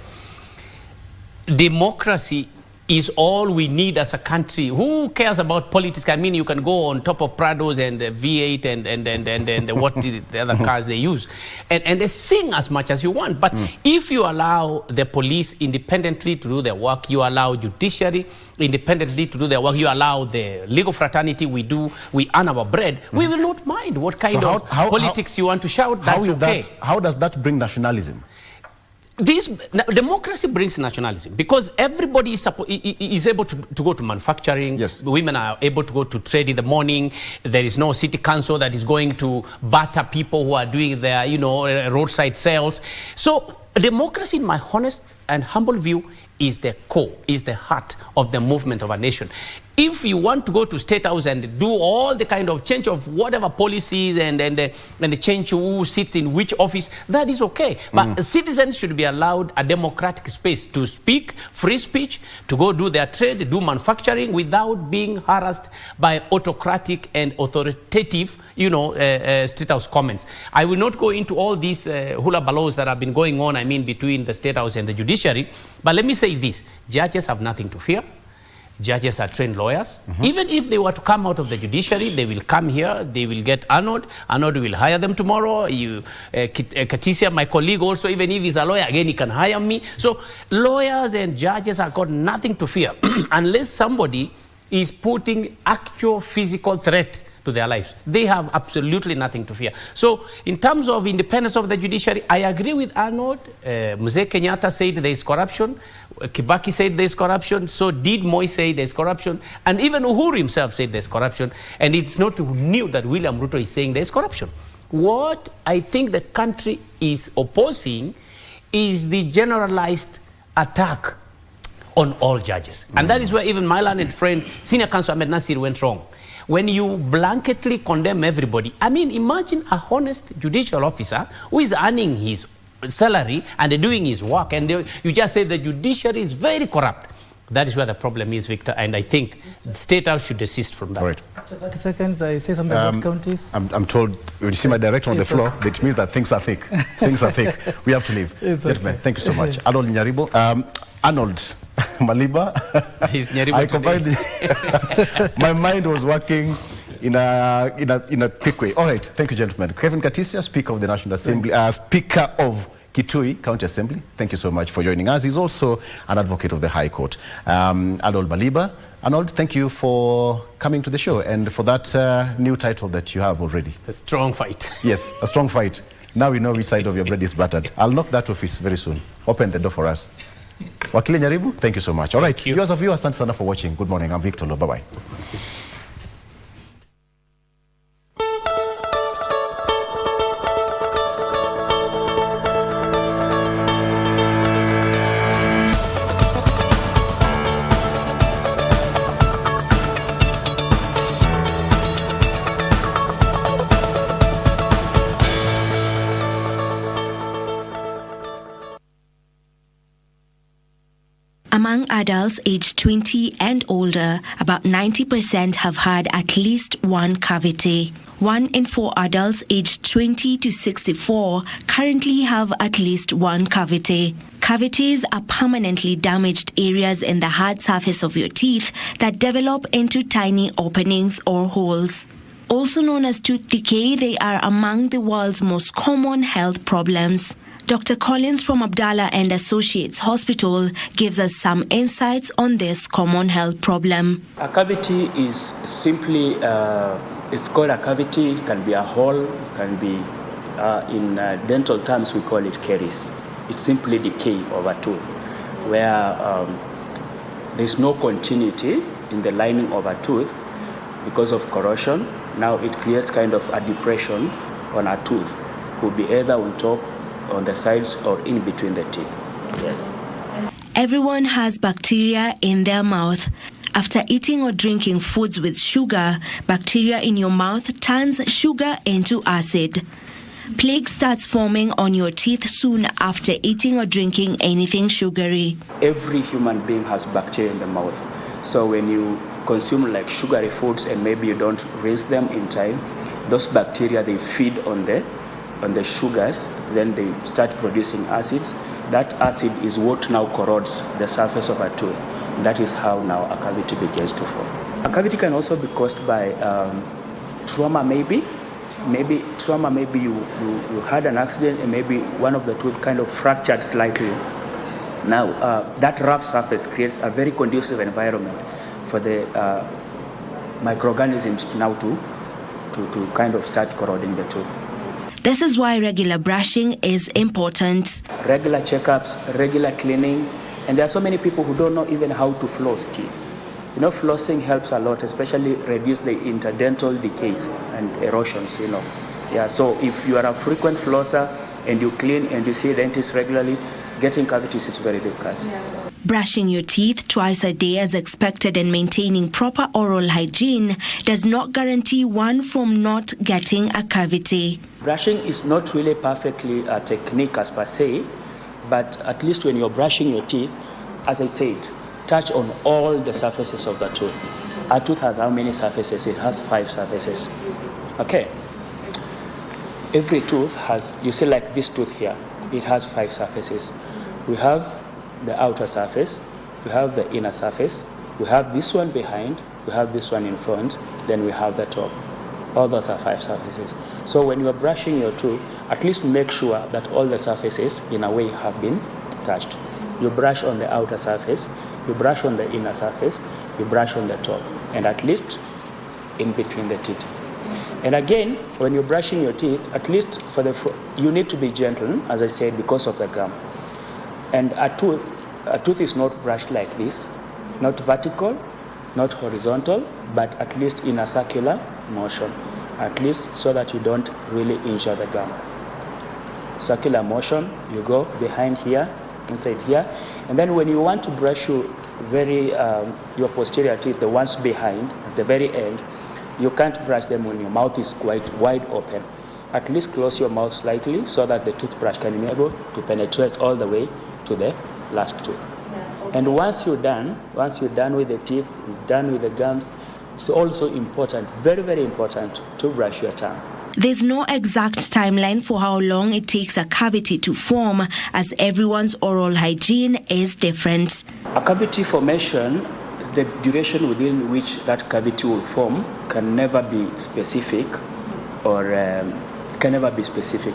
democracy is all we need as a country. Who cares about politics? I mean, you can go on top of Prados and V8 and what the other cars they use, and they sing as much as you want. But if you allow the police independently to do their work, you allow judiciary independently to do their work, you allow the legal fraternity, we earn our bread, we will not mind what kind of politics you want to shout. That's okay. How does that bring nationalism? Democracy brings nationalism because everybody is able to go to manufacturing. Yes. Women are able to go to trade in the morning. There is no city council that is going to batter people who are doing their, roadside sales. So democracy, in my honest and humble view, is the core, is the heart of the movement of a nation. If you want to go to State House and do all the kind of change of whatever policies and the change who sits in which office, that is okay. But citizens should be allowed a democratic space to speak, free speech, to go do their trade, do manufacturing without being harassed by autocratic and authoritative, State House comments. I will not go into all these hula ballows that have been going on, between the State House and the judiciary. But let me say this, judges have nothing to fear. Judges are trained lawyers. Even if they were to come out of the judiciary, they will come here, they will get Arnold. Arnold will hire them tomorrow. Katisia, my colleague also, even if he's a lawyer, again, he can hire me. So lawyers and judges have got nothing to fear unless somebody is putting actual physical threat to their lives. They have absolutely nothing to fear. So in terms of independence of the judiciary, I agree with Arnold. Mzee Kenyatta said there is corruption. Kibaki said there is corruption. So did Moi say there is corruption. And even Uhuru himself said there is corruption. And it's not new that William Ruto is saying there is corruption. What I think the country is opposing is the generalized attack on all judges. And that is where even my learned friend, Senior Counsel Ahmed Nasir, went wrong. When you blanketly condemn everybody, imagine a honest judicial officer who is earning his salary and doing his work, and you just say the judiciary is very corrupt. That is where the problem is, Victor, and I think the State House should desist from that. Right. After 30 seconds, I say something about counties. I'm told, when you see my director on the floor, that means that things are thick. Things are thick. We have to leave. Okay. Thank you so much. Arnold Nyaribo. Arnold Maliba. He's Nyaribo today. My mind was working in a quick way. All right. Thank you, gentlemen. Kevin Katisia, Speaker of the National Assembly, Speaker of Kitui County Assembly, thank you so much for joining us. He's also an advocate of the High Court. Arnold Maliba. Arnold, thank you for coming to the show and for that new title that you have already. A strong fight. Yes, a strong fight. Now we know which side of your bread is buttered. I'll knock that office very soon. Open the door for us. Wakili Nyaribu, thank you so much. All right, viewers, thanks so much for watching. Good morning. I'm Victor Lo. Bye-bye. Among adults aged 20 and older, about 90% have had at least one cavity. 1 in 4 adults aged 20 to 64 currently have at least one cavity. Cavities are permanently damaged areas in the hard surface of your teeth that develop into tiny openings or holes. Also known as tooth decay, they are among the world's most common health problems. Dr. Collins from Abdallah and Associates Hospital gives us some insights on this common health problem. A cavity is simply, it's called a cavity, it can be a hole, it can be, in dental terms we call it caries. It's simply decay of a tooth where there's no continuity in the lining of a tooth because of corrosion. Now it creates kind of a depression on a tooth. Could be either on top, on the sides, or in between the teeth. Yes. Everyone has bacteria in their mouth. After eating or drinking foods with sugar, bacteria in your mouth turns sugar into acid. Plaque starts forming on your teeth soon after eating or drinking anything sugary. Every human being has bacteria in the mouth. So when you consume like sugary foods and maybe you don't rinse them in time, those bacteria, they feed on the sugars, then they start producing acids. That acid is what now corrodes the surface of a tooth. That is how now a cavity begins to form. A cavity can also be caused by trauma, maybe trauma, maybe you had an accident and maybe one of the tooth kind of fractured slightly. Now, that rough surface creates a very conducive environment for the microorganisms now to kind of start corroding the tooth. This is why regular brushing is important. Regular checkups, regular cleaning, and there are so many people who don't know even how to floss teeth. You know, flossing helps a lot, especially reduce the interdental decays and erosions, you know. Yeah, so if you are a frequent flosser and you clean and you see dentists regularly, getting cavities is very difficult. Yeah. Brushing your teeth twice a day as expected and maintaining proper oral hygiene does not guarantee one from not getting a cavity. Brushing is not really perfectly a technique as per se, but at least when you're brushing your teeth, as I said, touch on all the surfaces of the tooth. Our tooth has how many surfaces? It has 5 surfaces. Okay. Every tooth has, you see like this tooth here, it has 5 surfaces. We have the outer surface, we have the inner surface, we have this one behind, we have this one in front, then we have the top. All those are 5 surfaces. So when you're brushing your tooth, at least make sure that all the surfaces in a way have been touched. You brush on the outer surface, you brush on the inner surface, you brush on the top, and at least in between the teeth. And again, when you're brushing your teeth, at least for you need to be gentle, as I said, because of the gum. And a tooth is not brushed like this, not vertical, not horizontal, but at least in a circular motion, at least so that you don't really injure the gum. Circular motion, you go behind here, inside here, and then when you want to brush your posterior teeth, the ones behind, at the very end, you can't brush them when your mouth is quite wide open. At least close your mouth slightly so that the toothbrush can be able to penetrate all the way to the last tooth. And once you're done with the teeth, you're done with the gums, it's also important, very, very important, to brush your tongue. There's no exact timeline for how long it takes a cavity to form, as everyone's oral hygiene is different. A cavity formation, the duration within which that cavity will form can never be specific,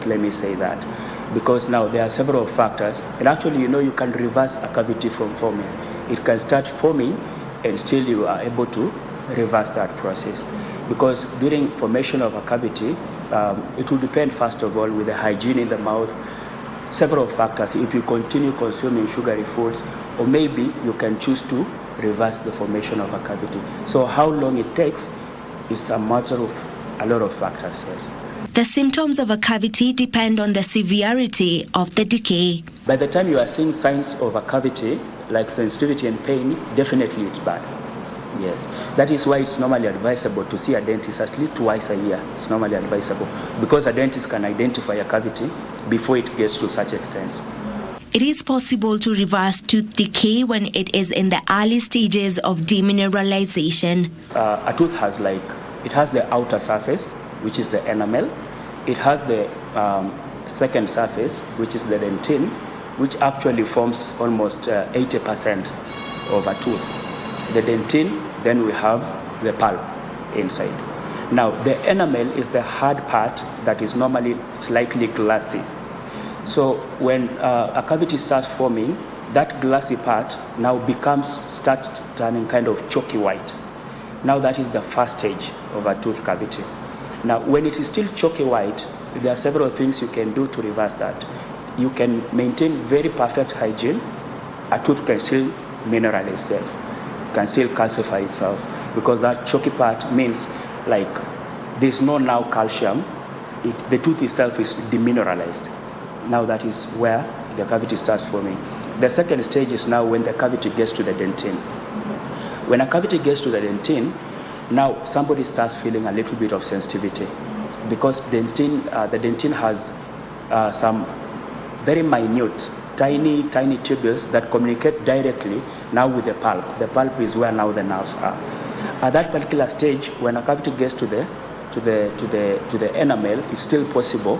let me say that. Because now there are several factors, and actually, you can reverse a cavity from forming. It can start forming, and still you are able to reverse that process. Because during formation of a cavity, it will depend, first of all, with the hygiene in the mouth, several factors. If you continue consuming sugary foods, or maybe you can choose to reverse the formation of a cavity. So how long it takes is a matter of a lot of factors, yes. The symptoms of a cavity depend on the severity of the decay. By the time you are seeing signs of a cavity, like sensitivity and pain, definitely it's bad. Yes. That is why it's normally advisable to see a dentist at least twice a year. It's normally advisable because a dentist can identify a cavity before it gets to such extent. It is possible to reverse tooth decay when it is in the early stages of demineralization. A tooth has it has the outer surface, which is the enamel. It has the second surface, which is the dentine, which actually forms almost 80% of a tooth. The dentine, then we have the pulp inside. Now, the enamel is the hard part that is normally slightly glassy. So when a cavity starts forming, that glassy part now starts turning kind of chalky white. Now that is the first stage of a tooth cavity. Now, when it is still chalky white, there are several things you can do to reverse that. You can maintain very perfect hygiene. A tooth can still mineralize itself, can still calcify itself, because that chalky part means there's no now calcium. The tooth itself is demineralized. Now that is where the cavity starts forming. The second stage is now when the cavity gets to the dentine. When a cavity gets to the dentine, now somebody starts feeling a little bit of sensitivity, because the dentine has some very minute, tiny tubules that communicate directly now with the pulp. The pulp is where now the nerves are. At that particular stage, when a cavity gets to the enamel, it's still possible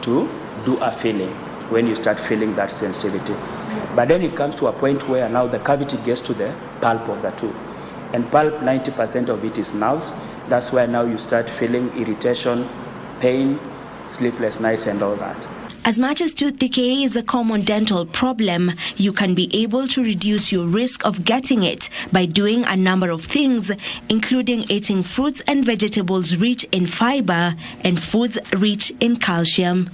to do a filling when you start feeling that sensitivity. But then it comes to a point where now the cavity gets to the pulp of the tooth. And pulp, 90% of it is nerves. That's where now you start feeling irritation, pain, sleepless nights, and all that. As much as tooth decay is a common dental problem, you can be able to reduce your risk of getting it by doing a number of things, including eating fruits and vegetables rich in fiber and foods rich in calcium.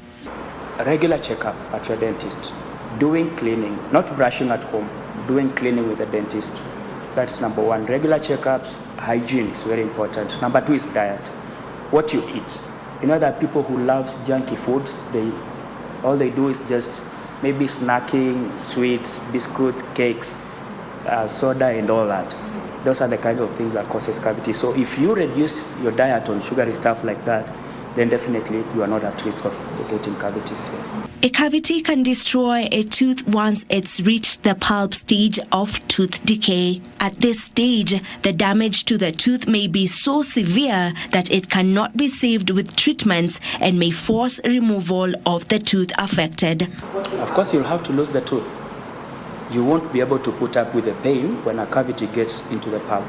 A regular checkup at your dentist, doing cleaning, not brushing at home, doing cleaning with the dentist. That's number one. Regular checkups, hygiene is very important. Number two is diet, what you eat. You know that people who love junky foods, all they do is just maybe snacking, sweets, biscuits, cakes, soda, and all that. Those are the kind of things that causes cavity. So if you reduce your diet on sugary stuff like that, then definitely you are not at risk of getting cavities. Yes. A cavity can destroy a tooth once it's reached the pulp stage of tooth decay. At this stage, the damage to the tooth may be so severe that it cannot be saved with treatments and may force removal of the tooth affected. Of course, you'll have to lose the tooth. You won't be able to put up with the pain when a cavity gets into the pulp.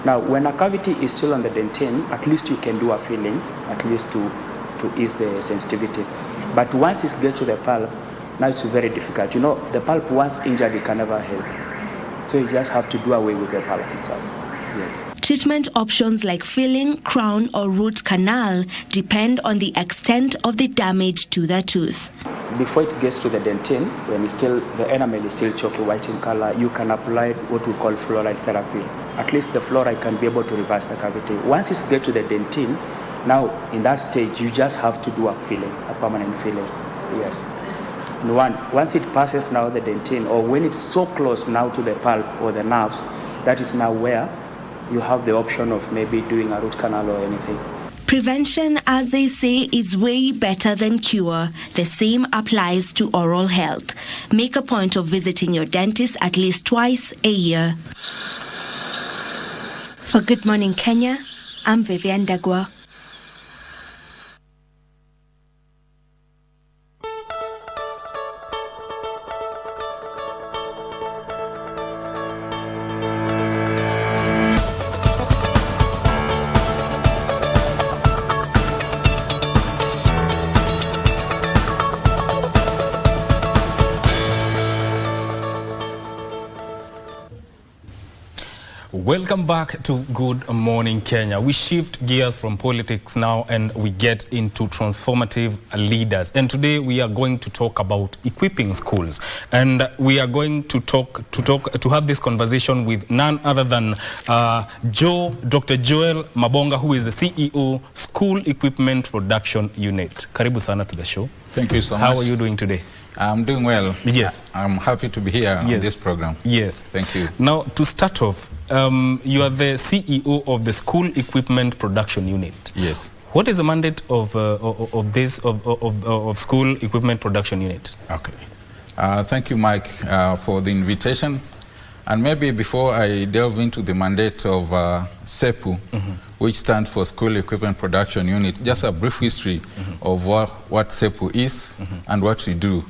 Now, when a cavity is still on the dentine, at least you can do a filling, at least to ease the sensitivity. But once it gets to the pulp, now it's very difficult. You know, the pulp once injured, it can never heal. So you just have to do away with the pulp itself. Yes. Treatment options like filling, crown, or root canal depend on the extent of the damage to the tooth. Before it gets to the dentine, when it's still, the enamel is still chalky white in color, you can apply what we call fluoride therapy. At least the fluoride can be able to reverse the cavity. Once it gets to the dentine, now in that stage, you just have to do a filling, a permanent filling. Yes. And once it passes now the dentine, or when it's so close now to the pulp or the nerves, that is now where you have the option of maybe doing a root canal or anything. Prevention, as they say, is way better than cure. The same applies to oral health. Make a point of visiting your dentist at least twice a year. For Good Morning Kenya, I'm Vivian Dagwa. Welcome back to Good Morning Kenya. We shift gears from politics now and we get into transformative leaders. And today we are going to talk about equipping schools. And we are going to have this conversation with none other than Dr. Joel Mabonga, who is the CEO, School Equipment Production Unit. Karibu sana to the show. Thank you so much. How are you doing today? I'm doing well. Yes. I'm happy to be here on this program. Yes. Thank you. Now, to start off, you are the CEO of the School Equipment Production Unit. Yes. What is the mandate of School Equipment Production Unit? Okay. Thank you, Mike, for the invitation. And maybe before I delve into the mandate of SEPU, which stands for School Equipment Production Unit, just a brief history of what SEPU is and what we do.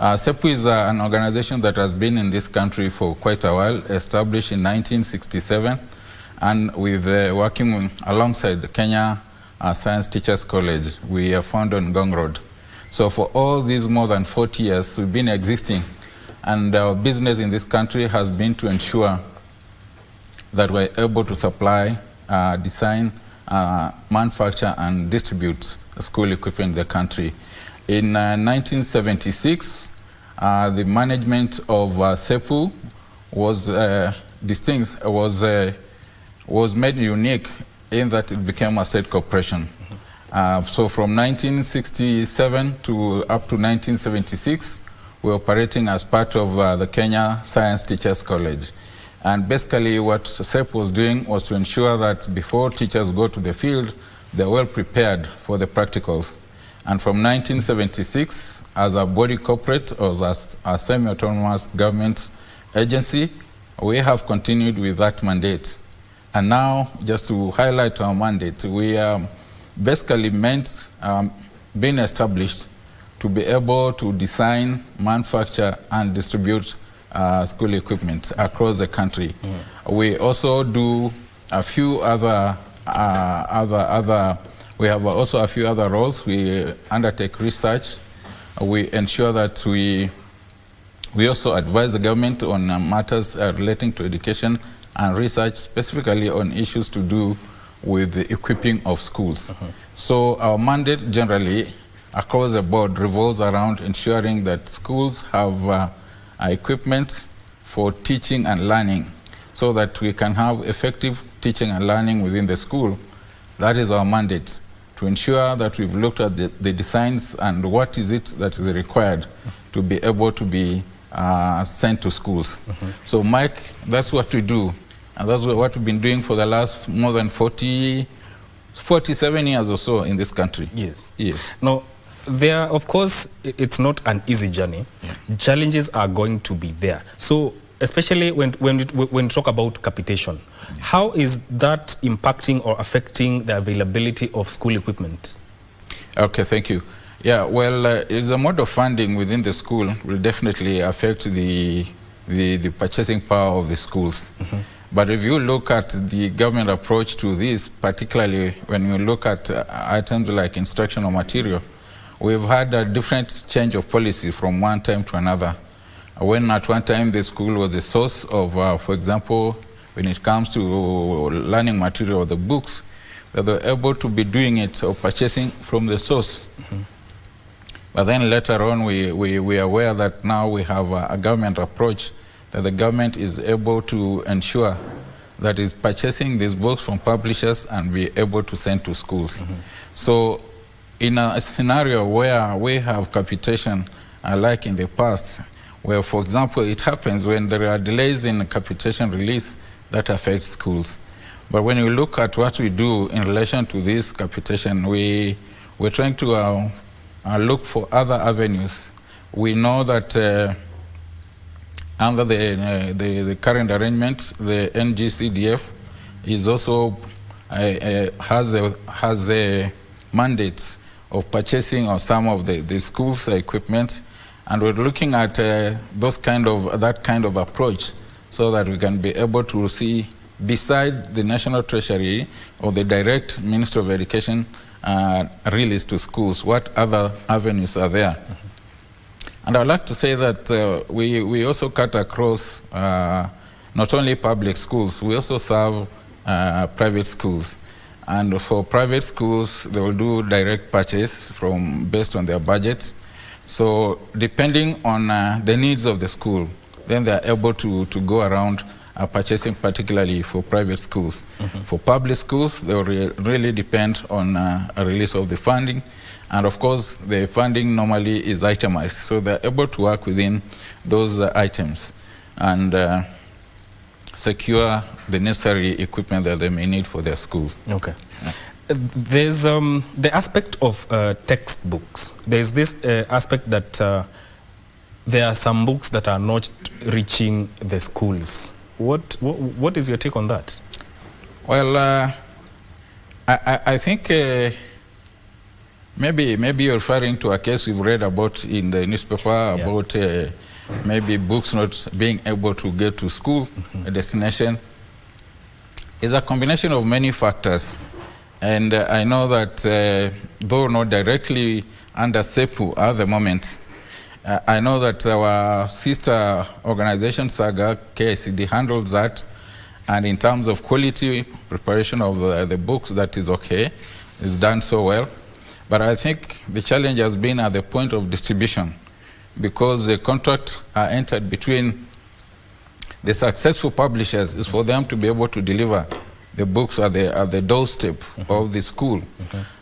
SEPU is an organization that has been in this country for quite a while, established in 1967, and with working alongside the Kenya Science Teachers College. We are found on Ngong Road. So for all these more than 40 years, we've been existing, and our business in this country has been to ensure that we're able to supply, design, manufacture, and distribute school equipment in the country. In 1976, the management of SEPU was made unique in that it became a state corporation. So from 1967 to up to 1976, we were operating as part of the Kenya Science Teachers College. And basically what SEPU was doing was to ensure that before teachers go to the field, they're well prepared for the practicals. And from 1976, as a body corporate or as a semi-autonomous government agency, we have continued with that mandate. And now, just to highlight our mandate, we are basically being established to be able to design, manufacture, and distribute school equipment across the country. We also do a few other we have also a few other roles. We undertake research. We ensure that we also advise the government on matters relating to education and research, specifically on issues to do with the equipping of schools. So our mandate generally across the board revolves around ensuring that schools have equipment for teaching and learning so that we can have effective teaching and learning within the school. That is our mandate, to ensure that we've looked at the designs and what is it that is required to be able to be sent to schools. So Mike, that's what we do. And that's what we've been doing for the last more than 47 years or so in this country. Yes. Yes. Now, there, of course, it's not an easy journey. Challenges are going to be there. So, especially when we talk about capitation, how is that impacting or affecting the availability of school equipment? Okay, thank you. Yeah, well, the mode of funding within the school will definitely affect the purchasing power of the schools. But if you look at the government approach to this, particularly when you look at items like instructional material, we've had a different change of policy from one time to another. When at one time the school was the source of, for example, when it comes to learning material or the books, that they were able to be doing it or purchasing from the source. But then later on, we are aware that now we have a government approach that the government is able to ensure that is purchasing these books from publishers and be able to send to schools. So in a scenario where we have capitation, like in the past, where, for example, it happens when there are delays in capitation release, that affects schools. But when you look at what we do in relation to this capitation, we're trying to look for other avenues. We know that under the current arrangement, the NGCDF is also has a mandate of purchasing of some of the schools' equipment, and we're looking at that kind of approach, so that we can be able to see, beside the National Treasury or the direct Ministry of Education release to schools, what other avenues are there. And I'd like to say that we also cut across not only public schools, we also serve private schools. And for private schools, they will do direct purchase based on their budget. So depending on the needs of the school, then they are able to go around purchasing, particularly for private schools. For public schools, they will really depend on a release of the funding. And of course, the funding normally is itemized, so they're able to work within those items and secure the necessary equipment that they may need for their school. Okay. Yeah. There's the aspect of textbooks. There's this aspect that there are some books that are not reaching the schools. What is your take on that? Well, I think maybe you're referring to a case we've read about in the newspaper about maybe books not being able to get to school, a destination. It's a combination of many factors. And I know that though not directly under SEPU at the moment, I know that our sister organization, SAGA, KICD, handles that. And in terms of quality preparation of the books, that is okay. It's done so well. But I think the challenge has been at the point of distribution, because the contract are entered between the successful publishers is for them to be able to deliver the books at the doorstep of the school.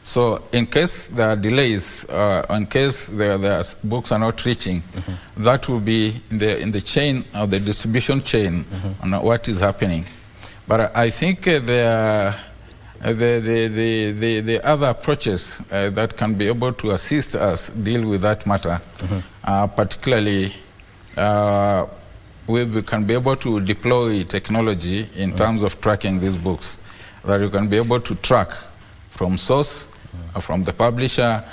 So in case there are delays, in case the books are not reaching, that will be in the chain of the distribution chain on what is happening. But I think the other approaches that can be able to assist us deal with that matter, particularly we can be able to deploy technology in terms of tracking these books, that you can be able to track from source, from the publisher,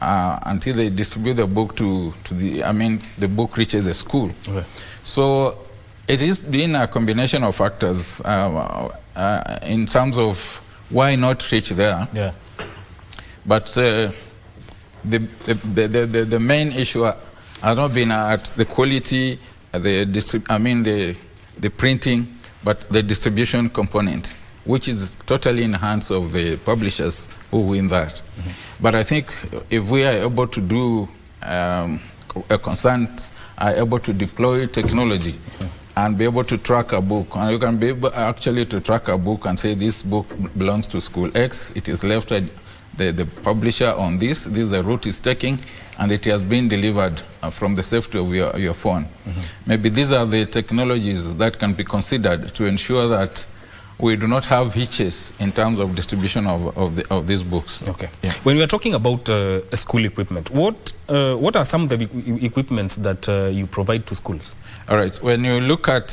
until they distribute the book to the book reaches the school. Okay. So it is been a combination of factors in terms of why not reach there. Yeah. But the main issue has not been at the quality, the printing, but the distribution component, which is totally in the hands of the publishers who win that. Mm-hmm. But I think if we are able to do concerned are able to deploy technology and be able to track a book, and you can be able actually to track a book and say this book belongs to school X, it is left at the publisher on this is the route is taking, and it has been delivered from the safety of your phone. Mm-hmm. Maybe these are the technologies that can be considered to ensure that we do not have hitches in terms of distribution of these books. Okay. Yeah. When we are talking about school equipment, what are some of the equipment that you provide to schools? All right. When you look at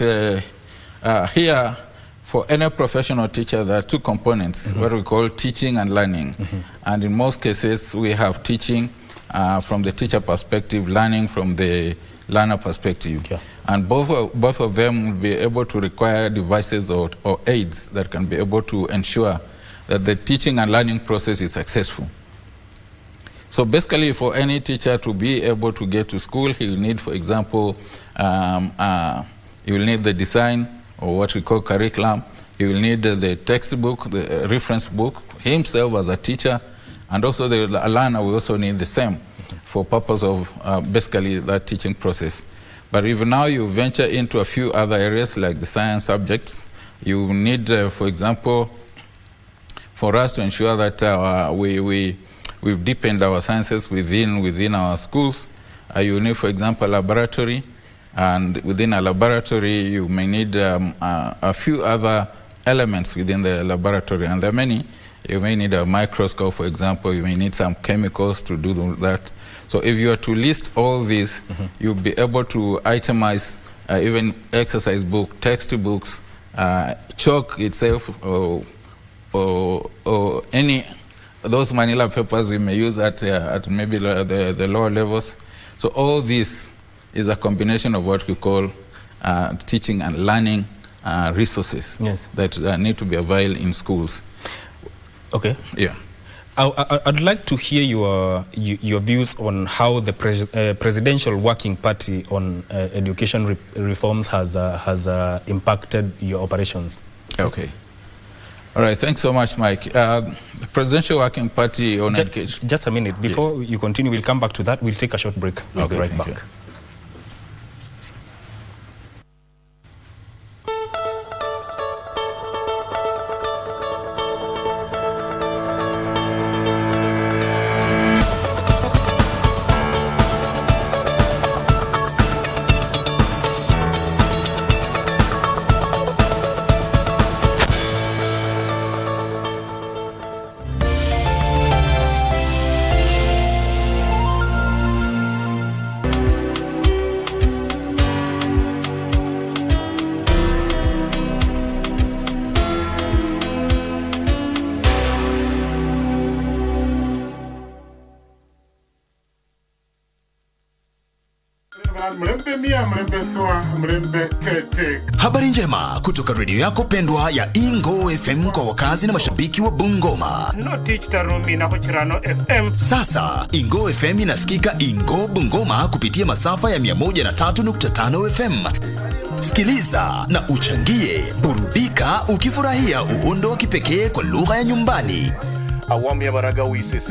here, for any professional teacher, there are two components, what we call teaching and learning. And in most cases, we have teaching from the teacher perspective, learning from the learner perspective. Yeah. And both of them will be able to require devices or aids that can be able to ensure that the teaching and learning process is successful. So basically, for any teacher to be able to get to school, he will need, for example, he will need the design, or what we call curriculum. He will need the textbook, the reference book, himself as a teacher, and also the learner will also need the same for purpose of basically that teaching process. But if now you venture into a few other areas like the science subjects, you need, for example, for us to ensure that we've deepened our sciences within our schools, you need, for example, a laboratory. And within a laboratory, you may need a few other elements within the laboratory, and there are many. You may need a microscope, for example. You may need some chemicals to do that. So if you are to list all these, you'll be able to itemize even exercise book, textbooks, chalk itself, or any those manila papers we may use at maybe the lower levels. So all this is a combination of what we call teaching and learning resources that need to be available in schools. Okay. Yeah. I'd like to hear your views on how the Presidential Working Party on education reforms has impacted your operations. Okay. All right. Thanks so much, Mike. The Presidential Working Party on education. Just a minute. Before you continue, we'll come back to that. We'll take a short break. We'll be right back. You. Habari njema kutoka redio yako pendwa ya Ingo FM kwa wakazi na mashabiki wa Bungoma. Sasa Ingo FM inasikika Ingo Bungoma kupitia masafa ya 103.5 FM. Sikiliza na uchangie, burudika ukifurahia uhondo wa kipekee kwa lugha ya nyumbani. Awamu ya Baraga UCC,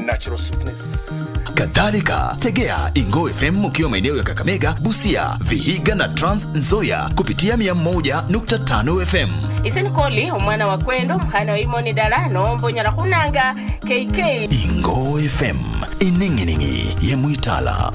Natural Sweetness. Kadhalika, tegea Ingo FM ukiwa maeneo ya Kakamega, Busia, Vihiga na Trans Nzoia kupitia 101.5 FM. Isenkoli umwana wa kwendo mkhana wa imoni dalano mbonyala kunanga KK. Ingo FM, ininginingi ye Muitala.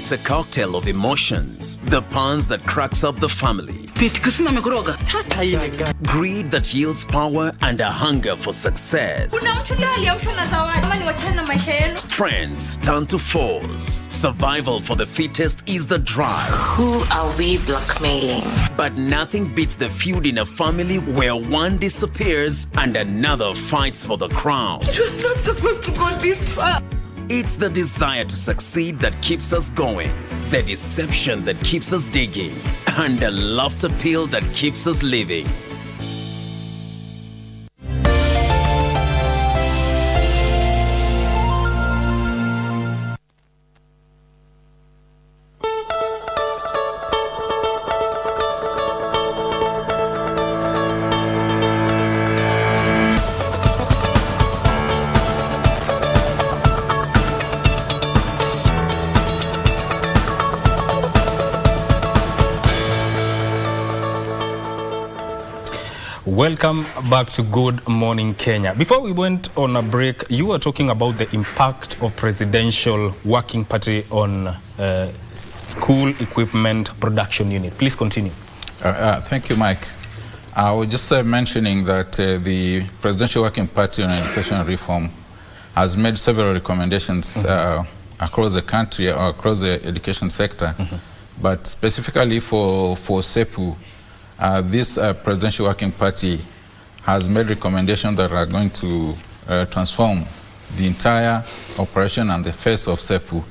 It's a cocktail of emotions. The puns that cracks up the family. Greed that yields power and a hunger for success. Trends turn to foes. Survival for the fittest is the drive. Who are we blackmailing? But nothing beats the feud in a family where one disappears and another fights for the crown. It was not supposed to go this far. It's the desire to succeed that keeps us going, the deception that keeps us digging, and the laughter pill that keeps us living. Welcome back to Good Morning Kenya. Before we went on a break, you were talking about the impact of Presidential Working Party on school equipment production unit. Please continue. Thank you, Mike. I was just mentioning that the Presidential Working Party on Education Reform has made several recommendations across the country or across the education sector, but specifically for SEPU, this Presidential Working Party has made recommendations that are going to transform the entire operation and the face of SEPU.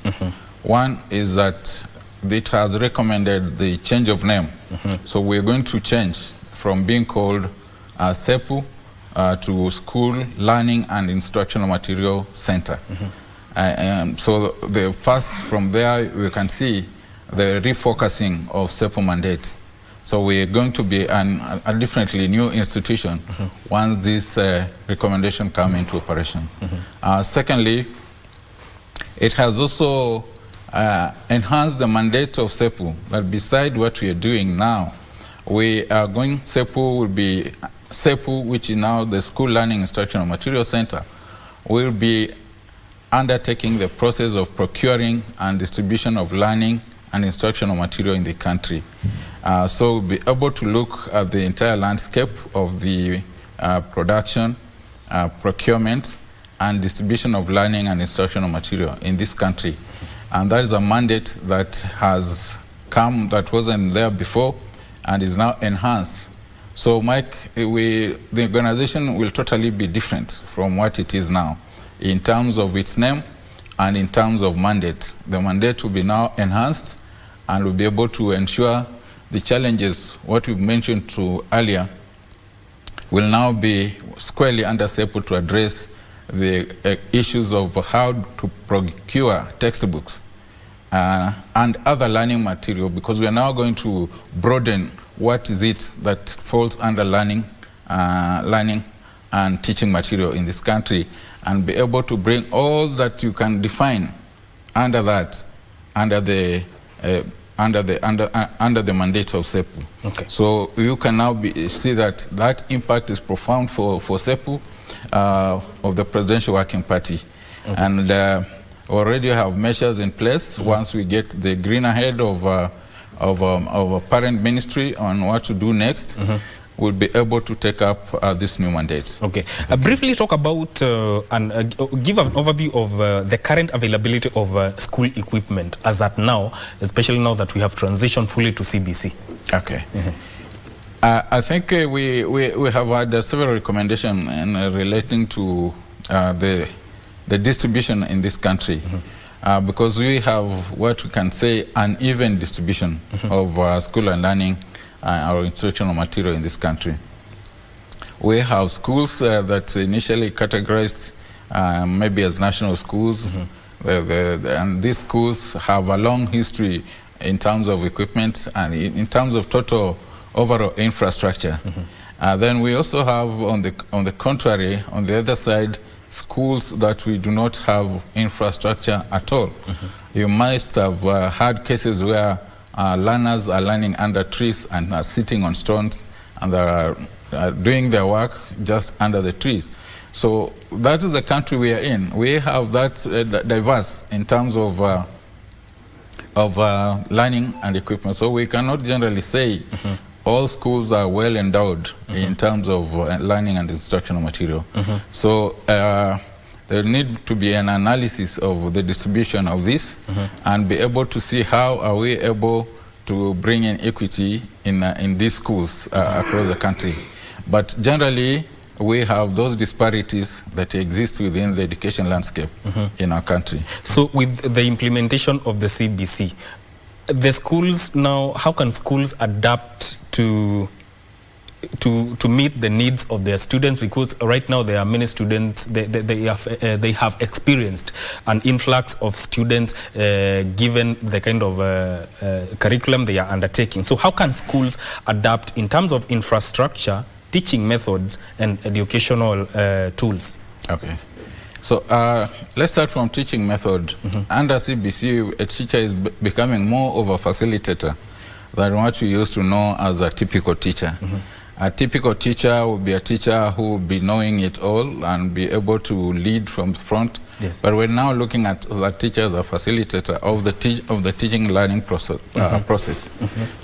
One is that it has recommended the change of name. So we're going to change from being called SEPU to School Learning and Instructional Material Center. So the first from there we can see the refocusing of SEPU mandate. So we're going to be a differently new institution once this recommendation come into operation. Secondly, it has also enhanced the mandate of SEPU, that beside what we are doing now, we are going, SEPU will be, SEPU, which is now the School Learning Instructional Material Center, will be undertaking the process of procuring and distribution of learning and instructional material in the country. So we'll be able to look at the entire landscape of the production, procurement, and distribution of learning and instructional material in this country. And that is a mandate that has come, that wasn't there before, and is now enhanced. So, Mike, the organization will totally be different from what it is now in terms of its name and in terms of mandate. The mandate will be now enhanced and will be able to ensure the challenges, what we mentioned to earlier, will now be squarely under SEPU to address the issues of how to procure textbooks and other learning material, because we are now going to broaden what is it that falls under learning and teaching material in this country, and be able to bring all that you can define under that, under the mandate of SEPU. Okay. So you can now see that impact is profound for SEPU of the Presidential Working Party. Okay. And already have measures in place. Once we get the green ahead of a parent ministry on what to do next, we'll be able to take up this new mandate. Okay. Briefly talk about and give an overview of the current availability of school equipment as at now, especially now that we have transitioned fully to CBC. Okay. I think we have had several recommendations relating to the distribution in this country. Because we have what we can say uneven distribution of school and learning our instructional material in this country. We have schools that initially categorized maybe as national schools, and these schools have a long history in terms of equipment and in terms of total overall infrastructure. Then we also have, on the contrary, on the other side, schools that we do not have infrastructure at all. You must have had cases where learners are learning under trees and are sitting on stones, and they are doing their work just under the trees. So that is the country we are in. We have that diverse in terms of of learning and equipment. So we cannot generally say all schools are well endowed in terms of learning and instructional material. So there need to be an analysis of the distribution of this and be able to see how are we able to bring in equity in these schools across the country. But generally, we have those disparities that exist within the education landscape in our country. So with the implementation of the CBC, the schools now, how can schools adapt to meet the needs of their students? Because right now there are many students, they have experienced an influx of students given the kind of curriculum they are undertaking. So how can schools adapt in terms of infrastructure, teaching methods and educational tools? Okay. So let's start from teaching method. Under CBC, a teacher is becoming more of a facilitator than what we used to know as a typical teacher. A typical teacher will be a teacher who will be knowing it all and be able to lead from the front. Yes. But we're now looking at the teacher as a facilitator of the teaching learning process.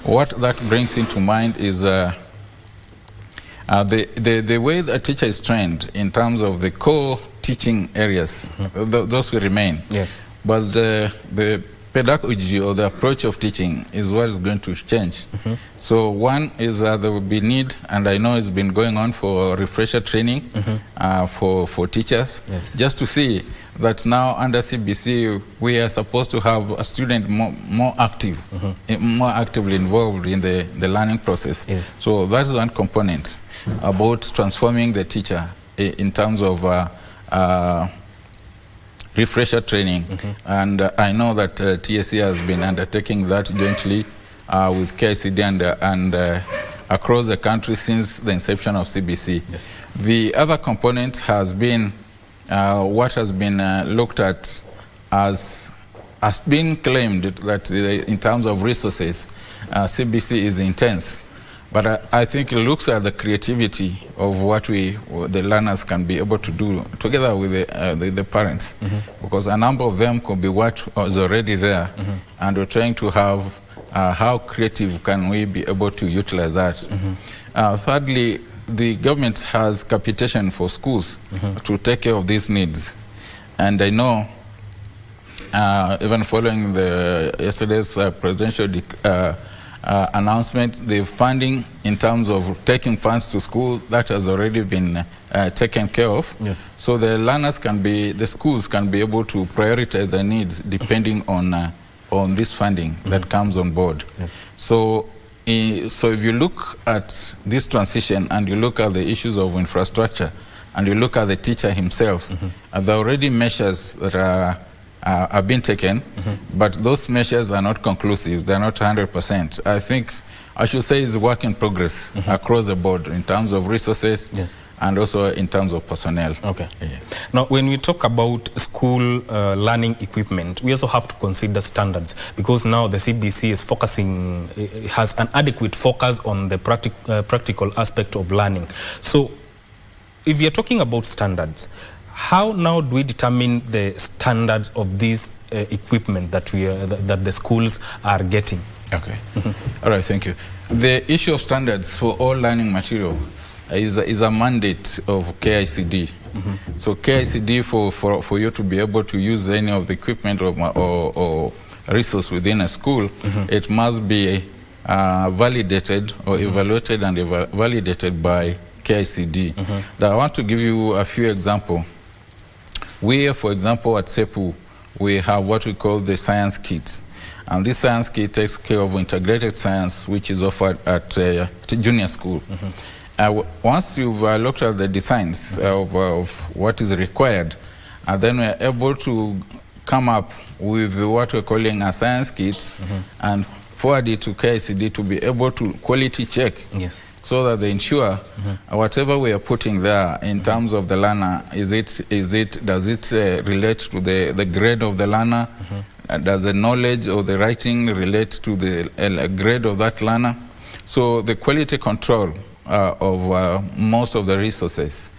What that brings into mind is the way the teacher is trained in terms of the core teaching areas. Those will remain. Yes. But the pedagogy or the approach of teaching is what is going to change. So one is there will be need, and I know it's been going on, for refresher training for teachers, just to see that now under CBC we are supposed to have a student more active, more actively involved in the learning process. So that's one component about transforming the teacher in terms of refresher training. And I know that TSC has been undertaking that jointly with KICD and across the country since the inception of CBC. The other component has been what has been looked at as been claimed that in terms of resources, CBC is intense. But I think it looks at the creativity of what the learners can be able to do together with the parents, because a number of them could be what was already there, and we're trying to have how creative can we be able to utilize that. Thirdly, the government has capitation for schools to take care of these needs, and I know even following yesterday's presidential announcement, the funding in terms of taking funds to school, that has already been taken care of. So the schools can be able to prioritize their needs depending on this funding that comes on board. So if you look at this transition and you look at the issues of infrastructure and you look at the teacher himself, there are already measures that are being taken, but those measures are not conclusive. They're not 100%. I think I should say it's a work in progress across the board in terms of resources and also in terms of personnel. Okay. Now, when we talk about school learning equipment, we also have to consider standards, because now the CBC is has an adequate focus on the practical aspect of learning. So if you're talking about standards, how now do we determine the standards of this equipment that that the schools are getting? Okay. All right, thank you. The issue of standards for all learning material is a mandate of KICD. So KICD, for you to be able to use any of the equipment or resource within a school, it must be validated or evaluated and validated by KICD. Now, I want to give you a few examples. We, for example, at SEPU, we have what we call the science kit. And this science kit takes care of integrated science, which is offered at junior school. Once you've looked at the designs of what is required, then we're able to come up with what we're calling a science kit and forward it to KICD to be able to quality check. So that they ensure whatever we are putting there in terms of the learner, does it relate to the grade of the learner? Does the knowledge or the writing relate to the grade of that learner? So the quality control of most of the resources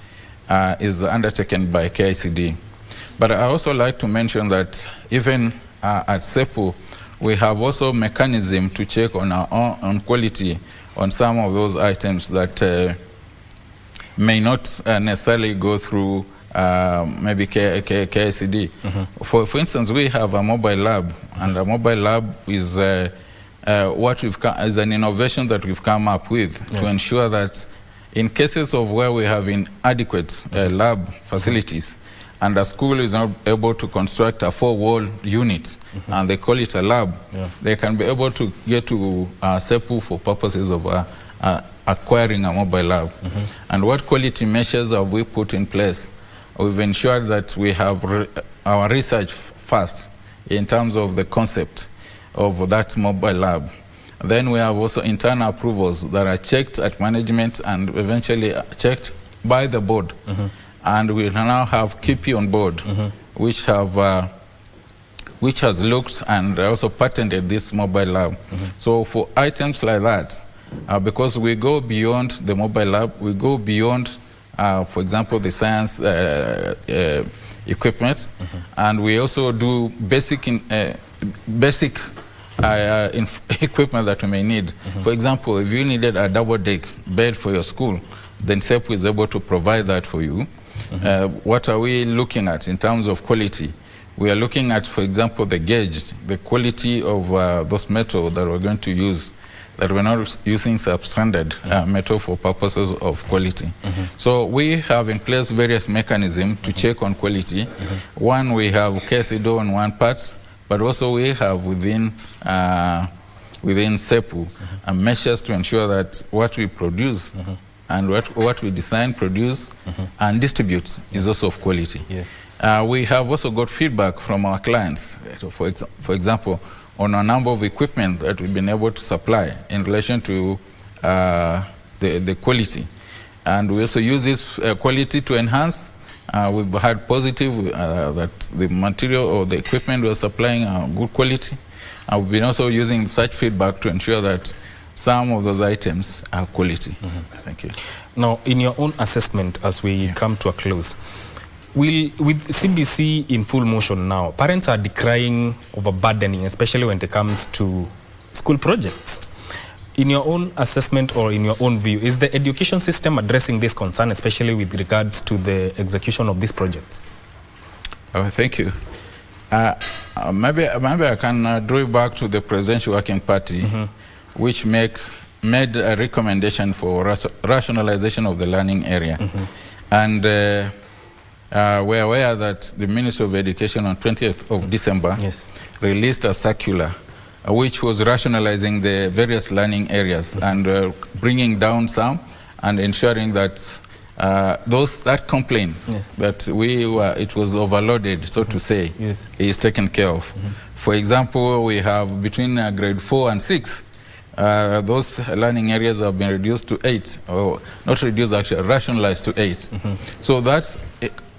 is undertaken by KICD. But I also like to mention that even at SEPU, we have also mechanism to check on our on quality on some of those items that may not necessarily go through maybe KICD. For instance, we have a mobile lab, and a mobile lab is what is an innovation that we've come up with to ensure that in cases of where we have inadequate lab facilities, and a school is not able to construct a 4-wall unit, and they call it a lab, they can be able to get to SEPU for purposes of acquiring a mobile lab. And what quality measures have we put in place? We've ensured that we have our research first in terms of the concept of that mobile lab. Then we have also internal approvals that are checked at management and eventually checked by the board. And we now have KP on board, which has looked and also patented this mobile lab. So for items like that, because we go beyond the mobile lab, we go beyond, for example, the science equipment, and we also do basic equipment that we may need. For example, if you needed a double-deck bed for your school, then SEPU is able to provide that for you. What are we looking at in terms of quality? We are looking at, for example, the gauge, the quality of those metal that we're going to use, that we're not using substandard metal for purposes of quality. So we have in place various mechanisms to check on quality. One, we have KSIDO on one part, but also we have within SEPU measures to ensure that what we produce and what we design, produce, and distribute is also of quality. We have also got feedback from our clients, for example, on a number of equipment that we've been able to supply in relation to the quality. And we also use this quality to enhance. We've had positive that the material or the equipment we're supplying are good quality. We've been also using such feedback to ensure that some of those items are quality. Thank you. Now, in your own assessment, as we come to a close, with CBC in full motion now, parents are decrying overburdening, especially when it comes to school projects. In your own assessment or in your own view, is the education system addressing this concern, especially with regards to the execution of these projects? Thank you. Maybe I can draw back to the Presidential Working Party, which made a recommendation for rationalization of the learning area. And we're aware that the Ministry of Education on 20th of December released a circular which was rationalizing the various learning areas and bringing down some and ensuring that those that complain that it was overloaded, so to say, is taken care of. For example, we have between grade 4 and 6, those learning areas have been reduced to 8, or not reduced, actually rationalized to 8. So that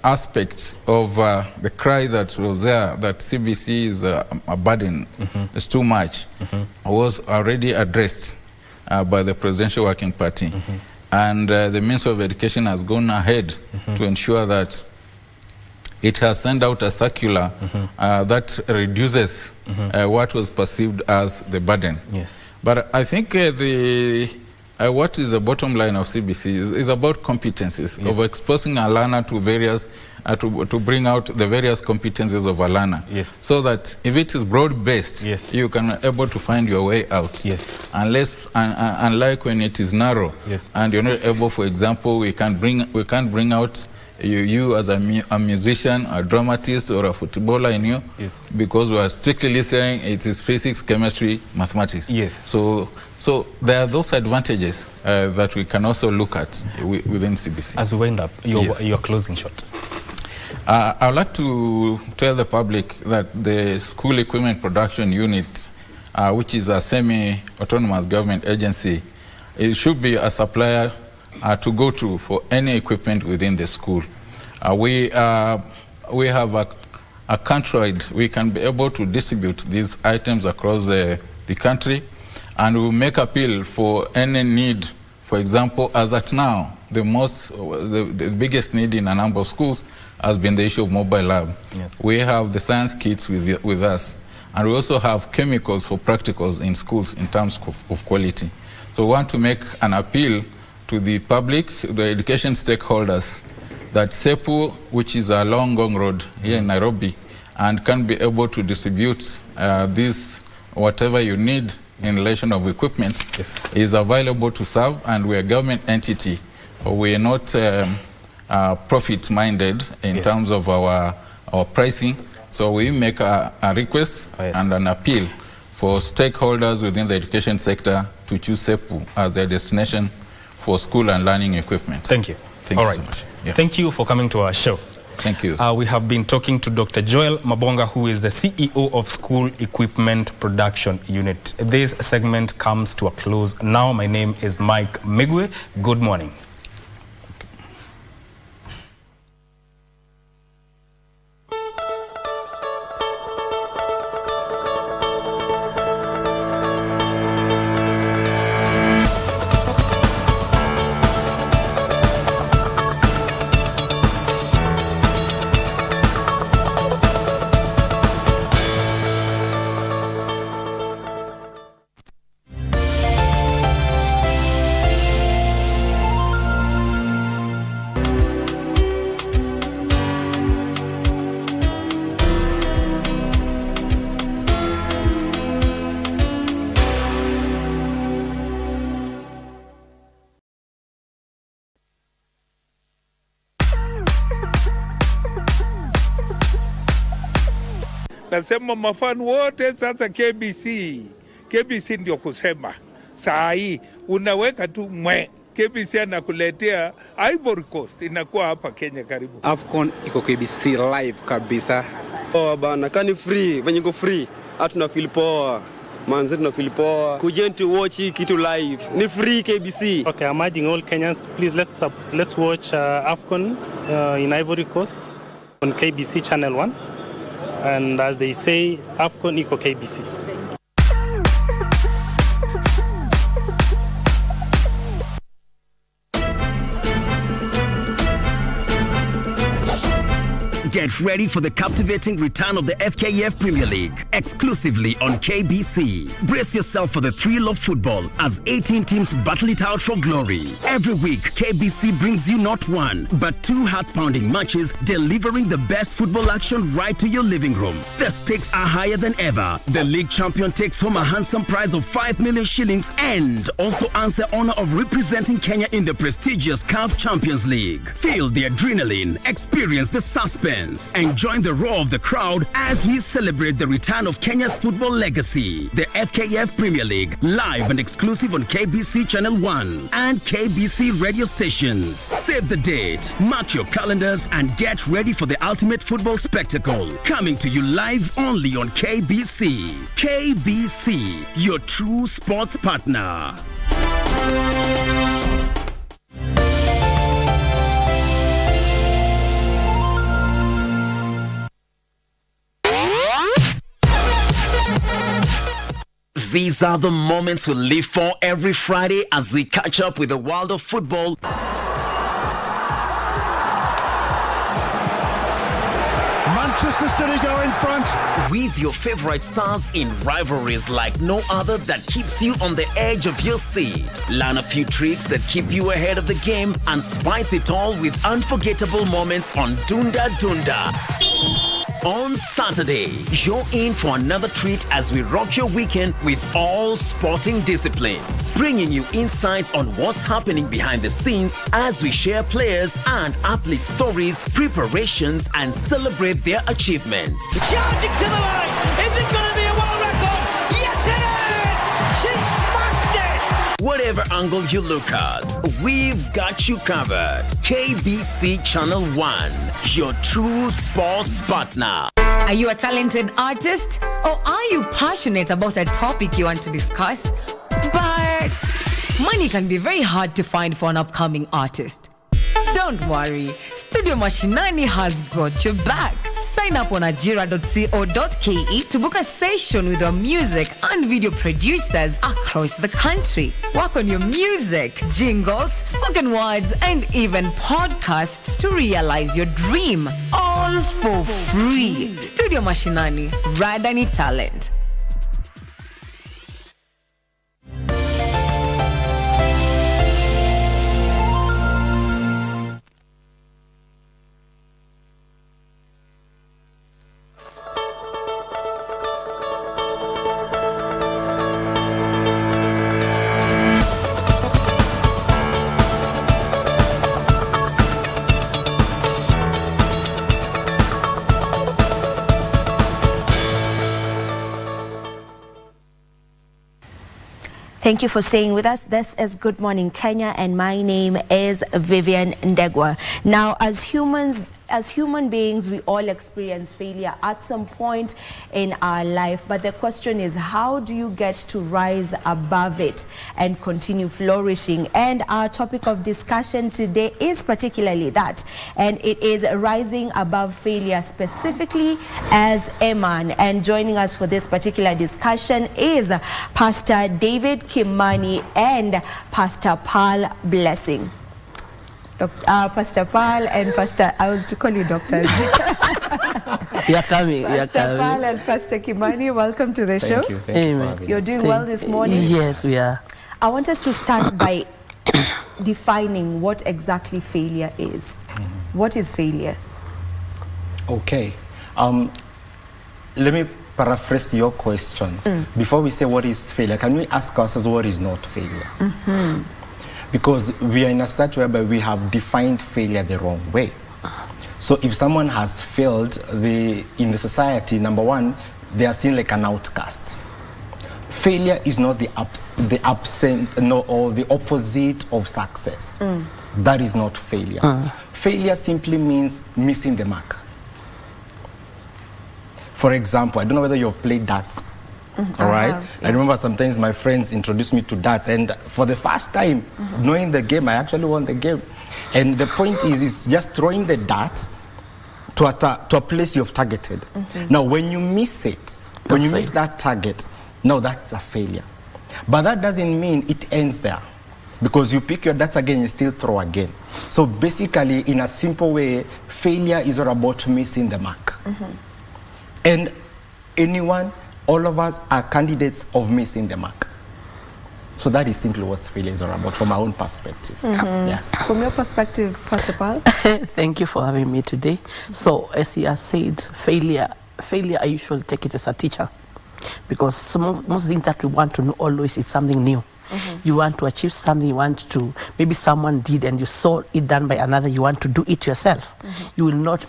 aspect of the cry that was there, that CBC is a burden, is too much, was already addressed by the Presidential Working Party. And the Ministry of Education has gone ahead to ensure that it has sent out a circular that reduces what was perceived as the burden. But I think what is the bottom line of CBC is about competencies, of exposing a learner to various, to bring out the various competencies of a learner. So that if it is broad-based, you can be able to find your way out. Unlike when it is narrow, and you're not able, for example, we can't bring out you as a musician, a dramatist, or a footballer in you, because we are strictly listening, it is physics, chemistry, mathematics. So there are those advantages that we can also look at within CBC. As we wind up, your closing shot. I would like to tell the public that the School Equipment Production Unit, which is a semi-autonomous government agency, it should be a supplier to go to for any equipment within the school. We have a countrywide. We can be able to distribute these items across the country, and we make appeal for any need. For example, as at now, the biggest need in a number of schools has been the issue of mobile lab. We have the science kits with us, And we also have chemicals for practicals in schools in terms of quality. So we want to make an appeal to the public, the education stakeholders, that SEPU, which is a long road here in Nairobi, and can be able to distribute this, whatever you need in relation of equipment, is available to serve, and we're a government entity. We are not profit-minded in terms of our pricing. So we make a request and an appeal for stakeholders within the education sector to choose SEPU as their destination for school and learning equipment. Thank you. Thank you so much. Yeah. Thank you for coming to our show. Thank you. We have been talking to Dr. Joel Mabonga, who is the CEO of School Equipment Production Unit. This segment comes to a close now. My name is Mike Migwe. Good morning. Nasema mafan wote sasa KBC ndio kusema. Saa hii unaweka tu KBC anakuletea Ivory Coast, inakuwa hapa Kenya karibu. AFCON iko KBC live kabisa. Poa bana, kani free, venye iko free, hatuna feel poa. Manze tuna feel poa. Kujenti watch kitu live. Ni free KBC. Okay, I'm urging all Kenyans, please let's watch AFCON in Ivory Coast on KBC Channel 1. And as they say, AFCON equal KBC. Get ready for the captivating return of the FKF Premier League, exclusively on KBC. Brace yourself for the thrill of football as 18 teams battle it out for glory. Every week, KBC brings you not one, but two heart-pounding matches, delivering the best football action right to your living room. The stakes are higher than ever. The league champion takes home a handsome prize of 5 million shillings and also earns the honor of representing Kenya in the prestigious CAF Champions League. Feel the adrenaline, experience the suspense, and join the roar of the crowd as we celebrate the return of Kenya's football legacy. The FKF Premier League, live and exclusive on KBC Channel 1 and KBC radio stations. Save the date, mark your calendars, and get ready for the ultimate football spectacle. Coming to you live only on KBC. KBC, your true sports partner. These are the moments we live for every Friday as we catch up with the world of football. Manchester City go in front. With your favorite stars in rivalries like no other that keeps you on the edge of your seat. Learn a few tricks that keep you ahead of the game and spice it all with unforgettable moments on Dunda Dunda. On Saturday, you're in for another treat as we rock your weekend with all sporting disciplines, bringing you insights on what's happening behind the scenes as we share players and athlete stories, preparations, and celebrate their achievements. Charging to the line. Is it going to be a world record? Yes, it is. She smashed it. Whatever angle you look at, we've got you covered. KBC Channel 1, your true sports partner. Are you a talented artist? Or are you passionate about a topic you want to discuss? But money can be very hard to find for an upcoming artist. Don't worry, Studio Mashinani has got your back. Sign up on ajira.co.ke to book a session with our music and video producers across the country. Work on your music, jingles, spoken words, and even podcasts to realize your dream all all for free. Studio Mashinani, Radani Talent. Thank you for staying with us. This is Good Morning Kenya, and my name is Vivian Ndegwa. Now, as human beings, we all experience failure at some point in our life. But the question is, how do you get to rise above it and continue flourishing? And our topic of discussion today is particularly that. And it is rising above failure, specifically as a man. And joining us for this particular discussion is Pastor David Kimani and Pastor Paul Blessing. Pastor Paul and Pastor, I was to call you doctors. You're coming. Pastor Paul and Pastor Kimani, welcome to the show. Thank you for having You're us. doing well this morning? Yes, we are. I want us to start by defining what exactly failure is. What is failure? Okay. Let me paraphrase your question. Before we say what is failure, can we ask ourselves what is not failure? Because we are in a stage whereby we have defined failure the wrong way. So if someone has failed in the society, number one, they are seen like an outcast. Failure is not the opposite of success. That is not failure. Failure simply means missing the mark. For example, I don't know whether you have played darts. All right. I remember sometimes my friends introduced me to darts, and for the first time, knowing the game, I actually won the game. And the point is just throwing the dart to a place you've targeted. Now, when you miss it, when you miss that target, now that's a failure. But that doesn't mean it ends there, because you pick your darts again, you still throw again. So basically, in a simple way, failure is all about missing the mark. And all of us are candidates of missing the mark. So that is simply what failure is all about from our own perspective. Yes. From your perspective, Pastor Paul? Thank you for having me today. So as he has said, failure, I usually take it as a teacher, because most things that we want to know always is something new. You want to achieve something, you want to, maybe someone did and you saw it done by another, you want to do it yourself. You will not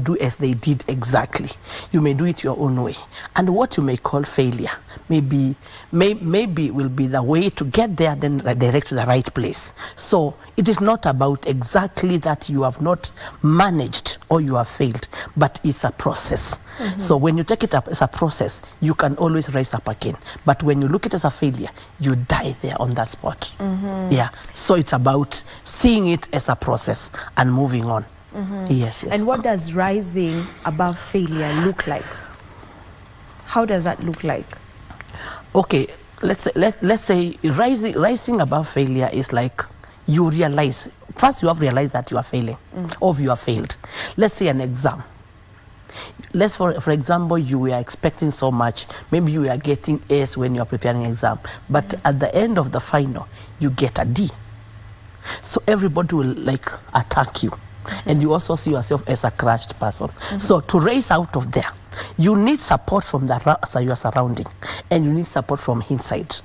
do as they did exactly. You may do it your own way. And what you may call failure maybe will be the way to get there, then direct to the right place. So it is not about exactly that you have not managed or you have failed, but it's a process. So when you take it up as a process, you can always rise up again. But when you look at it as a failure, you die there on that spot. Yeah. So it's about seeing it as a process and moving on. Yes. And what does rising above failure look like? How does that look like? Okay, let's say rising above failure is like you realize, first you have realized that you are failing or you have failed. Let's say an exam. For example, you were expecting so much. Maybe you are getting A's when you are preparing an exam, but at the end of the final, you get a D. So everybody will attack you, and you also see yourself as a crushed person. So to rise out of there, you need support from your surrounding, and you need support from inside.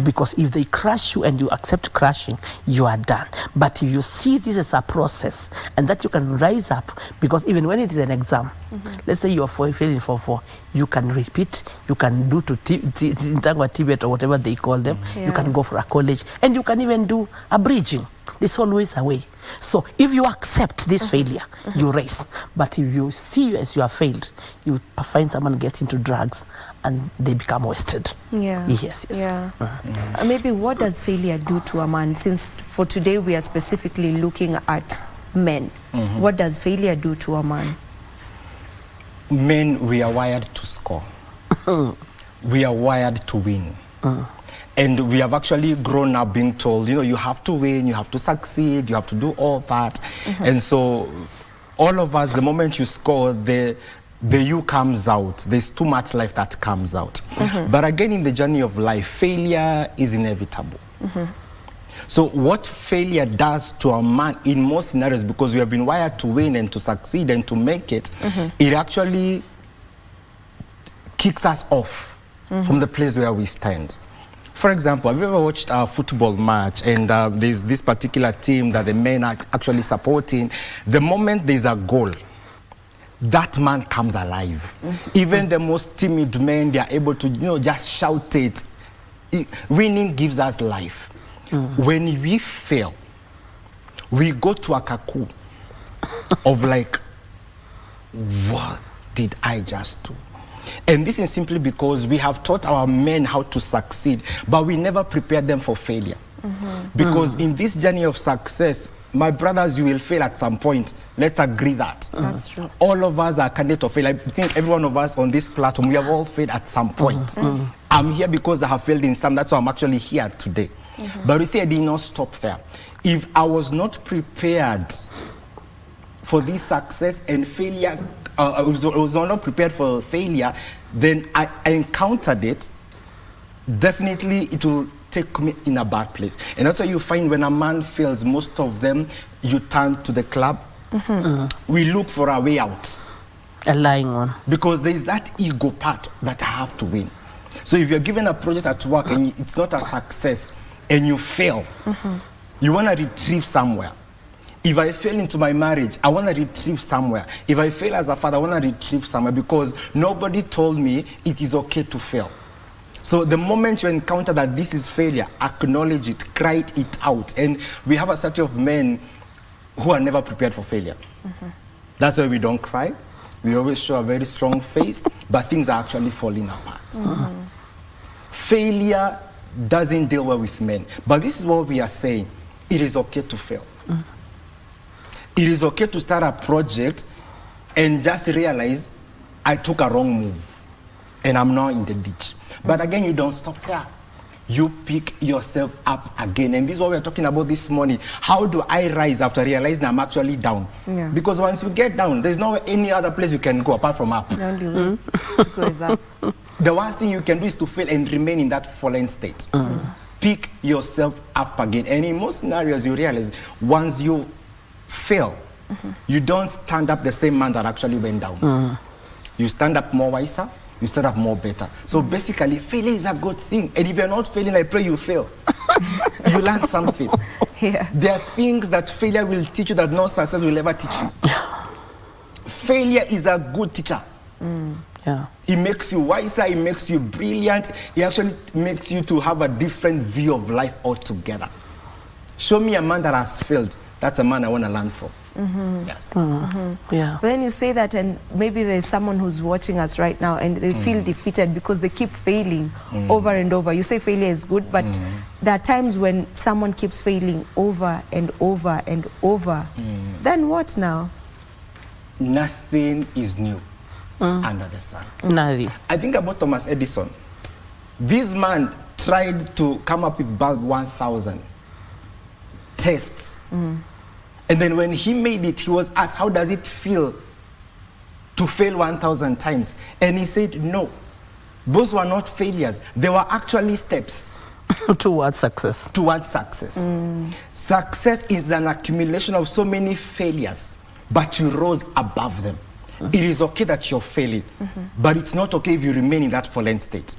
Because if they crush you and you accept crushing, you are done. But if you see this as a process and that you can rise up, because even when it is an exam, let's say you are failing for 4, you can repeat, you can do to Tibet or whatever they call them, you can go for a college, and you can even do a bridging. There's always a way. So if you accept this failure, you race. But if you see as you have failed, you find someone gets into drugs and they become wasted. Yes. Yeah. Maybe what does failure do to a man? Since for today we are specifically looking at men. What does failure do to a man? Men, we are wired to score. We are wired to win. And we have actually grown up being told, you have to win, you have to succeed, you have to do all that. And so all of us, the moment you score, the you comes out. There's too much life that comes out. But again, in the journey of life, failure is inevitable. So what failure does to a man in most scenarios, because we have been wired to win and to succeed and to make it, it actually kicks us off from the place where we stand. For example, have you ever watched a football match and there's this particular team that the men are actually supporting? The moment there's a goal, that man comes alive. Even the most timid men, they are able to, just shout it. Winning gives us life. When we fail, we go to a cocoon of like, what did I just do? And this is simply because we have taught our men how to succeed, but we never prepared them for failure. Because in this journey of success, my brothers, you will fail at some point. Let's agree that. That's true. All of us are candidates of fail. I think every one of us on this platform, we have all failed at some point. I'm here because I have failed in some. That's why I'm actually here today. But you see, I did not stop there. If I was not prepared for this success and failure, I was not prepared for failure, then I encountered it, definitely it will take me in a bad place. And that's why you find when a man fails, most of them, you turn to the club. We look for a way out. A lying one. Because there's that ego part that I have to win. So if you're given a project at work and it's not a success and you fail, you want to retrieve somewhere. If I fail into my marriage, I want to retrieve somewhere. If I fail as a father, I want to retrieve somewhere because nobody told me it is okay to fail. So the moment you encounter that this is failure, acknowledge it, cry it out. And we have a set of men who are never prepared for failure. That's why we don't cry. We always show a very strong face, but things are actually falling apart. Failure doesn't deal well with men. But this is what we are saying. It is okay to fail. It is okay to start a project and just realize I took a wrong move and I'm now in the ditch. But again, you don't stop there. You pick yourself up again. And this is what we're talking about this morning. How do I rise after realizing I'm actually down? Because once you get down, there's no any other place you can go apart from up. The only way to go is up. The worst thing you can do is to fail and remain in that fallen state. Pick yourself up again. And in most scenarios, you realize once you fail, you don't stand up the same man that actually went down. You stand up more wiser, you stand up more better. So basically, failure is a good thing. And if you're not failing, I pray you fail. You learn something. There are things that failure will teach you that no success will ever teach you. Failure is a good teacher. It makes you wiser, it makes you brilliant, it actually makes you to have a different view of life altogether. Show me a man that has failed. That's a man I want to learn from. Yes. But then you say that, and maybe there's someone who's watching us right now and they feel defeated because they keep failing over and over. You say failure is good, but there are times when someone keeps failing over and over and over. Then what now? Nothing is new under the sun. Nothing. I think about Thomas Edison. This man tried to come up with bulb 1,000 tests. And then when he made it, he was asked, how does it feel to fail 1,000 times? And he said, no, those were not failures. They were actually steps. Towards success. Towards success. Success is an accumulation of so many failures, but you rose above them. It is okay that you're failing, but it's not okay if you remain in that fallen state.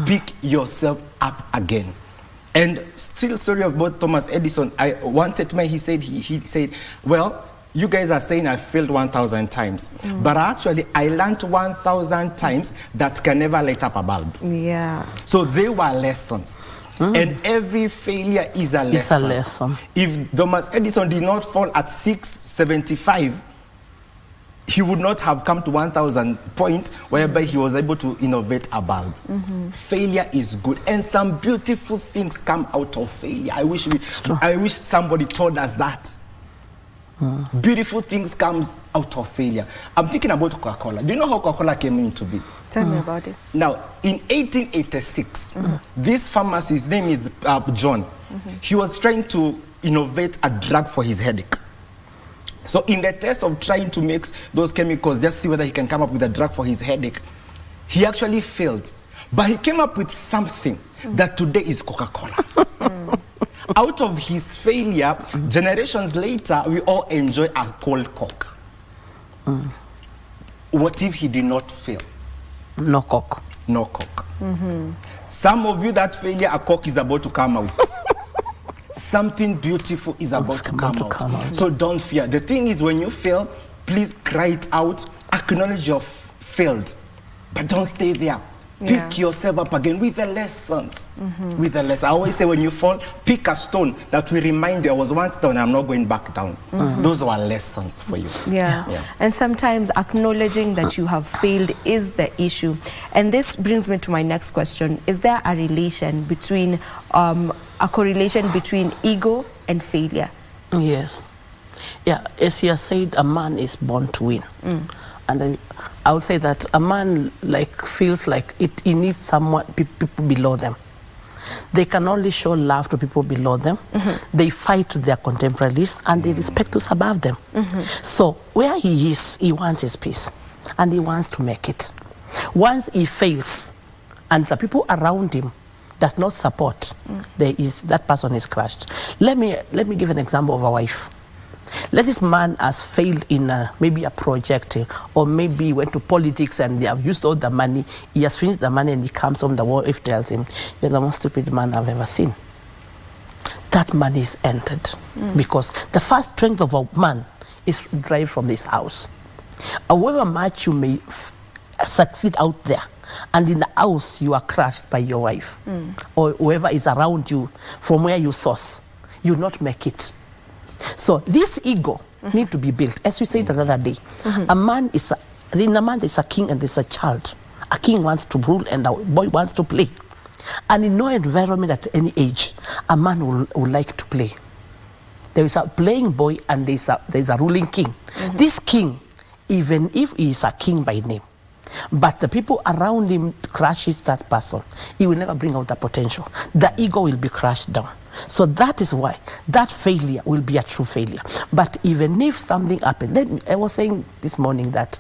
Pick yourself up again. And still story about Thomas Edison, I once said to me, he said, well, you guys are saying I failed 1,000 times, but actually I learned 1,000 times that can never light up a bulb. So they were lessons. And every failure is a lesson. It's a lesson. If Thomas Edison did not fall at 675, he would not have come to 1,000 point whereby he was able to innovate a bulb. Failure is good, and some beautiful things come out of failure. I wish somebody told us that. Beautiful things comes out of failure. I'm thinking about Coca-Cola. Do you know how Coca-Cola came into being? Tell me about it. Now, in 1886, this pharmacist, his name is John. He was trying to innovate a drug for his headache. So in the test of trying to mix those chemicals, just see whether he can come up with a drug for his headache, he actually failed. But he came up with something that today is Coca-Cola. Out of his failure, generations later, we all enjoy a cold Coke. What if he did not fail? No Coke. No Coke. Some of you, that failure, a Coke is about to come out. Something beautiful is about to come out. So don't fear. The thing is, when you fail, please cry it out, acknowledge you've failed, but don't stay there. Pick yourself up again with the lessons. With the lesson. I always say, when you fall, pick a stone that will remind you, I was once down, I'm not going back down. Those are lessons for you. And sometimes acknowledging that you have failed is the issue. And this brings me to my next question. Is there a relation between, a correlation between ego and failure? Yes. Yeah, as you said, a man is born to win. And I would say that a man feels like he needs someone, people below them. They can only show love to people below them. They fight to their contemporaries and they respect those above them. So where he is, he wants his peace and he wants to make it. Once he fails and the people around him does not support, that person is crushed. Let me give an example of a wife. Let this man has failed in maybe a project, or maybe he went to politics and they have used all the money. He has finished the money and he comes home, the wife tells him, "You're the most stupid man I've ever seen." That money is entered because the first strength of a man is derived from this house. However much you may succeed out there, and in the house you are crushed by your wife or whoever is around you from where you source, you will not make it. So this ego need to be built. As we said the other day, a man is in a man there's a king and there's a child. A king wants to rule and a boy wants to play. And in no environment at any age, a man will like to play. There is a playing boy and there's a ruling king. This king, even if he is a king by name, but the people around him crushes that person, he will never bring out the potential. The ego will be crushed down. So that is why that failure will be a true failure. But even if something happened, I was saying this morning that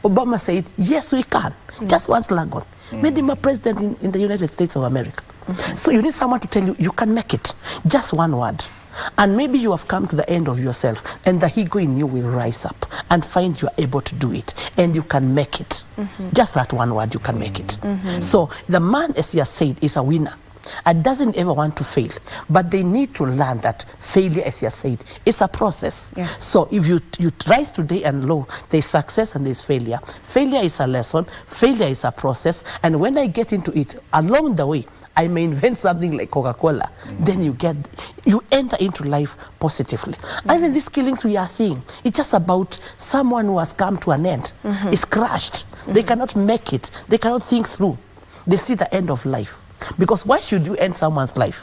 Obama said, yes, we can. Just one slogan. Made him a president in the United States of America. So you need someone to tell you, you can make it. Just one word. And maybe you have come to the end of yourself and the ego in you will rise up and find you are able to do it and you can make it. Just that one word, you can make it. So the man, as you have said, is a winner. And doesn't ever want to fail, but they need to learn that failure, as you said, is a process. So if you rise today and low, there's success and there's failure. Failure is a lesson, failure is a process, and when I get into it, along the way, I may invent something like Coca-Cola. Then you enter into life positively. Even these killings we are seeing, it's just about someone who has come to an end, is crushed. They cannot make it, they cannot think through. They see the end of life. Because why should you end someone's life?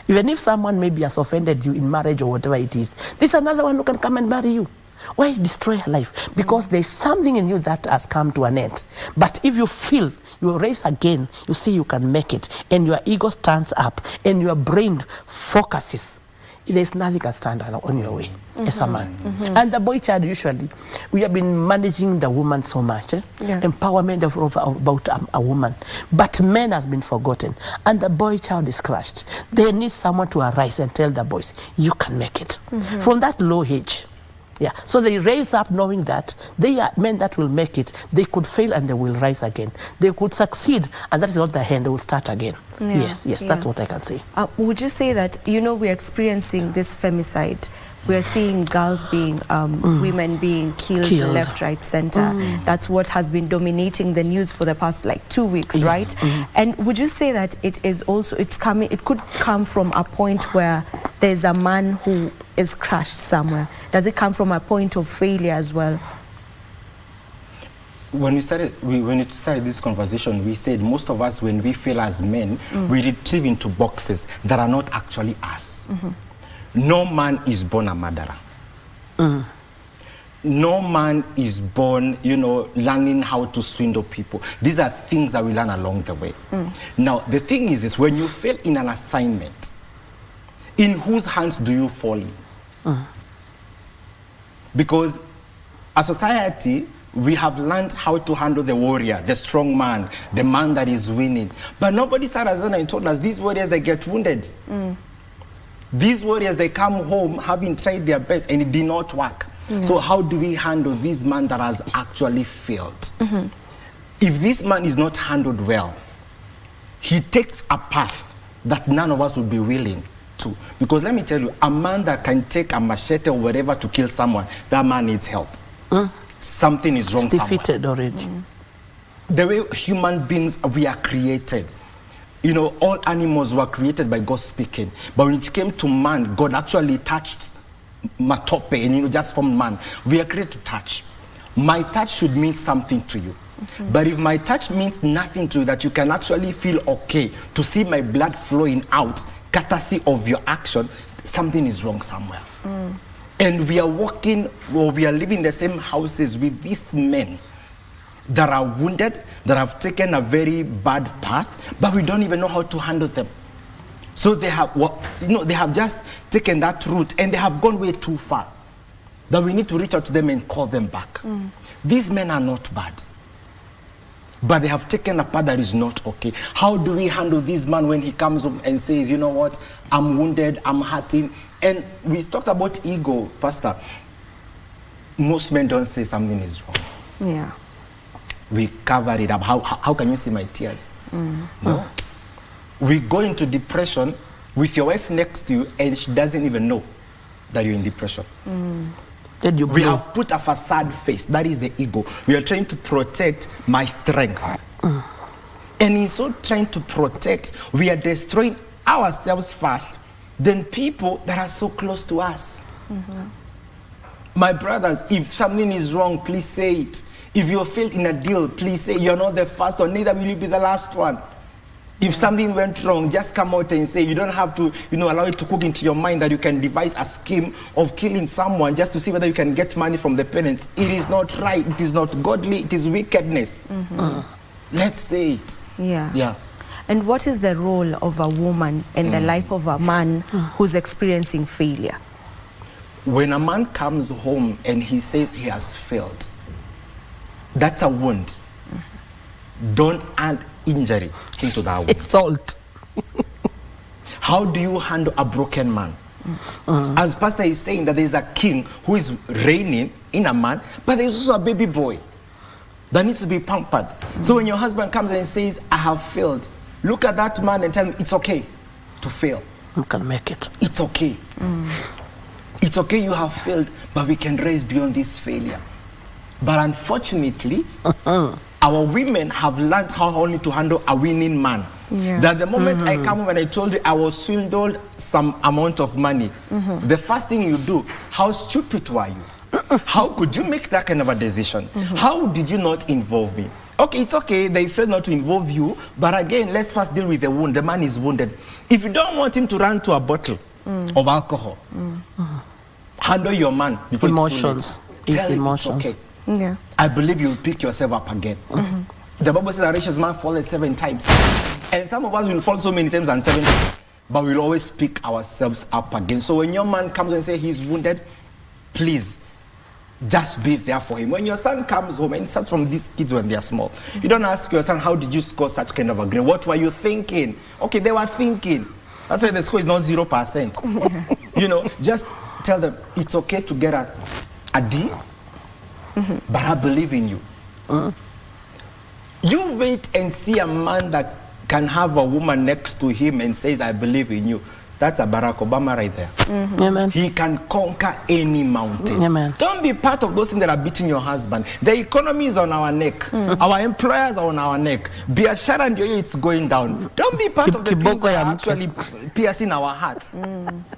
Even if someone maybe has offended you in marriage or whatever it is, there's another one who can come and marry you. Why destroy your life? Because there's something in you that has come to an end. But if you feel you raise again, you see you can make it, and your ego stands up, and your brain focuses, there's nothing can stand on your way as a man. And the boy child, usually, we have been managing the woman so much, empowerment about a woman. But men has been forgotten, and the boy child is crushed. They need someone to arise and tell the boys, you can make it. From that low age. So they raise up knowing that they are men that will make it. They could fail and they will rise again. They could succeed and that is not the end, they will start again. Yes, that's what I can say. Would you say that, we're experiencing this femicide? We're seeing girls being, women being killed left, right, center. That's what has been dominating the news for the past 2 weeks, right? And would you say that it is also, it could come from a point where there's a man who is crushed somewhere? Does it come from a point of failure as well? When we started this conversation, we said most of us, when we fail as men, we retrieve into boxes that are not actually us. No man is born a murderer. No man is born, learning how to swindle people. These are things that we learn along the way. Now, the thing is when you fail in an assignment, in whose hands do you fall in? Because as a society, we have learned how to handle the warrior, the strong man, the man that is winning. But nobody sat us down and told us these warriors, they get wounded. These warriors, they come home having tried their best and it did not work. So how do we handle this man that has actually failed? If this man is not handled well, he takes a path that none of us would be willing to. Because let me tell you, a man that can take a machete or whatever to kill someone, that man needs help. Something is wrong somewhere. Defeated already. The way human beings, we are created. You know, all animals were created by God speaking. But when it came to man, God actually touched matope and, just from man. We are created to touch. My touch should mean something to you. But if my touch means nothing to you, that you can actually feel okay to see my blood flowing out, courtesy of your action, something is wrong somewhere. And we are walking, or we are living in the same houses with these men that are wounded, that have taken a very bad path, but we don't even know how to handle them. So they have, they have just taken that route and they have gone way too far. That we need to reach out to them and call them back. These men are not bad, but they have taken a path that is not okay. How do we handle this man when he comes home and says, you know what, I'm wounded, I'm hurting? And we talked about ego, Pastor. Most men don't say something is wrong. Yeah. We cover it up. How can you see my tears? No. We go into depression with your wife next to you and she doesn't even know that you're in depression. We have put a facade face. That is the ego. We are trying to protect my strength. And in so trying to protect, we are destroying ourselves first, then people that are so close to us. My brothers, if something is wrong, please say it. If you failed in a deal, please say you're not the first one, neither will you be the last one. If something went wrong, just come out and say. You don't have to, allow it to cook into your mind that you can devise a scheme of killing someone just to see whether you can get money from the parents. It is not right. It is not godly. It is wickedness. Let's say it. Yeah. And what is the role of a woman in the life of a man who's experiencing failure? When a man comes home and he says he has failed, that's a wound. Don't add injury into that wound. Salt. How do you handle a broken man? As Pastor is saying that there is a king who is reigning in a man, but there is also a baby boy that needs to be pampered. So when your husband comes and says, I have failed, look at that man and tell him it's okay to fail. You can make it. It's okay. It's okay you have failed, but we can rise beyond this failure. But unfortunately, our women have learned how only to handle a winning man. That the moment I come home and I told you I was swindled some amount of money, the first thing you do, how stupid were you? How could you make that kind of a decision? How did you not involve me? Okay, it's okay, they failed not to involve you, but again, let's first deal with the wound. The man is wounded. If you don't want him to run to a bottle of alcohol, handle your man before emotions. Tell him it's okay. I believe you'll pick yourself up again. The Bible says that a righteous man falls 7 times. And some of us will fall so many times and 7 times. But we'll always pick ourselves up again. So when your man comes and says he's wounded, please, just be there for him. When your son comes home, and it starts from these kids when they are small, you don't ask your son, how did you score such kind of a grade? What were you thinking? Okay, they were thinking. That's why the score is not 0%. Just tell them, it's okay to get a D, but I believe in you. You wait and see a man that can have a woman next to him and says, I believe in you. That's a Barack Obama right there. Amen. He can conquer any mountain. Amen. Don't be part of those things that are beating your husband. The economy is on our neck. Our employers are on our neck. Biashara and it's going down. Don't be part of the things that are actually piercing our hearts.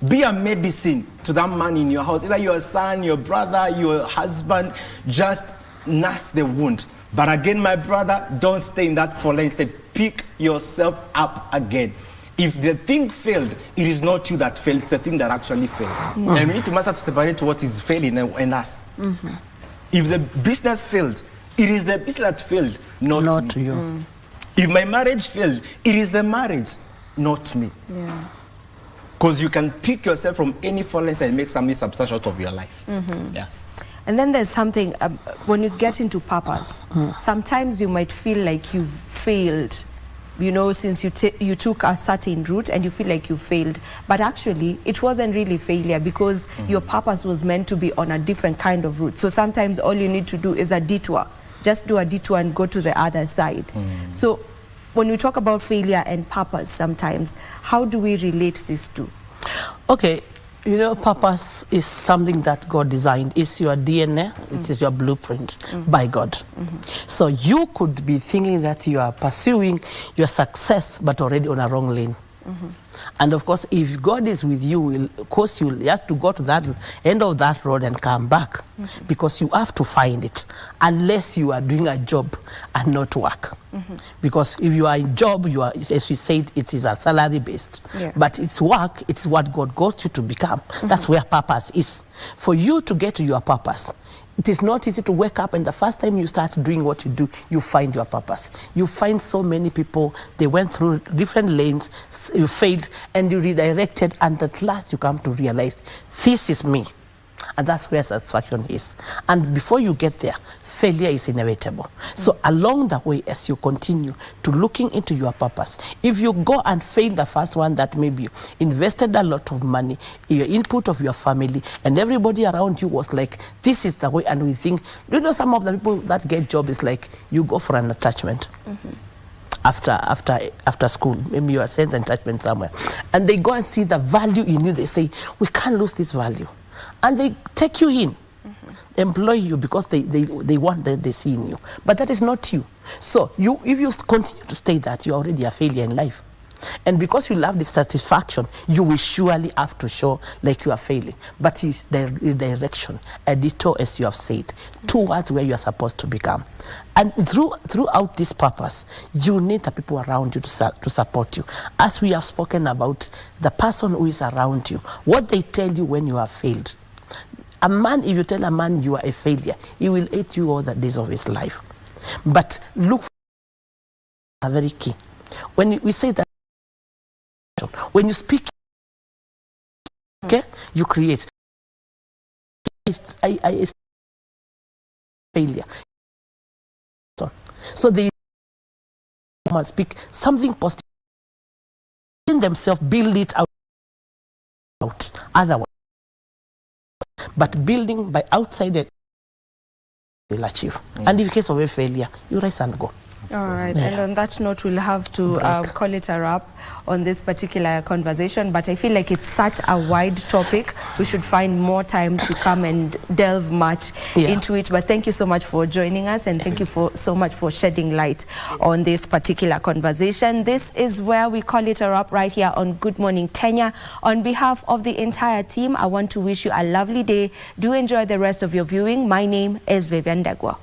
Be a medicine to that man in your house. Either your son, your brother, your husband. Just nurse the wound. But again, my brother, don't stay in that fallen instead. Pick yourself up again. If the thing failed, it is not you that failed, it's the thing that actually failed. And we need to master to separate what is failing and us. If the business failed, it is the business that failed, not me. You. If my marriage failed, it is the marriage, not me. Because you can pick yourself from any fallenness and make something substantial out of your life. Yes. And then there's something, when you get into purpose, sometimes you might feel like you've failed, you know, since you took a certain route and you feel like you failed. But actually, it wasn't really failure because your purpose was meant to be on a different kind of route. So sometimes all you need to do is a detour. Just do a detour and go to the other side. So when we talk about failure and purpose sometimes, how do we relate these two? Okay, you know, purpose is something that God designed. It's your DNA, it is your blueprint by God. So you could be thinking that you are pursuing your success, but already on a wrong lane. And of course, if God is with you, of course you have to go to that end of that road and come back, because you have to find it, unless you are doing a job and not work. Because if you are in job, you are, as we said, it is a salary based. But it's work, it's what God calls you to become. That's where purpose is. For you to get to your purpose, it is not easy to wake up and the first time you start doing what you do, you find your purpose. You find so many people, they went through different lanes, you failed and you redirected, and at last you come to realize, this is me. And that's where satisfaction is. And before you get there, failure is inevitable. So along the way, as you continue to looking into your purpose, if you go and fail the first one, that maybe you invested a lot of money, your input of your family, and everybody around you was like, this is the way, and we think, you know, some of the people that get job is like, you go for an attachment. After school, maybe you are sent an attachment somewhere, and they go and see the value in you. They say, we can't lose this value. And they take you in, employ you because they want that they see in you. But that is not you. So if you continue to stay that, you're already a failure in life. And because you love the satisfaction, you will surely have to show like you are failing. But it's the direction, a detour, as you have said, towards where you are supposed to become. And throughout this purpose, you need the people around you to support you. As we have spoken about, the person who is around you, what they tell you when you have failed. A man, if you tell a man you are a failure, he will hate you all the days of his life. But look, are very key. When we say that, when you speak, okay, you create. I failure. So they must speak something positive in themselves, build it out. Otherwise, but building by outside it will achieve. And in case of a failure, you rise and go. All right, and on that note, we'll have to call it a wrap on this particular conversation, but I feel like it's such a wide topic. We should find more time to come and delve much into it. But thank you so much for joining us, and thank you so much for shedding light on this particular conversation. This is where we call it a wrap right here on Good Morning Kenya. On behalf of the entire team, I want to wish you a lovely day. Do enjoy the rest of your viewing. My name is Vivian Dagwa.